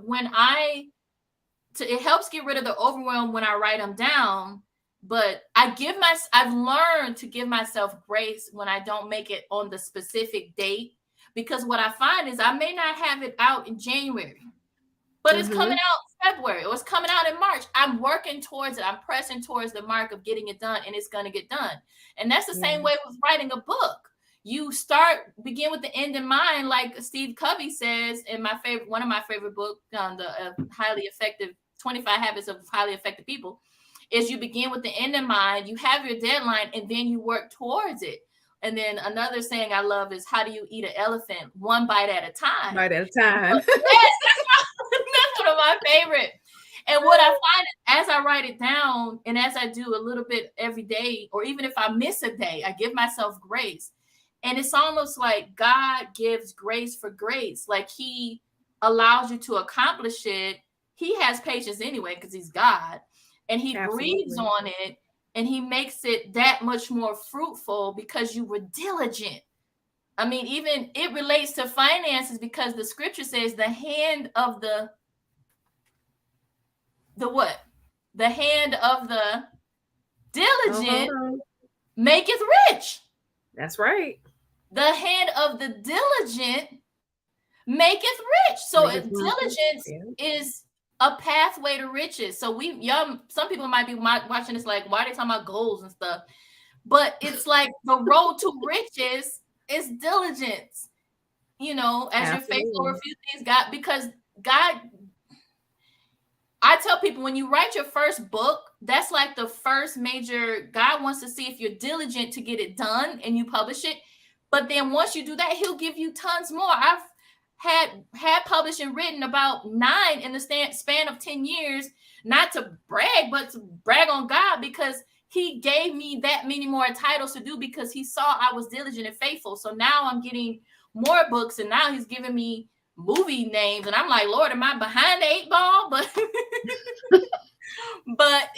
[SPEAKER 1] it helps get rid of the overwhelm when I write them down. But I've learned to give myself grace when I don't make it on the specific date, because what I find is I may not have it out in January, but it's coming out in February, or it's coming out in March. I'm working towards it. I'm pressing towards the mark of getting it done, and it's going to get done. And that's the same way with writing a book. You begin with the end in mind, like Steve Covey says in one of my favorite books, the highly effective 25 habits of highly effective people, is you begin with the end in mind, you have your deadline, and then you work towards it. And then another saying I love is, how do you eat an elephant? One bite at a time.
[SPEAKER 3] Bite at a time.
[SPEAKER 1] Yes, that's one of my favorite. And what I find is, as I write it down and as I do a little bit every day, or even if I miss a day, I give myself grace. And it's almost like God gives grace for grace. Like he allows you to accomplish it. He has patience anyway, because he's God. And he breathes on it, and he makes it that much more fruitful because you were diligent. I mean, even it relates to finances, because the scripture says the hand of the what? The hand of the diligent maketh rich.
[SPEAKER 3] That's right.
[SPEAKER 1] The hand of the diligent maketh rich. So diligence is a pathway to riches. So some people might be watching this like, why are they talking about goals and stuff? But it's like the road to riches is diligence. You know, as you're faithful over a few things, because God, I tell people, when you write your first book, that's like the first major. God wants to see if you're diligent to get it done and you publish it. But then once you do that, he'll give you tons more. I've had published and written about 9 in the span of 10 years, not to brag, but to brag on God, because he gave me that many more titles to do, because he saw I was diligent and faithful. So now I'm getting more books, and now he's giving me movie names, and I'm like, Lord, am I behind the 8 ball? But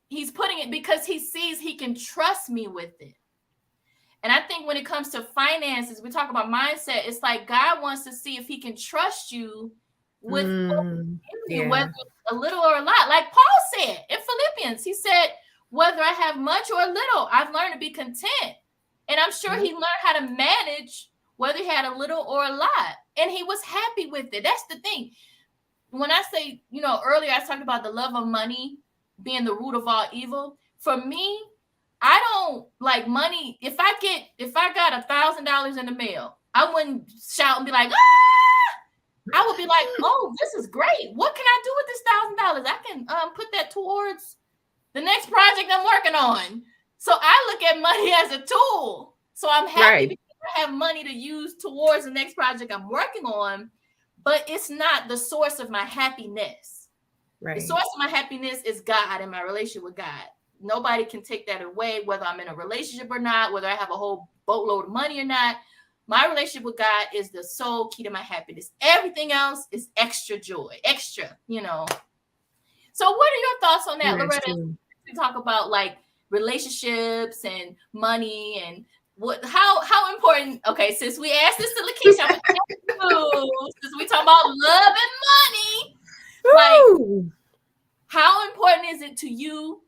[SPEAKER 1] he's putting it because he sees he can trust me with it. And I think when it comes to finances, we talk about mindset. It's like God wants to see if he can trust you with whether it's a little or a lot. Like Paul said in Philippians, he said, whether I have much or little, I've learned to be content. And I'm sure he learned how to manage whether he had a little or a lot. And he was happy with it. That's the thing. When I say, earlier I talked about the love of money being the root of all evil. For me, I don't like money. If I got $1,000 in the mail, I wouldn't shout and be like, ah! I would be like, oh, this is great. What can I do with this $1,000? I can put that towards the next project I'm working on. So I look at money as a tool. So I'm happy because I have money to use towards the next project I'm working on, but it's not the source of my happiness. Right. The source of my happiness is God and my relationship with God. Nobody can take that away, whether I'm in a relationship or not, whether I have a whole boatload of money or not. My relationship with God is the sole key to my happiness. Everything else is extra joy, extra. So what are your thoughts on that, Loretta? We talk about like relationships and money and how important. Okay, since we asked this to Lakeisha, I'm gonna ask you, since we talk about love and money, like how important is it to you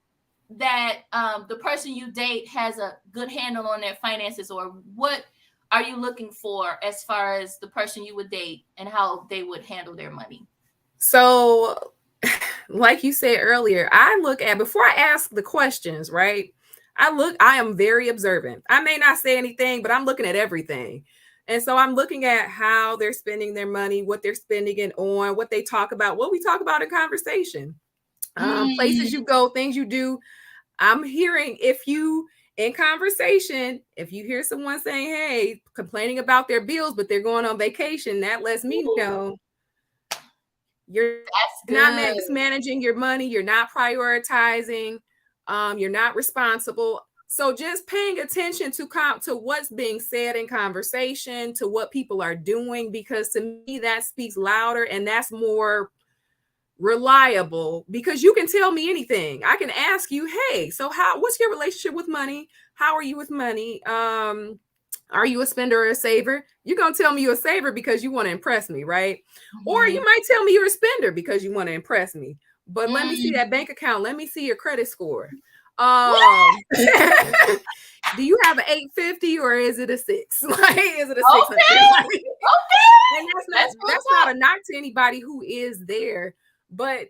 [SPEAKER 1] that the person you date has a good handle on their finances, or what are you looking for as far as the person you would date and how they would handle their money?
[SPEAKER 3] So, like you said earlier, I look at, before I ask the questions, right? I am very observant. I may not say anything, but I'm looking at everything. And so I'm looking at how they're spending their money, what they're spending it on, what they talk about, what we talk about in conversation, places you go, things you do. I'm hearing, if you in conversation, if you hear someone saying, hey, complaining about their bills, but they're going on vacation, that lets me know you're not managing your money. You're not prioritizing. You're not responsible. So just paying attention to what's being said in conversation, to what people are doing, because to me, that speaks louder and that's more reliable, because you can tell me anything. I can ask you, hey, so what's your relationship with money? How are you with money? Are you a spender or a saver? You're going to tell me you're a saver because you want to impress me, right? Or you might tell me you're a spender because you want to impress me. But let me see that bank account. Let me see your credit score. Do you have an 850 or is it a 6? Like, is it a 600? Okay. And that's not a knock to anybody who is there. But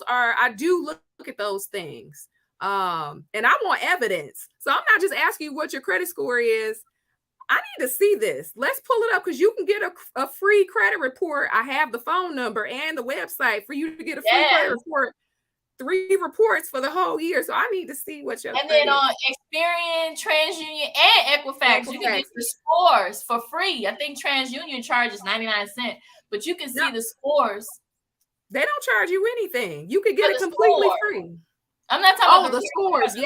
[SPEAKER 3] I do look at those things. And I want evidence. So I'm not just asking you what your credit score is. I need to see this. Let's pull it up, because you can get a free credit report. I have the phone number and the website for you to get a free credit report. 3 reports for the whole year. So I need to see what your
[SPEAKER 1] and then on Experian, TransUnion, and Equifax, you can get the scores for free. I think TransUnion charges 99 cents, but you can see the scores.
[SPEAKER 3] They don't charge you anything. You could get it completely free.
[SPEAKER 1] I'm not talking about
[SPEAKER 3] the scores.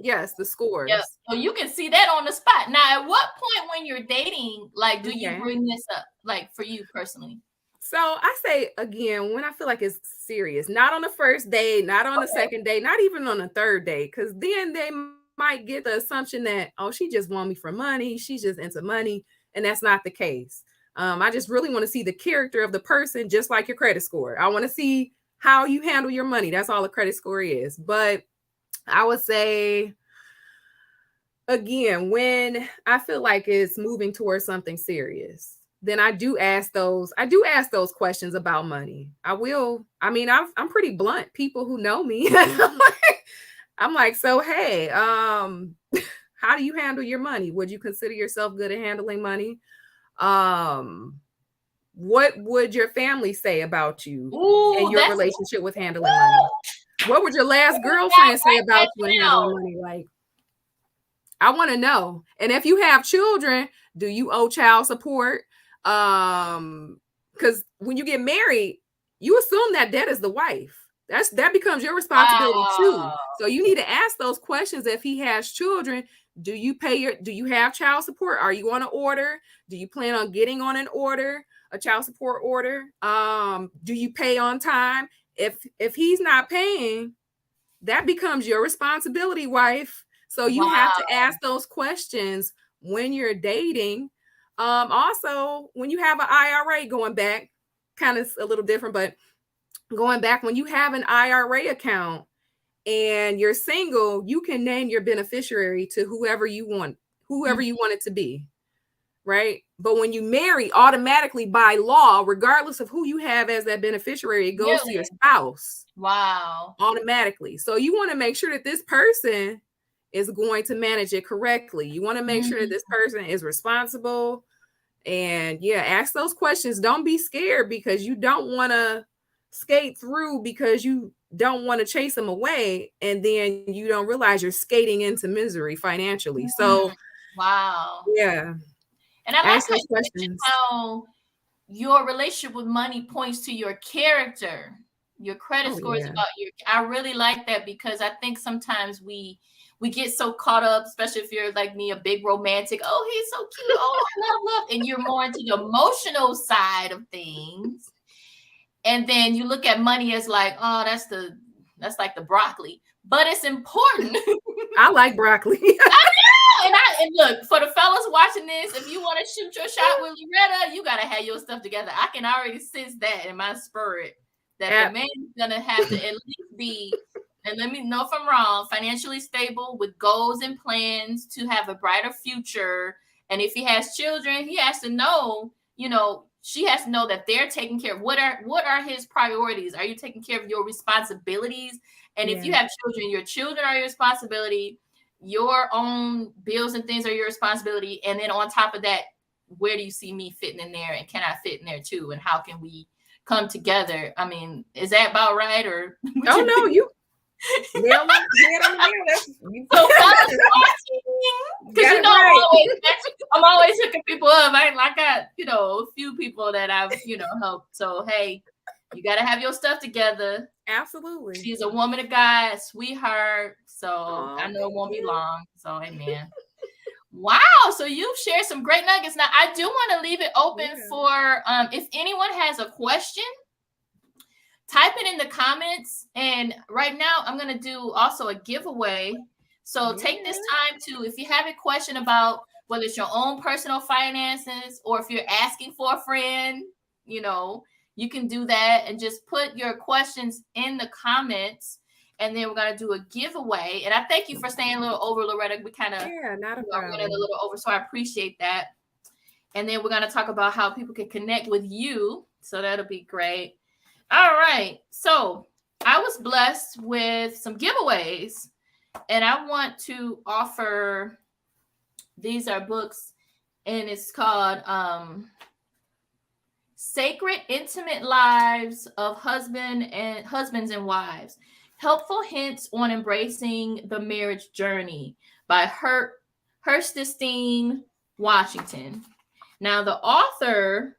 [SPEAKER 3] Yes, the scores.
[SPEAKER 1] Yeah. So you can see that on the spot. Now, at what point when you're dating, like, do you bring this up, like, for you personally?
[SPEAKER 3] So I say, again, when I feel like it's serious, not on the first date, not on the second date, not even on the third date, because then they might get the assumption that, oh, she just want me for money. She's just into money. And that's not the case. I just really want to see the character of the person, just like your credit score. I want to see how you handle your money. That's all a credit score is. But I would say, again, when I feel like it's moving towards something serious, then I do ask those questions about money. I'm pretty blunt. People who know me, I'm like, so, hey, how do you handle your money? Would you consider yourself good at handling money? What would your family say about you and your relationship with handling money? What would your last girlfriend say about you and handling money? Like, I want to know. And if you have children, do you owe child support? Because when you get married, you assume that debt is the wife. That becomes your responsibility too. So you need to ask those questions. If he has children, do you have child support? Are you on an order? Do you plan on getting on an order, a child support order? Do you pay on time? If he's not paying, that becomes your responsibility, wife. So you have to ask those questions when you're dating, also when you have an IRA, going back, kind of a little different, but going back, when you have an IRA account and you're single, you can name your beneficiary to whoever you want it to be, right? But when you marry, automatically by law, regardless of who you have as that beneficiary, it goes to your spouse.
[SPEAKER 1] Wow.
[SPEAKER 3] Automatically. So you want to make sure that this person is going to manage it correctly. You want to make sure that this person is responsible. And yeah, ask those questions. Don't be scared, because you don't want to skate through because you don't want to chase them away, and then you don't realize you're skating into misery financially. So
[SPEAKER 1] wow.
[SPEAKER 3] Yeah.
[SPEAKER 1] And I like how your relationship with money points to your character. Your credit score is about your. I really like that, because I think sometimes we get so caught up, especially if you're like me, a big romantic. Oh, he's so cute. Oh, I love. And you're more into the emotional side of things. And then you look at money as like, oh, that's like the broccoli. But it's important.
[SPEAKER 3] I like broccoli.
[SPEAKER 1] I know. And look, for the fellas watching this, if you want to shoot your shot with Loretta, you gotta have your stuff together. I can already sense that in my spirit, that the man is gonna have to at least be, and let me know if I'm wrong, financially stable with goals and plans to have a brighter future. And if he has children, he has to know, she has to know that they're taking care of what are his priorities. Are you taking care of your responsibilities? And if you have children, your children are your responsibility. Your own bills and things are your responsibility. And then on top of that, where do you see me fitting in there? And can I fit in there too? And how can we come together? I mean, is that about right? Or
[SPEAKER 3] oh no, you so
[SPEAKER 1] because I'm always hooking people up. I got a few people that I've helped. So hey, you got to have your stuff together.
[SPEAKER 3] Absolutely.
[SPEAKER 1] She's a woman of God, sweetheart. So I know it won't be long. So amen. Wow. So you've shared some great nuggets. Now I do want to leave it open for if anyone has a question, type it in the comments. And right now I'm going to do also a giveaway. So take this time to, if you have a question about whether it's your own personal finances or if you're asking for a friend, you can do that and just put your questions in the comments. And then we're going to do a giveaway. And I thank you for staying a little over, Loretta. We kind of
[SPEAKER 3] not a problem.
[SPEAKER 1] Running a little over, so I appreciate that. And then we're going to talk about how people can connect with you. So that'll be great. All right. So I was blessed with some giveaways. And I want to offer, these are books, and it's called Sacred Intimate Lives of Husbands and Wives. Helpful Hints on Embracing the Marriage Journey by Hurststein Washington. Now, the author,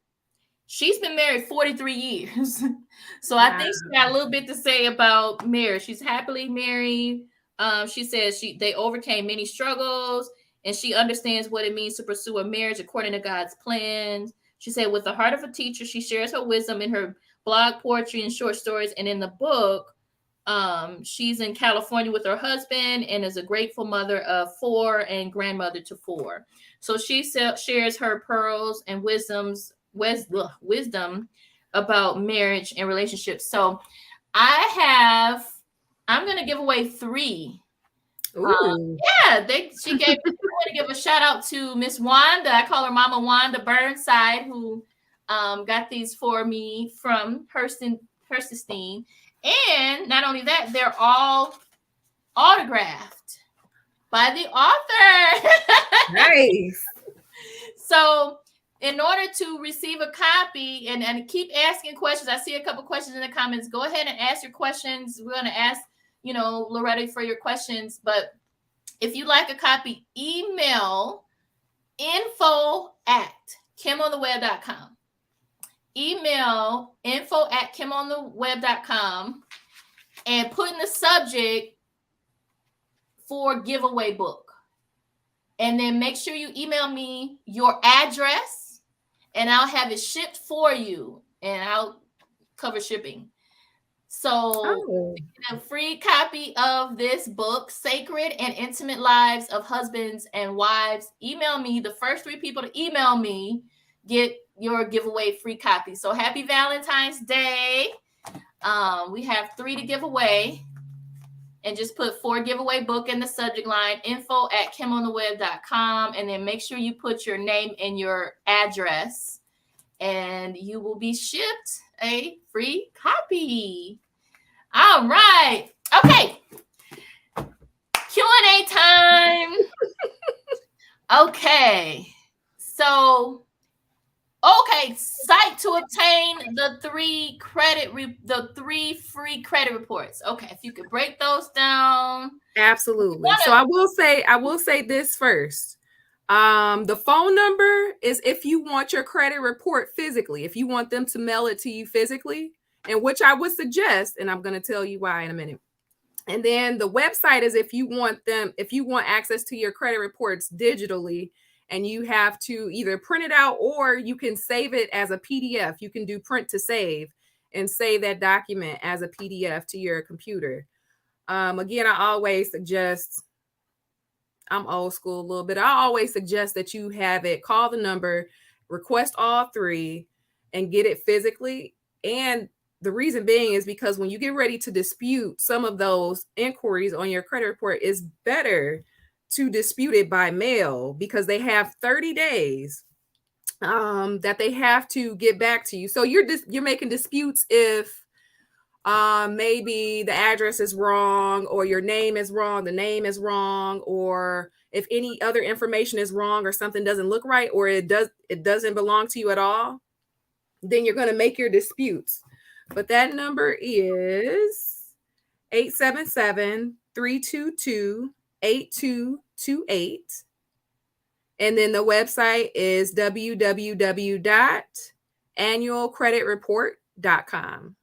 [SPEAKER 1] she's been married 43 years. So I think she got a little bit to say about marriage. She's happily married. She says they overcame many struggles, and she understands what it means to pursue a marriage according to God's plans. She said, with the heart of a teacher, she shares her wisdom in her blog, poetry, and short stories. And in the book, she's in California with her husband and is a grateful mother of 4 and grandmother to 4. So she shares her pearls and wisdom about marriage and relationships. So I'm going to give away 3. She gave. I want to give a shout out to Miss Wanda. I call her Mama Wanda Burnside, who got these for me from Hurststein. And not only that, they're all autographed by the author.
[SPEAKER 3] Nice.
[SPEAKER 1] So in order to receive a copy and keep asking questions, I see a couple questions in the comments. Go ahead and ask your questions. We're going to ask, Loretta, for your questions. But if you like a copy, email info@kimontheweb.com. Email info@kimontheweb.com and put in the subject for giveaway book. And then make sure you email me your address and I'll have it shipped for you and I'll cover shipping. So a free copy of this book, Sacred and Intimate Lives of Husbands and Wives. Email me. The first 3 people to email me get your giveaway free copy. So happy Valentine's Day. We have 3 to give away. And just put for giveaway book in the subject line, info@kimontheweb.com. And then make sure you put your name and your address. And you will be shipped a free copy. All right. Okay. Q&A time. Okay. So, site to obtain the 3 free credit reports. Okay, if you could break those down.
[SPEAKER 3] Absolutely. So I will say this first. The phone number is if you want your credit report physically, if you want them to mail it to you physically, and which I would suggest, and I'm going to tell you why in a minute. And then the website is if you want access to your credit reports digitally, and you have to either print it out or you can save it as a PDF. You can do print to save and save that document as a PDF to your computer. Again, I always suggest, I'm old school a little bit. I always suggest that you have it, call the number, request all 3, and get it physically. And the reason being is because when you get ready to dispute some of those inquiries on your credit report, it's better to dispute it by mail because they have 30 days that they have to get back to you. So you're making disputes if maybe the address is wrong, or your name is wrong, the name is wrong, or if any other information is wrong, or something doesn't look right, or it doesn't belong to you at all, then you're going to make your disputes. But that number is 877-322-8228. And then the website is www.annualcreditreport.com.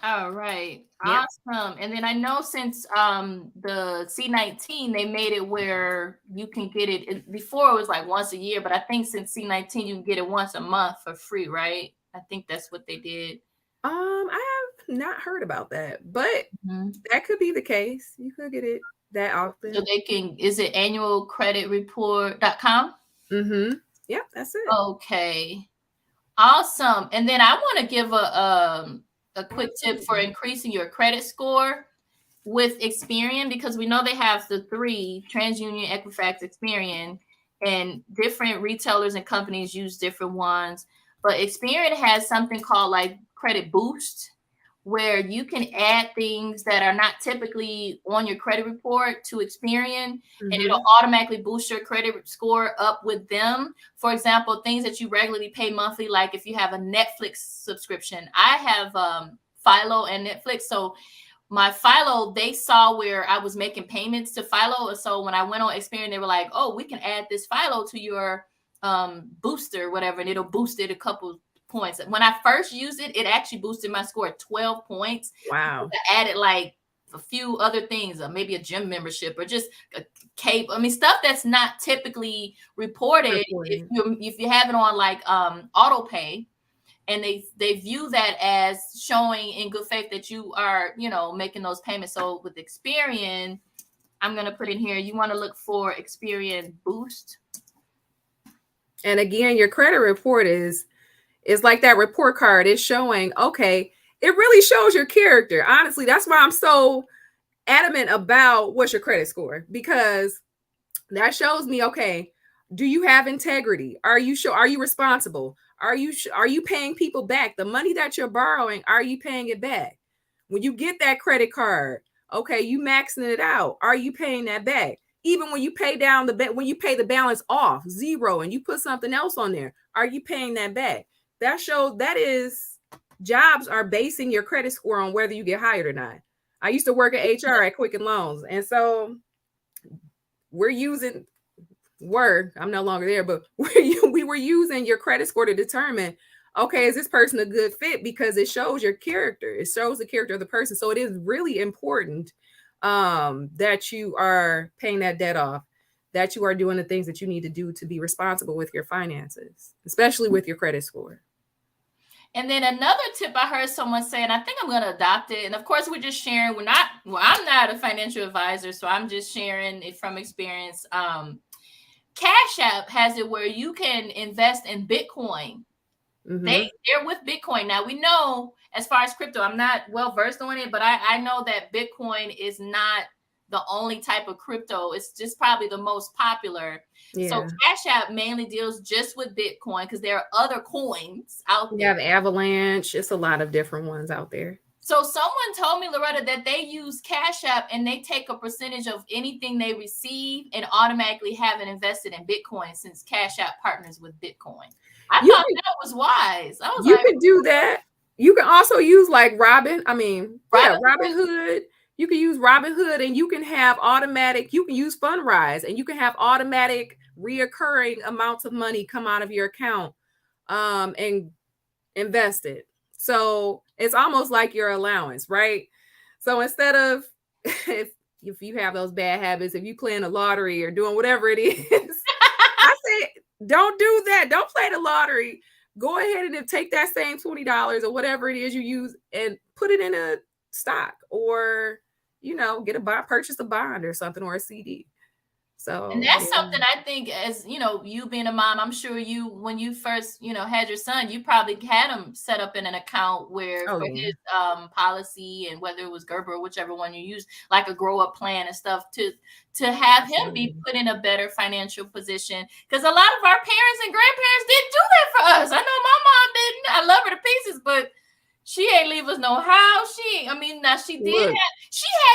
[SPEAKER 1] All right. Yep. Awesome. And then I know since the C19, they made it where you can get it. Before it was like once a year, but I think since C19, you can get it once a month for free, right? I think that's what they did.
[SPEAKER 3] I have not heard about that, but that could be the case. You could get it that often.
[SPEAKER 1] So they can, is it annualcreditreport.com?
[SPEAKER 3] Yep, that's it.
[SPEAKER 1] Okay. Awesome. And then I want to give a quick tip for increasing your credit score with Experian, because we know they have the 3, TransUnion, Equifax, Experian, and different retailers and companies use different ones. But Experian has something called like Credit Boost, where you can add things that are not typically on your credit report to Experian, and it'll automatically boost your credit score up with them. For example, things that you regularly pay monthly, like if you have a Netflix subscription. I have Philo and Netflix. So my Philo, they saw where I was making payments to Philo. And so when I went on Experian, they were like, oh, we can add this Philo to your booster, whatever, and it'll boost it a couple points. When I first used it, it actually boosted my score 12 points.
[SPEAKER 3] Wow.
[SPEAKER 1] I added like a few other things, maybe a gym membership or just a cable. I mean, stuff that's not typically reported. If you have it on like auto pay, and they view that as showing in good faith that you are, making those payments. So with Experian, I'm going to put in here, you want to look for Experian Boost.
[SPEAKER 3] And again, your credit report is like that report card. It's showing, okay, it really shows your character. Honestly, that's why I'm so adamant about what's your credit score, because that shows me, okay, do you have integrity? Are you responsible? Are you paying people back? The money that you're borrowing, are you paying it back? When you get that credit card, okay, you maxing it out. Are you paying that back? Even when you pay down when you pay the balance off 0 and you put something else on there, are you paying that back? That shows jobs are basing your credit score on whether you get hired or not. I used to work at HR at Quicken Loans. And so I'm no longer there, but we were using your credit score to determine, okay, is this person a good fit? Because it shows your character. It shows the character of the person. So it is really important that you are paying that debt off, that you are doing the things that you need to do to be responsible with your finances, especially with your credit score.
[SPEAKER 1] And then another tip I heard someone say, and I think I'm going to adopt it. And of course, we're just sharing. I'm not a financial advisor, so I'm just sharing it from experience. Cash App has it where you can invest in Bitcoin.
[SPEAKER 3] Mhm.
[SPEAKER 1] They're with Bitcoin. Now, we know as far as crypto, I'm not well versed on it, but I know that Bitcoin is not the only type of crypto. It's just probably the most popular. So
[SPEAKER 3] Yeah.
[SPEAKER 1] Cash App mainly deals just with Bitcoin because there are other coins out
[SPEAKER 3] You
[SPEAKER 1] there.
[SPEAKER 3] have Avalanche. It's a lot of different ones out there.
[SPEAKER 1] So someone told me, Loretta, that they use Cash App and they take a percentage of anything they receive and automatically have it invested in Bitcoin since Cash App partners with Bitcoin. I thought that was wise. I was
[SPEAKER 3] You
[SPEAKER 1] like,
[SPEAKER 3] can do that. You can also use like Robinhood. You can use Robinhood and you can have you can use Fundrise and you can have automatic reoccurring amounts of money come out of your account and invest it. So it's almost like your allowance, right? So instead of if you have those bad habits, if you playing the lottery or doing whatever it is, I say don't do that. Don't play the lottery. Go ahead and take that same $20 or whatever it is you use and put it in a stock or purchase a bond or something or a CD. So
[SPEAKER 1] and that's something I think, as you being a mom, I'm sure when you first had your son, you probably had him set up in an account where for his policy, and whether it was Gerber or whichever one you use, like a grow up plan and stuff, to have him be put in a better financial position, because a lot of our parents and grandparents didn't do that for us. I know my mom didn't. I love her to pieces, but she ain't leave us no house. She had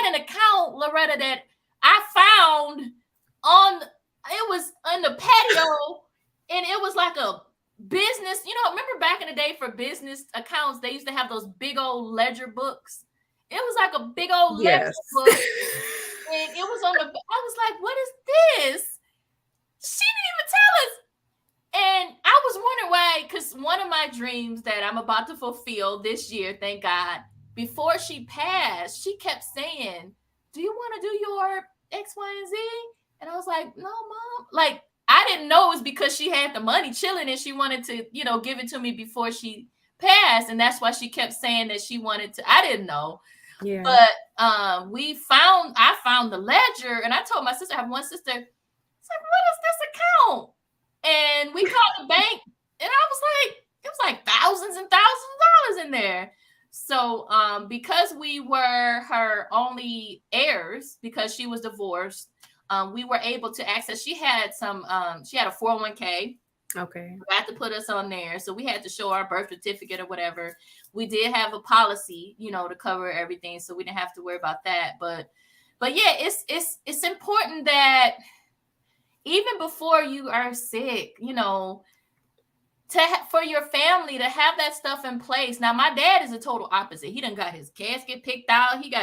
[SPEAKER 1] an account, Loretta, that I found it was on the patio, and it was like a business. Remember back in the day for business accounts, they used to have those big old ledger books. It was like a big old ledger book, and it was on the. I was like, "What is this?" She didn't even tell us. And I was wondering why, because one of my dreams that I'm about to fulfill this year, thank God, before she passed, she kept saying, "Do you want to do your X, Y, and Z?" And I was like, "No, Mom." Like, I didn't know it was because she had the money chilling and she wanted to, give it to me before she passed. And that's why she kept saying that she wanted to. I didn't know. Yeah. But I found the ledger, and I told my sister, I have one sister, I said, "What is this account?" And we called the bank, and I was like, it was like thousands and thousands of dollars in there. So because we were her only heirs, because she was divorced, we were able to access. She had a 401k. Okay. We had to put us on there. So we had to show our birth certificate or whatever. We did have a policy, to cover everything. So we didn't have to worry about that. But yeah, it's important that even before you are sick, for your family to have that stuff in place. Now, my dad is a total opposite. He done got his casket picked out. He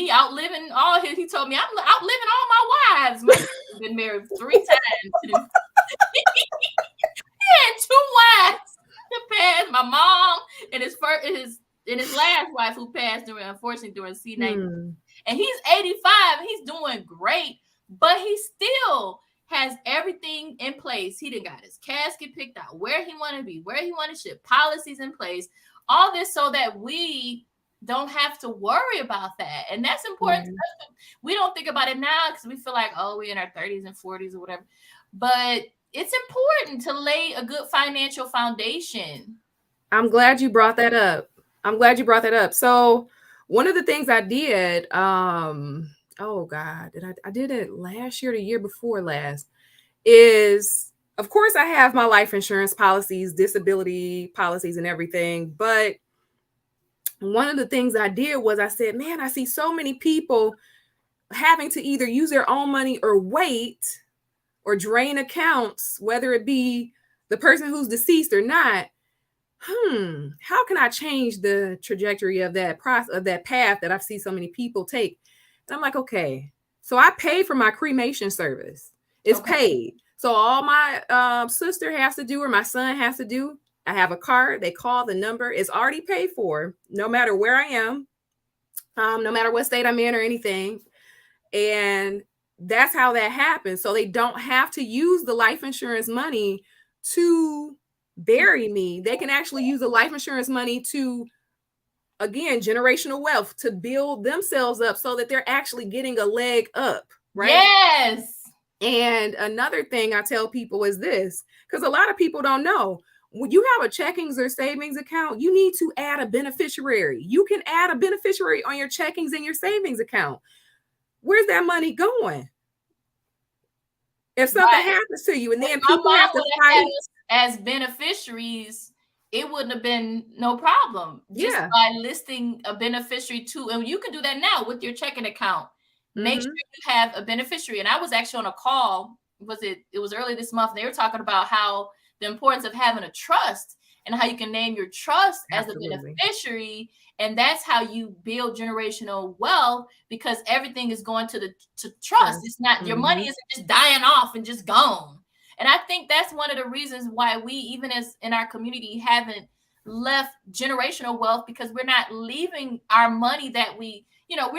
[SPEAKER 1] outliving all his. He told me, I'm outliving all my wives. My dad's been married 3 times. He had 2 wives to pass. My mom and his last wife, who passed unfortunately during C19. And he's 85. He's doing great, but he still has everything in place. He done got his casket picked out, where he want to be, where he want to ship, policies in place, all this so that we don't have to worry about that. And that's important. Yeah. We don't think about it now because we feel like, oh, we're in our 30s and 40s or whatever. But it's important to lay a good financial foundation.
[SPEAKER 3] I'm glad you brought that up. So one of the things I did, oh God, I did it last year, the year before last, is, of course, I have my life insurance policies, disability policies and everything. But one of the things I did was I said, man, I see so many people having to either use their own money or wait or drain accounts, whether it be the person who's deceased or not. How can I change the trajectory of that process, of that path that I see so many people take? And I'm like, okay, so I pay for my cremation service. It's paid. So all my sister has to do or my son has to do, I have a card. They call the number. It's already paid for, no matter where I am, no matter what state I'm in or anything. And that's how that happens. So they don't have to use the life insurance money to bury me, they can actually use the life insurance money to, again, generational wealth, to build themselves up so that they're actually getting a leg up, right?
[SPEAKER 1] Yes.
[SPEAKER 3] And another thing I tell people is this, because a lot of people don't know, when you have a checkings or savings account, you need to add a beneficiary. You can add a beneficiary on your checkings and your savings account. Where's that money going? If something happens to you, and then people have to fight
[SPEAKER 1] as beneficiaries, it wouldn't have been no problem. Just by listing a beneficiary too. And you can do that now with your checking account. Make sure you have a beneficiary. And I was actually on a call, it was early this month, and they were talking about how the importance of having a trust and how you can name your trust as a beneficiary. And that's how you build generational wealth, because everything is going to trust. It's not, your money isn't just dying off and just gone. And I think that's one of the reasons why we, even as in our community, haven't left generational wealth, because we're not leaving our money that we're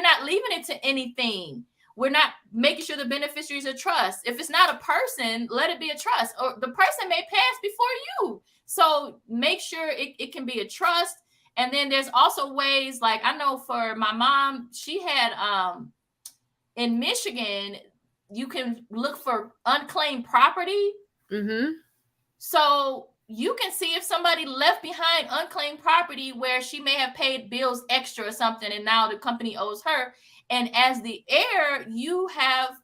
[SPEAKER 1] not leaving it to anything. We're not making sure the beneficiaries are trust. If it's not a person, let it be a trust. Or the person may pass before you. So make sure it can be a trust. And then there's also ways, like I know for my mom, she had in Michigan, you can look for unclaimed property. So you can see if somebody left behind unclaimed property where she may have paid bills extra or something, and now the company owes her. And as the heir, you have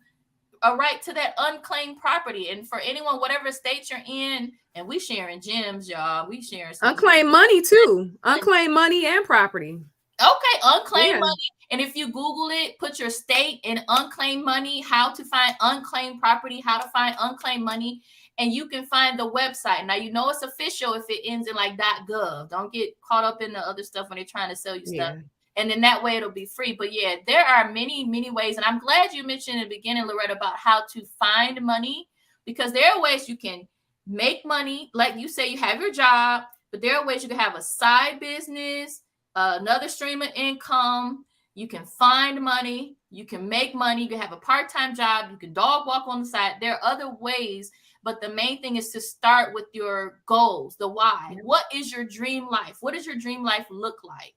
[SPEAKER 1] a right to that unclaimed property. And for anyone, whatever state you're in, and we sharing gems, y'all. We sharing
[SPEAKER 3] unclaimed money too. Unclaimed money and property.
[SPEAKER 1] Okay, unclaimed money. And if you Google it, put your state in unclaimed money, how to find unclaimed property, how to find unclaimed money, and you can find the website. Now, you know it's official if it ends in like .gov. Don't get caught up in the other stuff when they're trying to sell you stuff. And then that way it'll be free. But yeah, there are many, many ways. And I'm glad you mentioned in the beginning, Loretta, about how to find money, because there are ways you can make money. Like you say, you have your job, but there are ways you can have a side business, another stream of income. You can find money. You can make money. You can have a part-time job. You can dog walk on the side. There are other ways. But the main thing is to start with your goals, the why. What is your dream life? What does your dream life look like?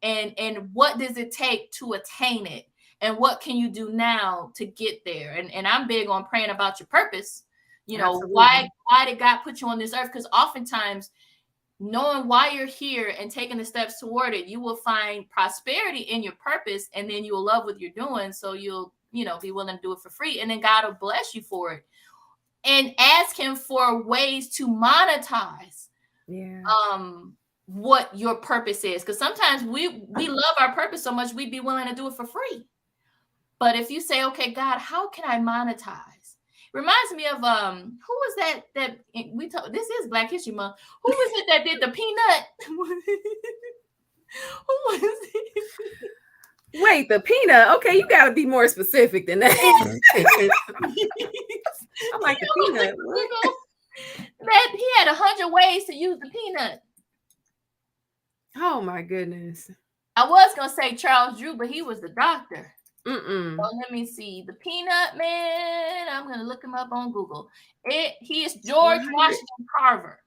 [SPEAKER 1] And what does it take to attain it? And what can you do now to get there? And I'm big on praying about your purpose. You know, why did God put you on this earth? Because oftentimes, knowing why you're here and taking the steps toward it, you will find prosperity in your purpose, and then you will love what you're doing. So you'll, be willing to do it for free. And then God will bless you for it. And ask him for ways to monetize what your purpose is. Because sometimes we love our purpose so much, we'd be willing to do it for free. But if you say, okay, God, how can I monetize? Reminds me of who was that we talk, this is Black History Month. Who was it that did the peanut? Who was it?
[SPEAKER 3] Wait, the peanut. Okay, you got to be more specific than that. I'm like, the peanut.
[SPEAKER 1] That he had 100 ways to use the peanut.
[SPEAKER 3] Oh my goodness.
[SPEAKER 1] I was gonna say Charles Drew, but he was the doctor.
[SPEAKER 3] So
[SPEAKER 1] let me see. The peanut man. I'm gonna look him up on Google. He is George Washington Carver.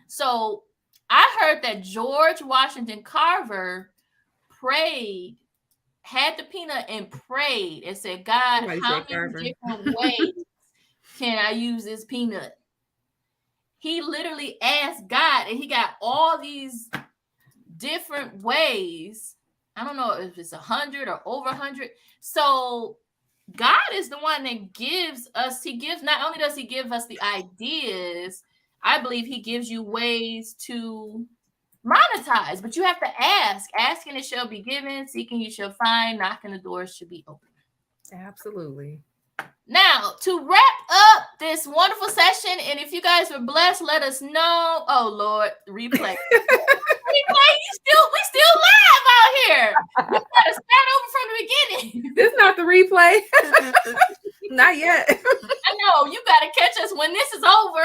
[SPEAKER 1] So I heard that George Washington Carver had the peanut and prayed and said, God, how many different ways can I use this peanut? He literally asked God, and he got all these different ways. I don't know if it's 100 or over 100. So God is the one that gives us, not only does he give us the ideas, I believe he gives you ways to monetize, but you have to ask. Asking it shall be given, seeking you shall find, knocking the doors should be open.
[SPEAKER 3] Absolutely.
[SPEAKER 1] Now, to wrap up this wonderful session, and if you guys were blessed, let us know. Oh Lord, replay. We still live out here. You gotta start over from the beginning.
[SPEAKER 3] This is not the replay. Not yet.
[SPEAKER 1] I know, you gotta catch us when this is over.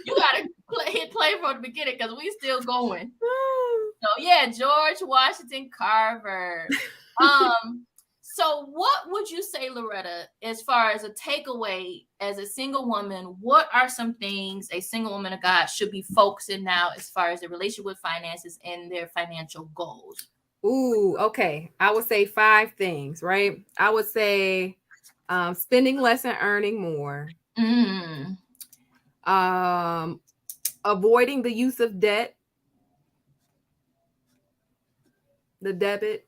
[SPEAKER 1] You gotta hit play from the beginning, because we still going. So yeah, George Washington Carver. So what would you say, Loretta, as far as a takeaway as a single woman, what are some things a single woman of God should be focusing now as far as their relationship with finances and their financial goals?
[SPEAKER 3] Ooh, okay. I would say 5 things, right? I would say spending less and earning more. Avoiding the use of debt, the debit.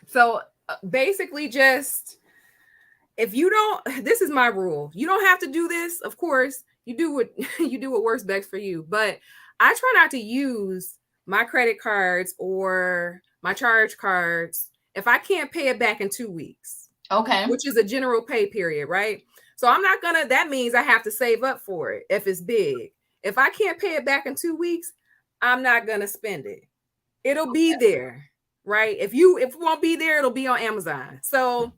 [SPEAKER 3] So basically just, if you don't, this is my rule. You don't have to do this. Of course, you do what you do what works best for you. But I try not to use my credit cards or my charge cards if I can't pay it back in 2 weeks.
[SPEAKER 1] Okay.
[SPEAKER 3] Which is a general pay period, right? So I'm not gonna, that means I have to save up for it if it's big. If I can't pay it back in 2 weeks, I'm not gonna spend it. It'll be there, right? If it won't be there, it'll be on Amazon. So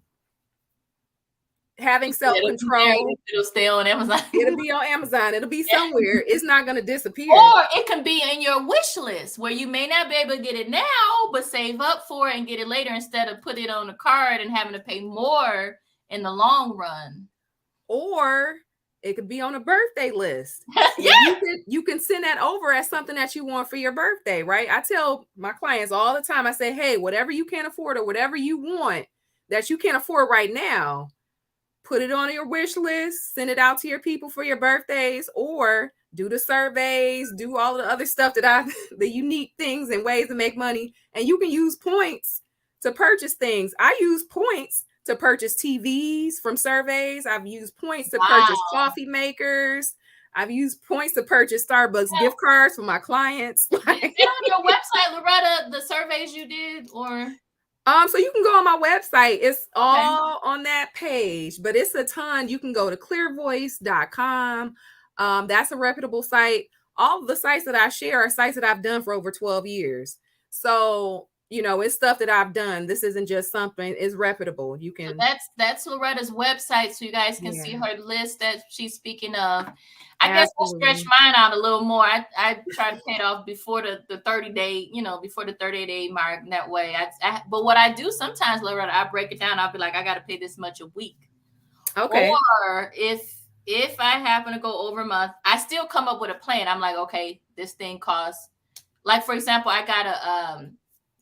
[SPEAKER 3] having self-control,
[SPEAKER 1] it'll stay on Amazon.
[SPEAKER 3] It'll be on Amazon. It'll be somewhere. It's not going to disappear.
[SPEAKER 1] Or it can be in your wish list where you may not be able to get it now, but save up for it and get it later instead of put it on a card and having to pay more in the long run.
[SPEAKER 3] Or it could be on a birthday list.
[SPEAKER 1] Yeah.
[SPEAKER 3] You can send that over as something that you want for your birthday, right? I tell my clients all the time, I say, hey, whatever you can afford or whatever you want that you can't afford right now, put it on your wish list, send it out to your people for your birthdays, or do the surveys, do all the other stuff the unique things and ways to make money. And you can use points to purchase things. I use points to purchase TVs from surveys. I've used points to purchase coffee makers. I've used points to purchase Starbucks gift cards for my clients.
[SPEAKER 1] Is it on your website, Loretta, the surveys you did, or?
[SPEAKER 3] So you can go on my website. It's all on that page, but it's a ton. You can go to clearvoice.com. That's a reputable site. All of the sites that I share are sites that I've done for over 12 years. So, it's stuff that I've done. This isn't just something, it's reputable. You can.
[SPEAKER 1] So that's Loretta's website, so you guys can see her list that she's speaking of. I guess we'll stretch mine out a little more. I try to pay it off before the 30-day, before the 30-day mark. That way, but what I do sometimes, Loretta, I break it down. I'll be like, I got to pay this much a week.
[SPEAKER 3] Okay.
[SPEAKER 1] Or if I happen to go over a month, I still come up with a plan. I'm like, okay, this thing costs. Like for example, I got a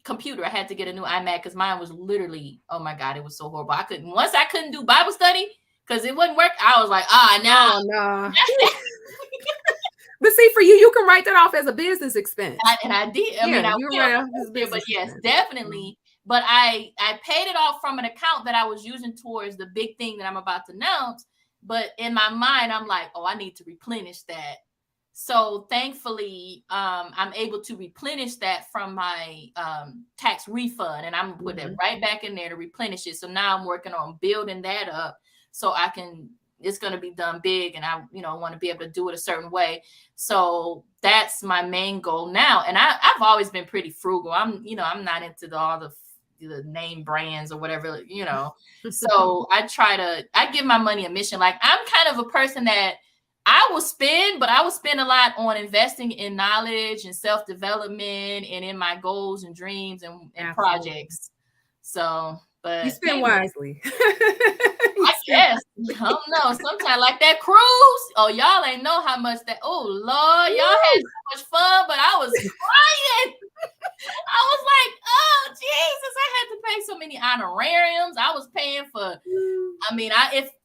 [SPEAKER 1] computer. I had to get a new iMac because mine was literally, oh my God, it was so horrible. Once I couldn't do Bible study because it wouldn't work. I was like,
[SPEAKER 3] no. But see, for you can write that off as a business expense.
[SPEAKER 1] And I did. But yes, definitely. But I paid it off from an account that I was using towards the big thing that I'm about to announce. But in my mind, I'm like, oh, I need to replenish that. So thankfully, I'm able to replenish that from my tax refund, and I'm put it right back in there to replenish it. So now I'm working on building that up so I can. It's going to be done big, and I, want to be able to do it a certain way. So that's my main goal now. And I've always been pretty frugal. I'm not into all the name brands or whatever, So I give my money a mission. Like I'm kind of a person that I will spend, but I will spend a lot on investing in knowledge and self-development and in my goals and dreams and projects. So, but
[SPEAKER 3] you spend wisely.
[SPEAKER 1] I guess. I don't know. Sometimes like that cruise. Oh, y'all ain't know how much that. Oh, Lord, y'all had so much fun, but I was crying. I was like, oh, Jesus, I had to pay so many honorariums. I was paying for,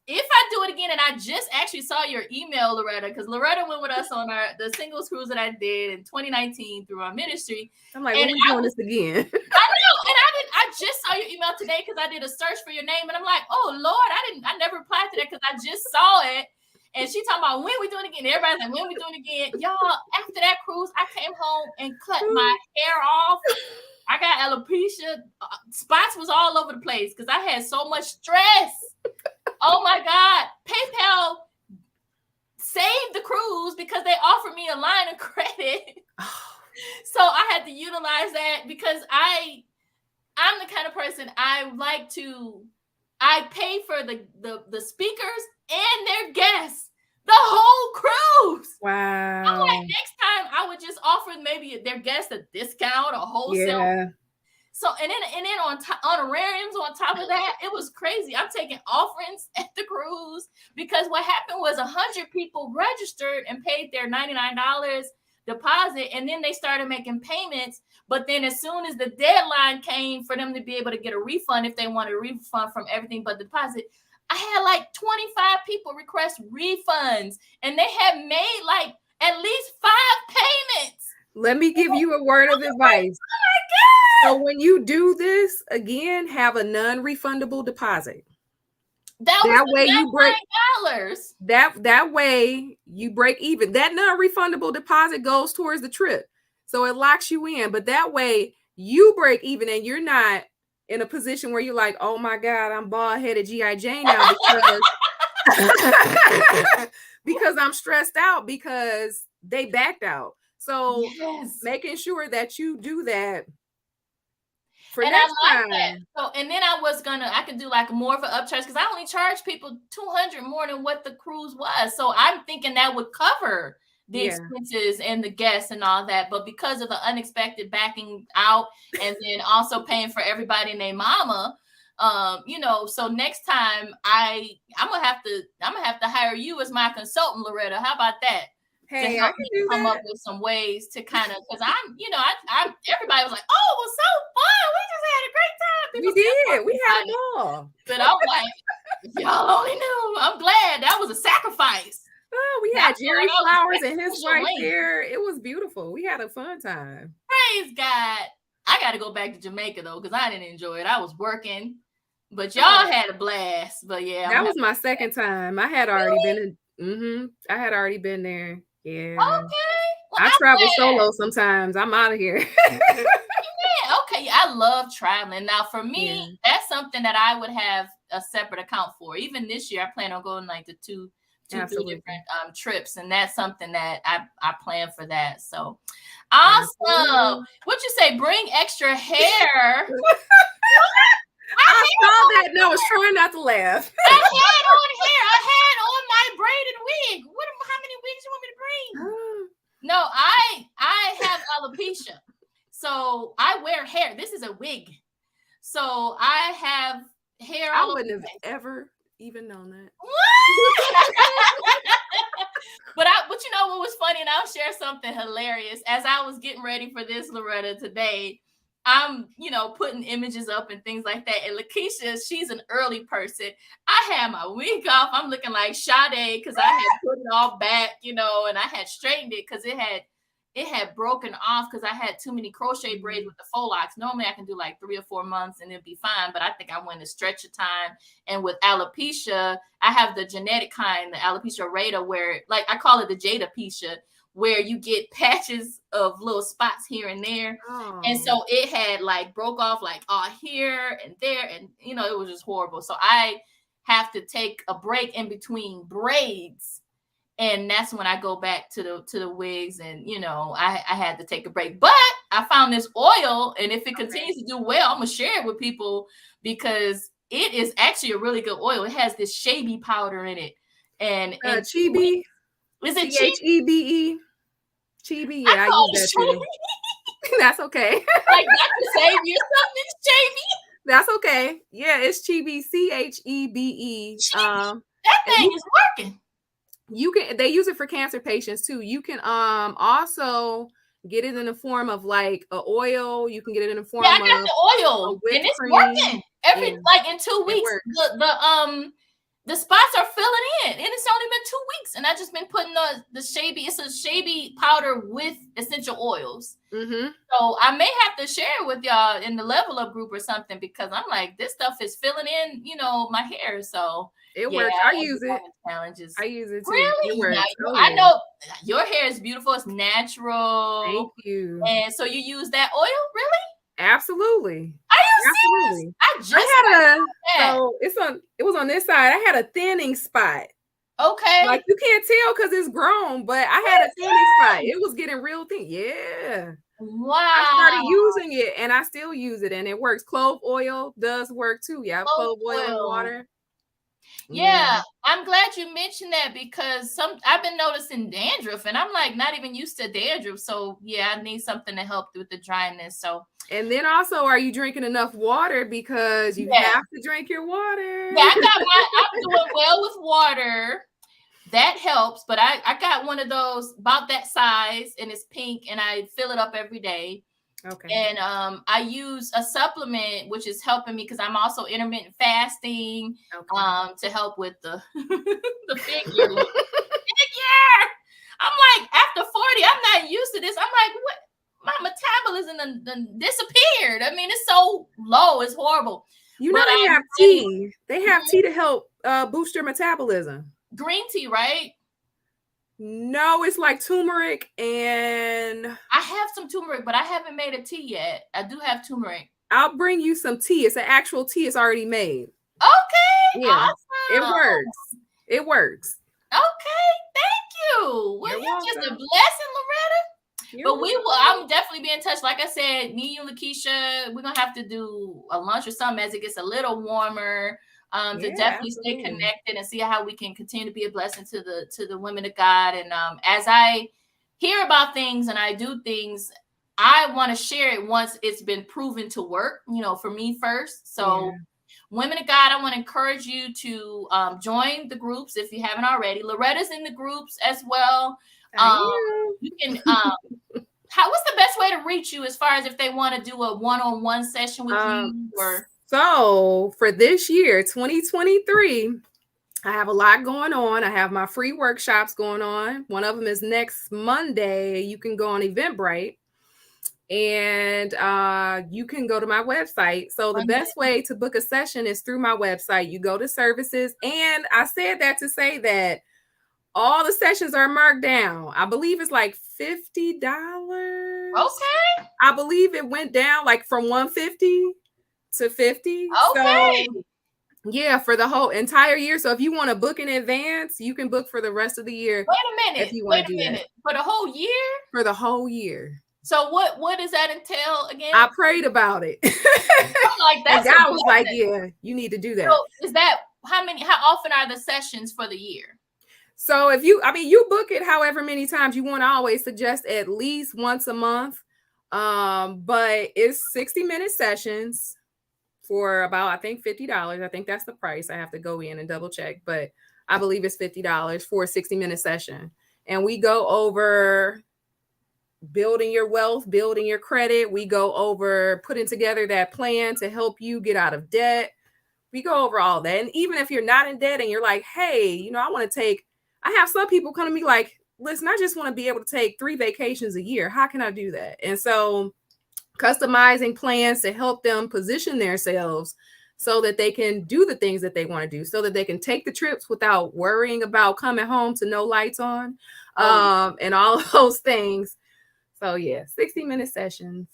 [SPEAKER 1] if I do it again, and I just actually saw your email, Loretta, because Loretta went with us on the singles cruise that I did in 2019 through our ministry.
[SPEAKER 3] I'm like, when we doing this again?
[SPEAKER 1] I know, and I just saw your email today because I did a search for your name, and I'm like, oh Lord, I never replied to that because I just saw it. And she talking about when we doing it again. Everybody's like, when we doing it again? Y'all, after that cruise, I came home and cut my hair off. I got alopecia. Spots was all over the place because I had so much stress. Oh my God. PayPal saved the cruise because they offered me a line of credit. So I had to utilize that because I'm the kind of person I pay for the speakers and their guests the whole cruise.
[SPEAKER 3] Wow.
[SPEAKER 1] I'm like, next time I would just offer maybe their guests a discount or wholesale.
[SPEAKER 3] Yeah.
[SPEAKER 1] So and then on honorariums on top of that, it was crazy. I'm taking offerings at the cruise because what happened was 100 people registered and paid their $99 deposit, and then they started making payments. But then as soon as the deadline came for them to be able to get a refund, if they wanted a refund from everything but the deposit, I had like 25 people request refunds, and they had made like at least 5 payments.
[SPEAKER 3] Let me give you a word of advice.
[SPEAKER 1] Oh my God.
[SPEAKER 3] So when you do this again, have a non-refundable deposit.
[SPEAKER 1] That way you break $99.
[SPEAKER 3] That way you break even. That non-refundable deposit goes towards the trip, so it locks you in. But that way you break even, and you're not in a position where you're like, oh my God, I'm bald-headed G.I. Jane now because I'm stressed out because they backed out. So making sure that you do that for
[SPEAKER 1] and
[SPEAKER 3] next
[SPEAKER 1] I like
[SPEAKER 3] time.
[SPEAKER 1] that. So, and then I could do like more of an upcharge because I only charge people $200 more than what the cruise was. So I'm thinking that would cover the expenses and the guests and all that. But because of the unexpected backing out and then also paying for everybody and their mama, so next time I'm gonna have to hire you as my consultant, Loretta. How about that?
[SPEAKER 3] Hey,
[SPEAKER 1] to help me come up with some ways to kind of, because I everybody was like, oh, it was so fun. We just had a great time.
[SPEAKER 3] People we had a ball.
[SPEAKER 1] But I'm like, y'all only knew. I'm glad that was a sacrifice.
[SPEAKER 3] Oh, we had Jerry Flowers and his wife there. It was beautiful. We had a fun time.
[SPEAKER 1] Praise God. I got to go back to Jamaica though, because I didn't enjoy it. I was working, but y'all had a blast. But yeah,
[SPEAKER 3] that was my second time. I had already been in. I had already been there. Yeah.
[SPEAKER 1] Okay.
[SPEAKER 3] Well, I travel solo sometimes. I'm out of here.
[SPEAKER 1] Yeah, okay. I love traveling. Now, for me, that's something that I would have a separate account for. Even this year, I plan on going like the two 3 different trips, and that's something that I plan for that. So awesome. What'd you say? Bring extra hair.
[SPEAKER 3] I saw that. No, I was trying not to laugh.
[SPEAKER 1] I had on hair. I had on my braided wig. How many wigs you want me to bring? No, I have alopecia. So I wear hair. This is a wig. So I have hair.
[SPEAKER 3] I wouldn't have ever even known that.
[SPEAKER 1] But you know what was funny? And I'll share something hilarious. As I was getting ready for this, Loretta, today, I'm, putting images up and things like that. And Lakeisha, she's an early person. I had my wig off. I'm looking like Sade because I had put it all back, and I had straightened it because it had broken off because I had too many crochet braids with the faux locks. Normally I can do like 3 or 4 months and it'd be fine. But I think I went a stretch of time. And with alopecia, I have the genetic kind, the alopecia areata, where like I call it the Jadapecia, where you get patches of little spots here and there. Oh. And so it had like broke off like all here and there. And, it was just horrible. So I have to take a break in between braids. And that's when I go back to the wigs, and I had to take a break. But I found this oil, and if it continues to do well, I'm gonna share it with people because it is actually a really good oil. It has this shabby powder in it, and
[SPEAKER 3] Chibi.
[SPEAKER 1] Is it
[SPEAKER 3] Chebe? Chibi, yeah, I use that too. That's okay.
[SPEAKER 1] Like Dr. Savior, something's Chebe.
[SPEAKER 3] That's okay. Yeah, it's Chibi, Chebe.
[SPEAKER 1] That thing is working.
[SPEAKER 3] They use it for cancer patients too. You can also get it in the form of like an oil. You can get it in the form
[SPEAKER 1] I got the oil, and it's working. Like in 2 weeks, the spots are filling in, and it's only been 2 weeks, and I just been putting the shabby. It's a shabby powder with essential oils. Mm-hmm. So I may have to share it with y'all in the level up group or something because I'm like, this stuff is filling in, my hair. So
[SPEAKER 3] it works. I use it.
[SPEAKER 1] Challenges.
[SPEAKER 3] I use it too.
[SPEAKER 1] Really?
[SPEAKER 3] It works.
[SPEAKER 1] I know your hair is beautiful. It's natural.
[SPEAKER 3] Thank you.
[SPEAKER 1] And so you use that oil, really?
[SPEAKER 3] Absolutely.
[SPEAKER 1] Are you serious?
[SPEAKER 3] It was on this side. I had a thinning spot.
[SPEAKER 1] Okay.
[SPEAKER 3] Like you can't tell because it's grown, but I had a thinning spot. It was getting real thin. Yeah.
[SPEAKER 1] Wow.
[SPEAKER 3] I started using it and I still use it and it works. Clove oil does work too. Yeah, clove oil and water.
[SPEAKER 1] Yeah, I'm glad you mentioned that because I've been noticing dandruff and I'm like not even used to dandruff. So yeah, I need something to help with the dryness. So
[SPEAKER 3] and then also, are you drinking enough water? Because you have to drink your water.
[SPEAKER 1] Yeah, I'm doing well with water. That helps, but I got one of those about that size and it's pink and I fill it up every day.
[SPEAKER 3] Okay.
[SPEAKER 1] And I use a supplement which is helping me because I'm also intermittent fasting to help with the the figure. Figure. I'm like after 40, I'm not used to this. I'm like, what? My metabolism done disappeared. I mean, it's so low, it's horrible.
[SPEAKER 3] You know, they have tea. They have tea to help boost your metabolism.
[SPEAKER 1] Green tea, right?
[SPEAKER 3] No, it's like turmeric, and
[SPEAKER 1] I have some turmeric, but I haven't made a tea yet. I do have turmeric.
[SPEAKER 3] I'll bring you some tea. It's an actual tea. It's already made.
[SPEAKER 1] Okay.
[SPEAKER 3] Yeah.
[SPEAKER 1] Awesome.
[SPEAKER 3] It works. It works.
[SPEAKER 1] Okay. Thank you. Well, you're just a blessing, Loretta. But we will. I'm definitely be in touch. Like I said, me and Lakeisha, we're gonna have to do a lunch or something as it gets a little warmer. To definitely stay connected and see how we can continue to be a blessing to the women of God. And as I hear about things and I do things, I want to share it once it's been proven to work, you know, for me first. So women of God, I want to encourage you to join the groups if you haven't already. Loretta's in the groups as well. You can what's the best way to reach you as far as if they want to do a one-on-one session with you or
[SPEAKER 3] so for this year, 2023, I have a lot going on. I have my free workshops going on. One of them is next Monday. You can go on Eventbrite and you can go to my website. So the best way to book a session is through my website. You go to services. And I said that to say that all the sessions are marked down. I believe it's like $50.
[SPEAKER 1] Okay.
[SPEAKER 3] I believe it went down like from $150 to $50.
[SPEAKER 1] Okay.
[SPEAKER 3] So yeah, for the whole entire year. So if you want to book in advance, you can book for the rest of the year.
[SPEAKER 1] Wait a minute.
[SPEAKER 3] If you want to do that.
[SPEAKER 1] For the whole year?
[SPEAKER 3] For the whole year.
[SPEAKER 1] So what does that entail again?
[SPEAKER 3] I prayed about it.
[SPEAKER 1] I'm like, that's
[SPEAKER 3] and God was like, yeah, you need to do that.
[SPEAKER 1] So is that how often are the sessions for the year?
[SPEAKER 3] So if you book it however many times you want. I always suggest at least once a month. But it's 60-minute sessions for about, I think, $50. I think that's the price. I have to go in and double check, but I believe it's $50 for a 60-minute session. And we go over building your wealth, building your credit. We go over putting together that plan to help you get out of debt. We go over all that. And even if you're not in debt and you're like, hey, I have some people come to me like, listen, I just want to be able to take 3 vacations a year. How can I do that? And so customizing plans to help them position themselves so that they can do the things that they want to do, so that they can take the trips without worrying about coming home to no lights on, and all of those things. So yeah, 60-minute sessions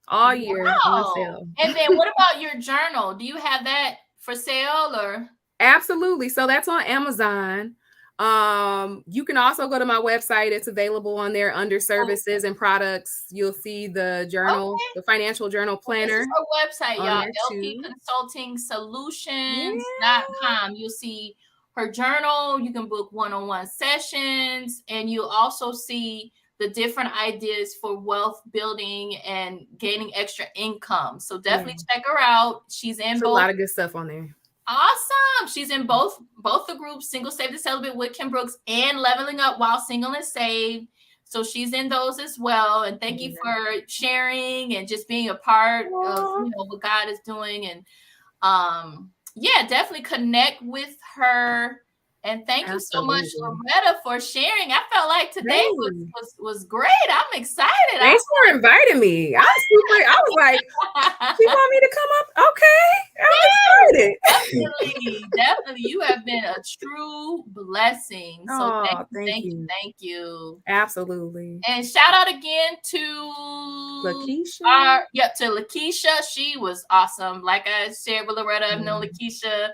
[SPEAKER 3] all year on sale.
[SPEAKER 1] And then what about your journal? Do you have that for sale or?
[SPEAKER 3] Absolutely. So that's on Amazon. You can also go to my website. It's available on there under services and products. You'll see the journal, the financial journal planner.
[SPEAKER 1] This is her website, y'all. LPconsultingsolutions.com. You'll see her journal. You can book one-on-one sessions, and you'll also see the different ideas for wealth building and gaining extra income. So definitely check her out. She's in
[SPEAKER 3] a lot of good stuff on there.
[SPEAKER 1] Awesome. She's in both the groups, Single, Saved, and Celibate with Kim Brooks and Leveling Up While Single and Saved. So she's in those as well. And thank you for sharing and just being a part of what God is doing. And definitely connect with her. And thank you so much, Loretta, for sharing. I felt like today was great. I'm excited.
[SPEAKER 3] Thanks for inviting me. I was like, you want me to come up? Okay. I'm excited.
[SPEAKER 1] Definitely. You have been a true blessing. So thank you.
[SPEAKER 3] Absolutely.
[SPEAKER 1] And shout out again to
[SPEAKER 3] Lakeisha.
[SPEAKER 1] To Lakeisha. She was awesome. Like I shared with Loretta, I've known Lakeisha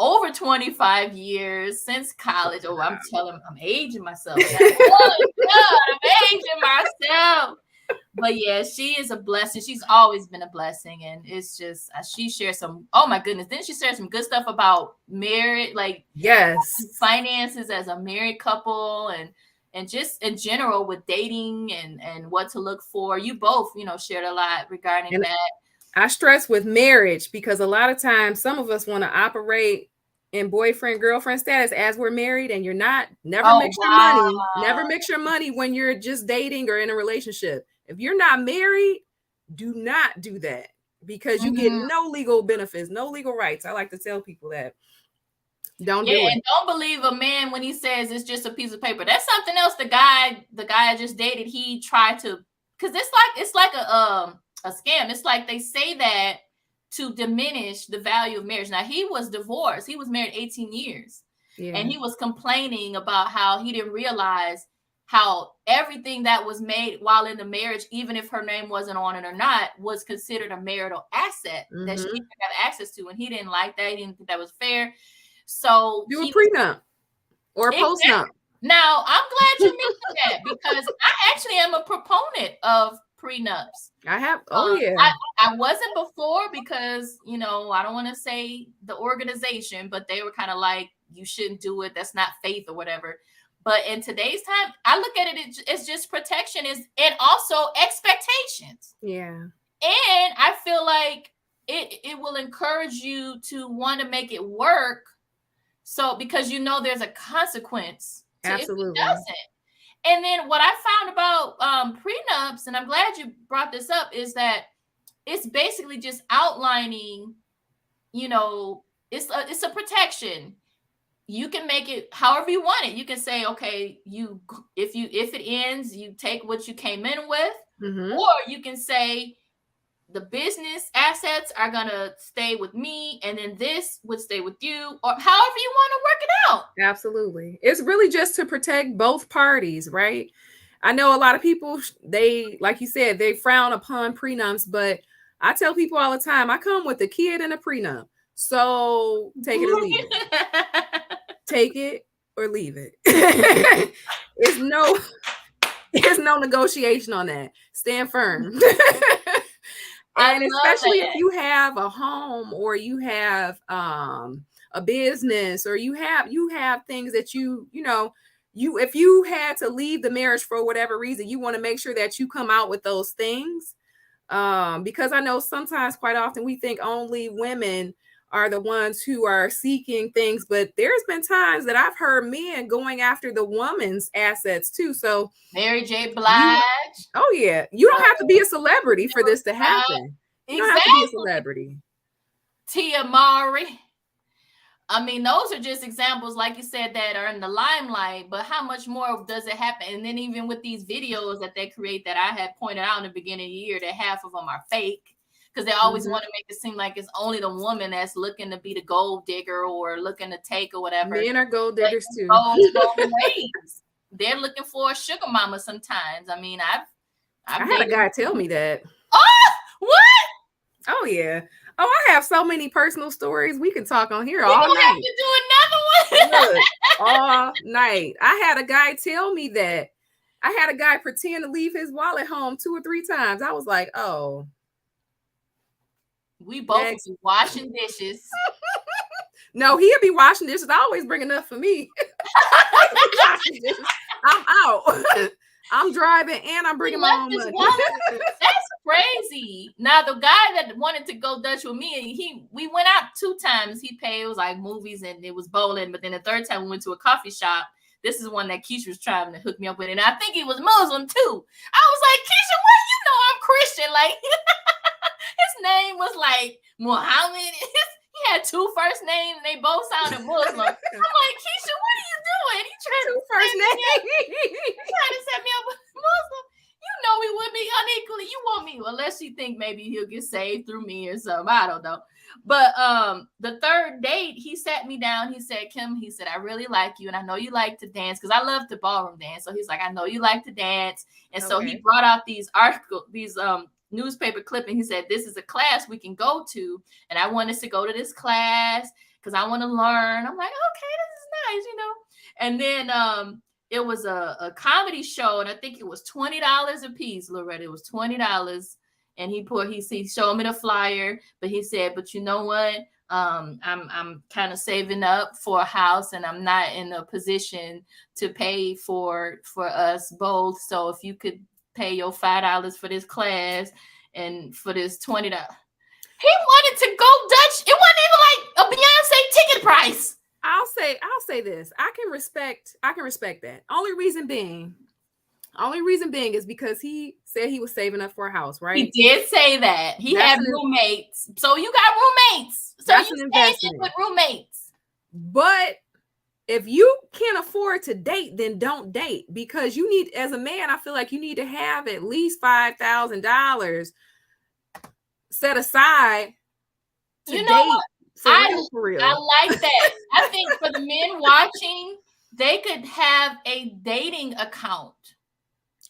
[SPEAKER 1] over 25 years since college. Oh, I'm telling, I'm aging myself. I'm aging myself. But yeah, she is a blessing. She's always been a blessing, and it's just she shares some. Oh my goodness! Then she shared some good stuff about marriage, like
[SPEAKER 3] Yes.
[SPEAKER 1] finances as a married couple, and just in general with dating and what to look for. You both, shared a lot regarding that.
[SPEAKER 3] I stress with marriage because a lot of times some of us want to operate in boyfriend girlfriend status as we're married, and you're not. Never mix your money. Never mix your money when you're just dating or in a relationship. If you're not married, do not do that because you get no legal benefits, no legal rights. I like to tell people that. Don't do it.
[SPEAKER 1] And don't believe a man when he says it's just a piece of paper. That's something else. The guy I just dated, he tried to, because it's like a scam. It's like they say that to diminish the value of marriage. Now, he was divorced. He was married 18 years. Yeah. And he was complaining about how he didn't realize how everything that was made while in the marriage, even if her name wasn't on it or not, was considered a marital asset that she didn't have access to. And he didn't like that. He didn't think that was fair. So
[SPEAKER 3] do a prenup or a postnup.
[SPEAKER 1] Now, I'm glad you mentioned that because I actually am a proponent of prenups.
[SPEAKER 3] I have.
[SPEAKER 1] I wasn't before because, I don't want to say the organization, but they were kind of like, you shouldn't do it. That's not faith or whatever. But in today's time, I look at it, it's just protection and also expectations.
[SPEAKER 3] Yeah.
[SPEAKER 1] And I feel like it will encourage you to want to make it work. So, because there's a consequence to
[SPEAKER 3] Absolutely.
[SPEAKER 1] if it doesn't. And then what I found about prenups, and I'm glad you brought this up, is that it's basically just outlining, it's a protection. You can make it however you want it. You can say, okay, if it ends, you take what you came in with, or you can say, the business assets are going to stay with me, and then this would stay with you, or however you want to work it out.
[SPEAKER 3] Absolutely. It's really just to protect both parties, right? I know a lot of people, like you said, they frown upon prenups, but I tell people all the time, I come with a kid and a prenup. So take it or leave it. Take it or leave it. It's no negotiation on that. Stand firm. And especially if you have a home or you have a business or you have things that if you had to leave the marriage for whatever reason, you want to make sure that you come out with those things. Because I know sometimes, quite often, we think only women are the ones who are seeking things, but there's been times that I've heard men going after the woman's assets too. So
[SPEAKER 1] Mary J. Blige.
[SPEAKER 3] You don't have to be a celebrity for this to happen. You don't have to be a celebrity.
[SPEAKER 1] Tia Mowry. I mean, those are just examples, like you said, that are in the limelight, but how much more does it happen? And then even with these videos that they create that I had pointed out in the beginning of the year, that half of them are fake. Because they always want to make it seem like it's only the woman that's looking to be the gold digger or looking to take or whatever.
[SPEAKER 3] Men are gold diggers too.
[SPEAKER 1] They're looking for a sugar mama sometimes. I mean, I
[SPEAKER 3] had a guy tell me that.
[SPEAKER 1] Oh, what?
[SPEAKER 3] Oh, yeah. Oh, I have so many personal stories. We can talk on here all night.
[SPEAKER 1] Have to do another one.
[SPEAKER 3] Look, all night. I had a guy tell me that. I had a guy pretend to leave his wallet home 2 or 3 times. I was like, oh.
[SPEAKER 1] We both be washing dishes.
[SPEAKER 3] No, he'll be washing dishes. I always bring enough for me. I'm out. I'm driving and I'm bringing my own money.
[SPEAKER 1] That's crazy. Now, the guy that wanted to go Dutch with me, we went out 2 times. He paid, it was like movies and it was bowling. But then the 3rd time we went to a coffee shop. This is one that Keisha was trying to hook me up with. And I think he was Muslim too. I was like, Keisha, what? I'm Christian. Like, his name was like Muhammad. He had 2 first names. They both sounded Muslim. I'm like, Keisha, what are you doing? He trying to set me up with Muslim. We would be unequally. You want me, unless you think maybe he'll get saved through me or something. I don't know. But the 3rd date, he sat me down. He said, Kim, he said, I really like you. And I know you like to dance because I love to ballroom dance. So he's like, I know you like to dance. And so he brought out these newspaper clipping. He said, this is a class we can go to. And I want us to go to this class because I want to learn. I'm like, okay, this is nice, And then it was a comedy show, and I think it was $20 a piece, Loretta. It was $20. And he showed me the flyer, but he said, but you know what? I'm kind of saving up for a house, and I'm not in a position to pay for us both. So if you could pay your $5 for this class and for this $20. He wanted to go Dutch. It wasn't even like a Beyonce ticket price.
[SPEAKER 3] I'll say this. I can respect that. Only reason being is because he said he was saving up for a house, right?
[SPEAKER 1] He did say that. He had roommates. So you got roommates. So
[SPEAKER 3] that's
[SPEAKER 1] you
[SPEAKER 3] an
[SPEAKER 1] stayed
[SPEAKER 3] investment
[SPEAKER 1] with roommates.
[SPEAKER 3] But if you can't afford to date, then don't date, because you need, as a man, I feel like you need to have at least $5,000 set aside to date.
[SPEAKER 1] What?
[SPEAKER 3] For real.
[SPEAKER 1] I like that. I think for the men watching, they could have a dating account.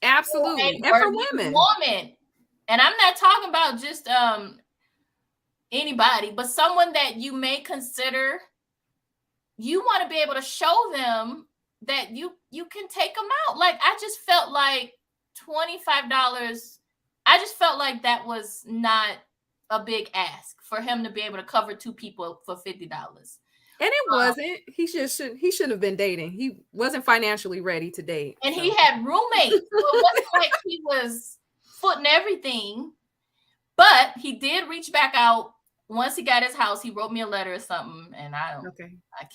[SPEAKER 3] Absolutely. And for women.
[SPEAKER 1] And I'm not talking about just anybody, but someone that you may consider. You want to be able to show them that you can take them out. Like, I just felt like $25. I just felt like that was not a big ask for him to be able to cover two people for $50.
[SPEAKER 3] And it wasn't. He shouldn't have been dating. He wasn't financially ready to date.
[SPEAKER 1] And he had roommates. So it wasn't like he was footing everything. But he did reach back out. Once he got his house, he wrote me a letter or something, and I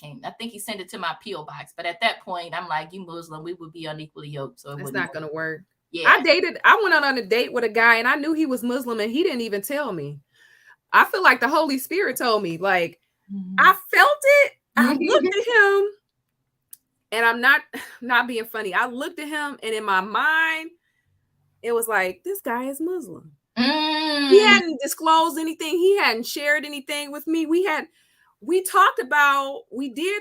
[SPEAKER 1] can't. I think he sent it to my P.O. box. But at that point, I'm like, you Muslim, we would be unequally yoked, so it's
[SPEAKER 3] not going to work.
[SPEAKER 1] Yeah,
[SPEAKER 3] I went on a date with a guy, and I knew he was Muslim, and he didn't even tell me. I feel like the Holy Spirit told me. Like, I felt it. I looked at him, and I'm not being funny. I looked at him, and in my mind, it was like, this guy is Muslim. He hadn't disclosed anything. He hadn't shared anything with me. We did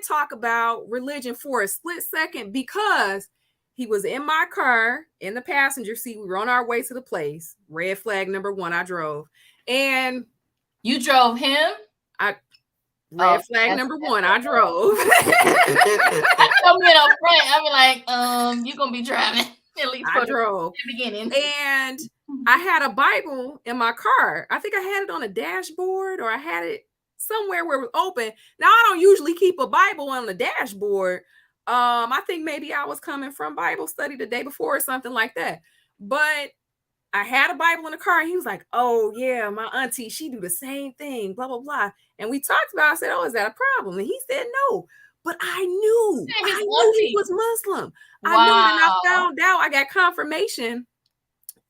[SPEAKER 3] talk about religion for a split second, because he was in my car in the passenger seat. We were on our way to the place. Red flag number 1, I drove. And
[SPEAKER 1] you drove him?
[SPEAKER 3] Red flag number 1, I drove.
[SPEAKER 1] I come in up front. I be like, you're going to be driving. At least
[SPEAKER 3] I drove.
[SPEAKER 1] The beginning.
[SPEAKER 3] And I had a Bible in my car. I think I had it on a dashboard, or I had it somewhere where it was open. Now, I don't usually keep a Bible on the dashboard. I think maybe I was coming from Bible study the day before or something like that. But I had a Bible in the car, and he was like, oh, yeah, my auntie, she do the same thing, blah, blah, blah. And we talked about it. I said, oh, is that a problem? And he said, no. But I knew he was Muslim. Wow. I knew, and I found out. I got confirmation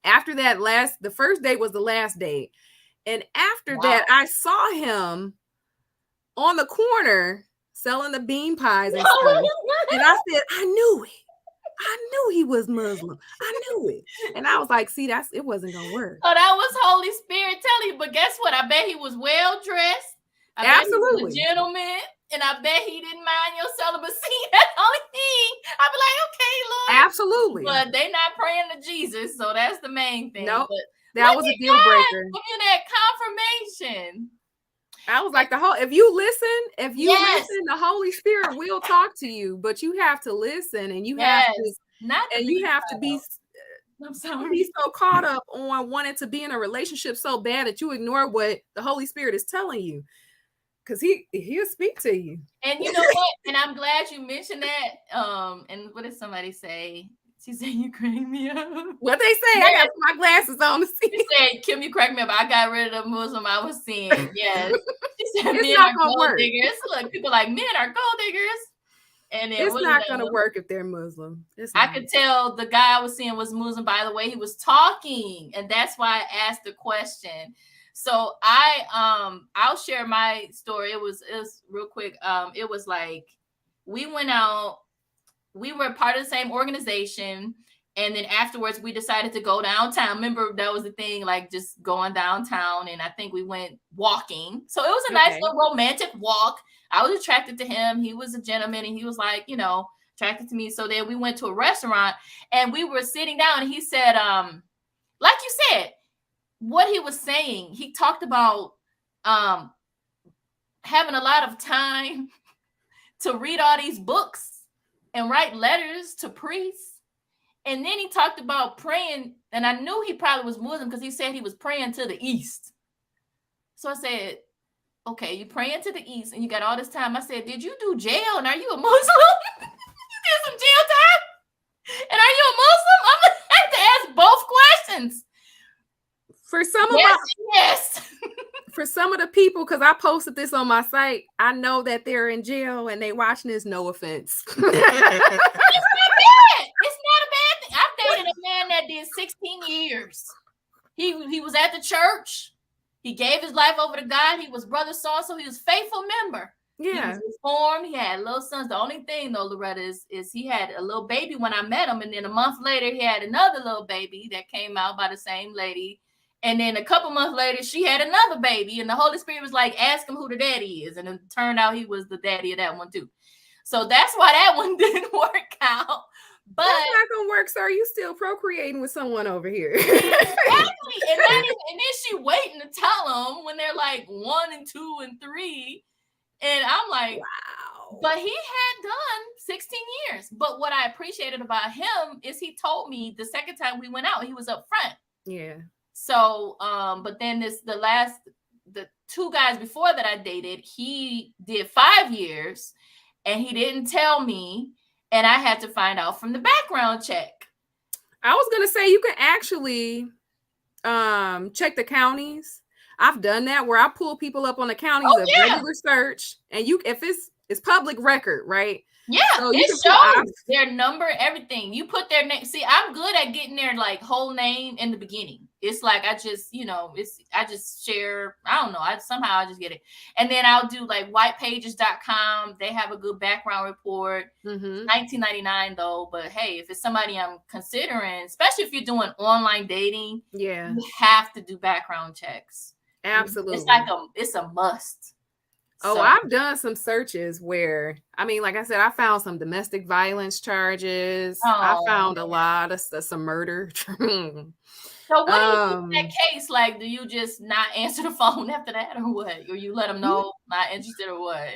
[SPEAKER 3] after that. The first date was the last date. And after that, I saw him on the corner selling the bean pies and stuff. And I said, I knew it. I knew he was Muslim. I knew it. And I was like, see, it wasn't going to work.
[SPEAKER 1] Oh, that was Holy Spirit telling you. But guess what? I bet he was well dressed.
[SPEAKER 3] Absolutely.
[SPEAKER 1] Bet he was a gentleman. And I bet he didn't mind your celibacy. That's the only thing. I'd be like, okay, Lord.
[SPEAKER 3] Absolutely.
[SPEAKER 1] But they not praying to Jesus. So that's the main thing.
[SPEAKER 3] Nope.
[SPEAKER 1] But
[SPEAKER 3] that was a deal breaker.
[SPEAKER 1] Give you that confirmation.
[SPEAKER 3] I was like, if you listen, the Holy Spirit will talk to you, but you have to listen, and you have to be
[SPEAKER 1] I'm sorry.
[SPEAKER 3] Be so caught up on wanting to be in a relationship so bad that you ignore what the Holy Spirit is telling you, because he'll speak to you.
[SPEAKER 1] And you know what? And I'm glad you mentioned that. And what did somebody say? She said, you crack me up.
[SPEAKER 3] What they say? I got my glasses on to see.
[SPEAKER 1] She said, Kim, you crack me up. I got rid of the Muslim I was seeing. Yes. She said,
[SPEAKER 3] it's
[SPEAKER 1] men
[SPEAKER 3] not
[SPEAKER 1] are
[SPEAKER 3] gonna
[SPEAKER 1] gold
[SPEAKER 3] work.
[SPEAKER 1] diggers. Look, people like men are gold diggers. And
[SPEAKER 3] it's not going to work if they're Muslim.
[SPEAKER 1] I could tell the guy I was seeing was Muslim by the way he was talking. And that's why I asked the question. So I'll share my story. It was real quick. It was like, we went out, we were part of the same organization. And then afterwards we decided to go downtown. Remember, that was the thing, like just going downtown. And I think we went walking. So it was a nice little romantic walk. I was attracted to him. He was a gentleman, and he was like, attracted to me. So then we went to a restaurant, and we were sitting down, and he said, like you said, what he was saying, he talked about having a lot of time to read all these books and write letters to priests. And then he talked about praying, and I knew he probably was Muslim because he said he was praying to the east. So I said, okay, you praying to the east and you got all this time. I said, did you do jail and are you a Muslim? You did some jail time? And are you a Muslim? I'm going to have to ask both questions.
[SPEAKER 3] For some of
[SPEAKER 1] yes.
[SPEAKER 3] For some of the people, because I posted this on my site, I know that they're in jail and they watching this. No offense.
[SPEAKER 1] It's not bad. It's not a bad thing. I've dated a man that did 16 years. He was at the church. He gave his life over to God. He was brother so-and-so. He was a faithful member.
[SPEAKER 3] Yeah.
[SPEAKER 1] He was reformed. He had little sons. The only thing, though, Loretta, is he had a little baby when I met him. And then a month later, he had another little baby that came out by the same lady. And then a couple months later, she had another baby. And the Holy Spirit was like, ask him who the daddy is. And it turned out he was the daddy of that one, too. So that's why that one didn't work out. But
[SPEAKER 3] that's not gonna work, sir. You still procreating with someone over here.
[SPEAKER 1] Exactly. And then she waiting to tell him when they're like 1 and 2 and 3. And I'm like, wow. But he had done 16 years. But what I appreciated about him is he told me the second time we went out, he was up front.
[SPEAKER 3] Yeah.
[SPEAKER 1] So, but then the 2 guys before that I dated, he did 5 years and he didn't tell me. And I had to find out from the background check.
[SPEAKER 3] I was going to say, you can actually check the counties. I've done that where I pull people up on the counties of regular search. And if it's public record, right?
[SPEAKER 1] Yeah, so it shows their number, everything. You put their name. See, I'm good at getting their like whole name in the beginning. It's like I just, I just share. I don't know. Somehow I just get it. And then I'll do like whitepages.com. They have a good background report.
[SPEAKER 3] Mm-hmm.
[SPEAKER 1] $19.99 though. But hey, if it's somebody I'm considering, especially if you're doing online dating,
[SPEAKER 3] you
[SPEAKER 1] have to do background checks.
[SPEAKER 3] Absolutely.
[SPEAKER 1] It's like it's a must.
[SPEAKER 3] Oh, I've done some searches where, I mean, like I said, I found some domestic violence charges. I found a lot of some murder.
[SPEAKER 1] So what do you do in that case? Like, do you just not answer the phone after that or what? Or you let them know not interested or what?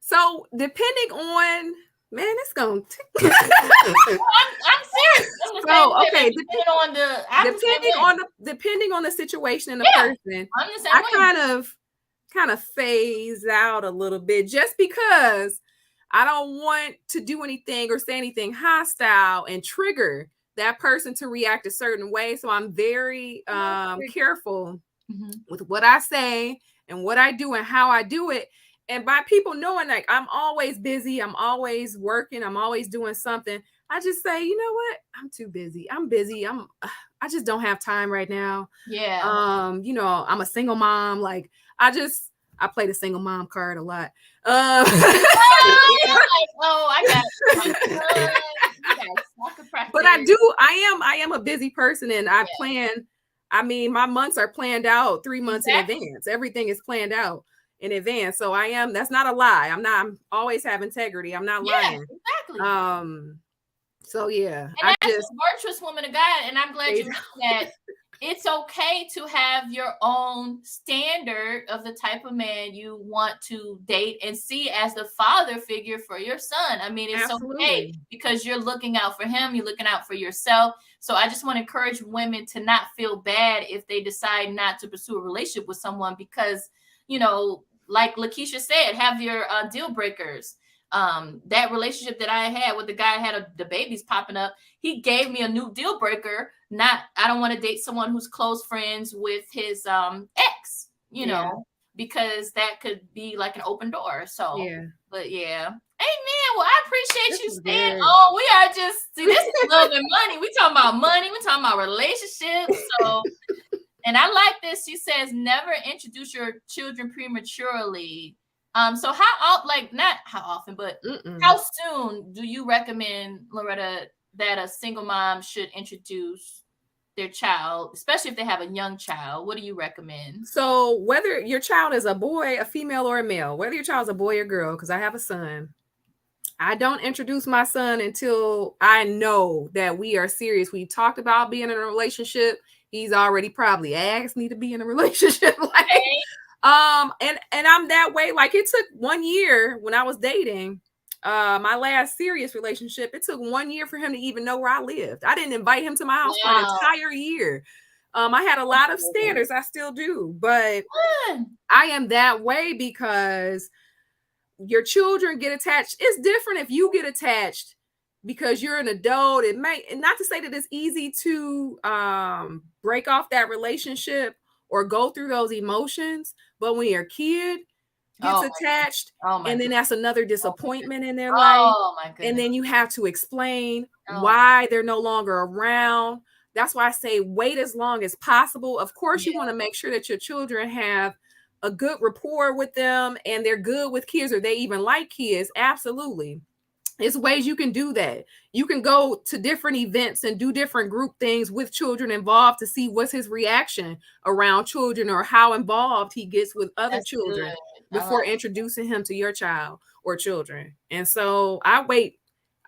[SPEAKER 3] So depending on, man, it's going to.
[SPEAKER 1] I'm serious.
[SPEAKER 3] So, okay.
[SPEAKER 1] Depending
[SPEAKER 3] on the situation and the person, I kind of phase out a little bit just because I don't want to do anything or say anything hostile and trigger that person to react a certain way. So I'm very careful with what I say and what I do and how I do it. And by people knowing like I'm always busy, I'm always working, I'm always doing something, I just say, you know what? I'm too busy. I'm busy. I just don't have time right now.
[SPEAKER 1] Yeah.
[SPEAKER 3] I'm a single mom. Like I play the single mom card a lot.
[SPEAKER 1] I got it.
[SPEAKER 3] But I am a busy person and I plan. I mean, my months are planned out 3 months in advance. Everything is planned out in advance. So that's not a lie. I'm always have integrity. I'm not lying.
[SPEAKER 1] Exactly.
[SPEAKER 3] So yeah.
[SPEAKER 1] And as a virtuous woman of God, and I'm glad you mentioned that. It's okay to have your own standard of the type of man you want to date and see as the father figure for your son. I mean, it's okay because you're looking out for him. You're looking out for yourself. So I just want to encourage women to not feel bad if they decide not to pursue a relationship with someone because, like Lakeisha said, have your deal breakers. That relationship that I had with the guy had the babies popping up. He gave me a new deal breaker. I don't want to date someone who's close friends with his ex, because that could be like an open door. So, but yeah. Amen. Well, I appreciate you staying on. We are just, this is love and money. We talking about money. We talking about relationships. So, and I like this. She says, never introduce your children prematurely. So not how often, but how soon do you recommend, Loretta, that a single mom should introduce their child, especially if they have a young child? What do you recommend?
[SPEAKER 3] So whether your child is a boy, a female, or a male, whether your child is a boy or girl, because I have a son, I don't introduce my son until I know that we are serious. We talked about being in a relationship. He's already probably asked me to be in a relationship. And I'm that way. Like it took 1 year when I was dating my last serious relationship, it took 1 year for him to even know where I lived. I didn't invite him to my house for an entire year. I had a lot of standards. I still do, but I am that way because your children get attached. It's different if you get attached because you're an adult. It may, and not to say that it's easy to break off that relationship or go through those emotions, but when your kid gets attached, and then that's another disappointment in their life, and then you have to explain why they're no longer around. That's why I say wait as long as possible. Of course, you want to make sure that your children have a good rapport with them and they're good with kids, or they even like kids. Absolutely. It's ways you can do that. You can go to different events and do different group things with children involved to see what's his reaction around children or how involved he gets with other children before introducing him to your child or children. And so I wait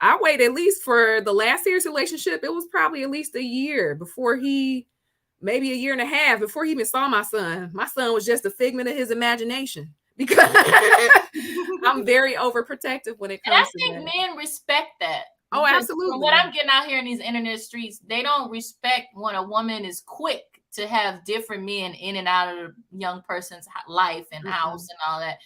[SPEAKER 3] at least for the last serious relationship. It was probably at least a year before maybe a year and a half before he even saw my son. My son was just a figment of his imagination because I'm very overprotective when it comes to that.
[SPEAKER 1] And I think men respect that.
[SPEAKER 3] Oh, absolutely.
[SPEAKER 1] From what I'm getting out here in these internet streets, they don't respect when a woman is quick to have different men in and out of a young person's life and house and all that.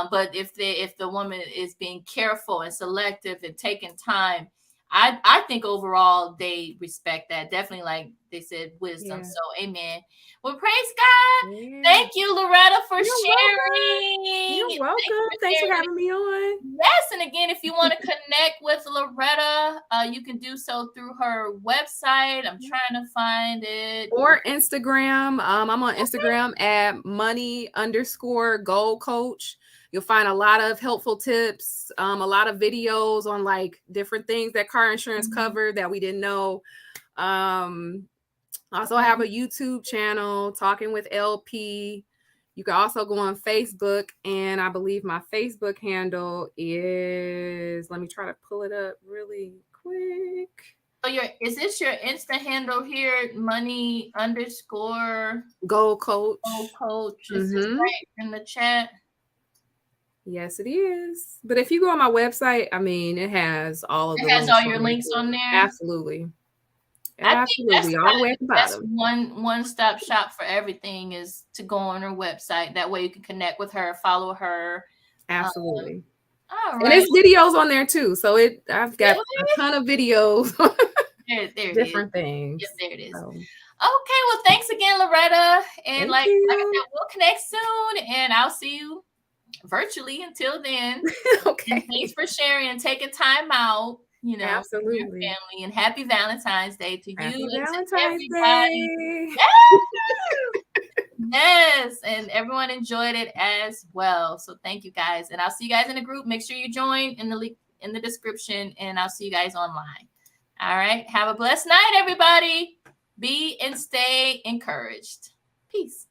[SPEAKER 1] But if the woman is being careful and selective and taking time, I think overall they respect that. Definitely, like they said, wisdom. So amen. Well, praise God. Thank you, Loretta, for sharing.
[SPEAKER 3] You're welcome. Thanks for having me on.
[SPEAKER 1] Yes, and again, if you want to connect with Loretta, you can do so through her website. I'm trying to find it.
[SPEAKER 3] Or Instagram. I'm on Instagram at money_goal coach. You'll find a lot of helpful tips, a lot of videos on like different things that car insurance cover that we didn't know. Also have a YouTube channel, Talking with LP. You can also go on Facebook, and I believe my Facebook handle is, let me try to pull it up really quick.
[SPEAKER 1] So is this your Insta handle here? Money_goal
[SPEAKER 3] coach.
[SPEAKER 1] Is this right in the chat?
[SPEAKER 3] Yes, it is. But if you go on my website, I mean, it has all of
[SPEAKER 1] it has all your links on there.
[SPEAKER 3] Absolutely.
[SPEAKER 1] I think that's
[SPEAKER 3] all the way at the bottom.
[SPEAKER 1] That's one-stop shop for everything is to go on her website. That way you can connect with her, follow her.
[SPEAKER 3] Absolutely.
[SPEAKER 1] All right.
[SPEAKER 3] And there's videos on there too. So I've got a ton of videos.
[SPEAKER 1] there
[SPEAKER 3] different things.
[SPEAKER 1] Yes, there it is.
[SPEAKER 3] So.
[SPEAKER 1] Okay, well, thanks again, Loretta. And like I said, we'll connect soon, and I'll see you virtually until then.
[SPEAKER 3] Okay.
[SPEAKER 1] And thanks for sharing and taking time out,
[SPEAKER 3] absolutely,
[SPEAKER 1] your family, and happy Valentine's Day to you and
[SPEAKER 3] Valentine's
[SPEAKER 1] to everybody.
[SPEAKER 3] Day.
[SPEAKER 1] Yes, and everyone enjoyed it as well. So thank you guys, and I'll see you guys in the group. Make sure you join in the link in the description, and I'll see you guys online. All right, have a blessed night, everybody. Be and stay encouraged. Peace.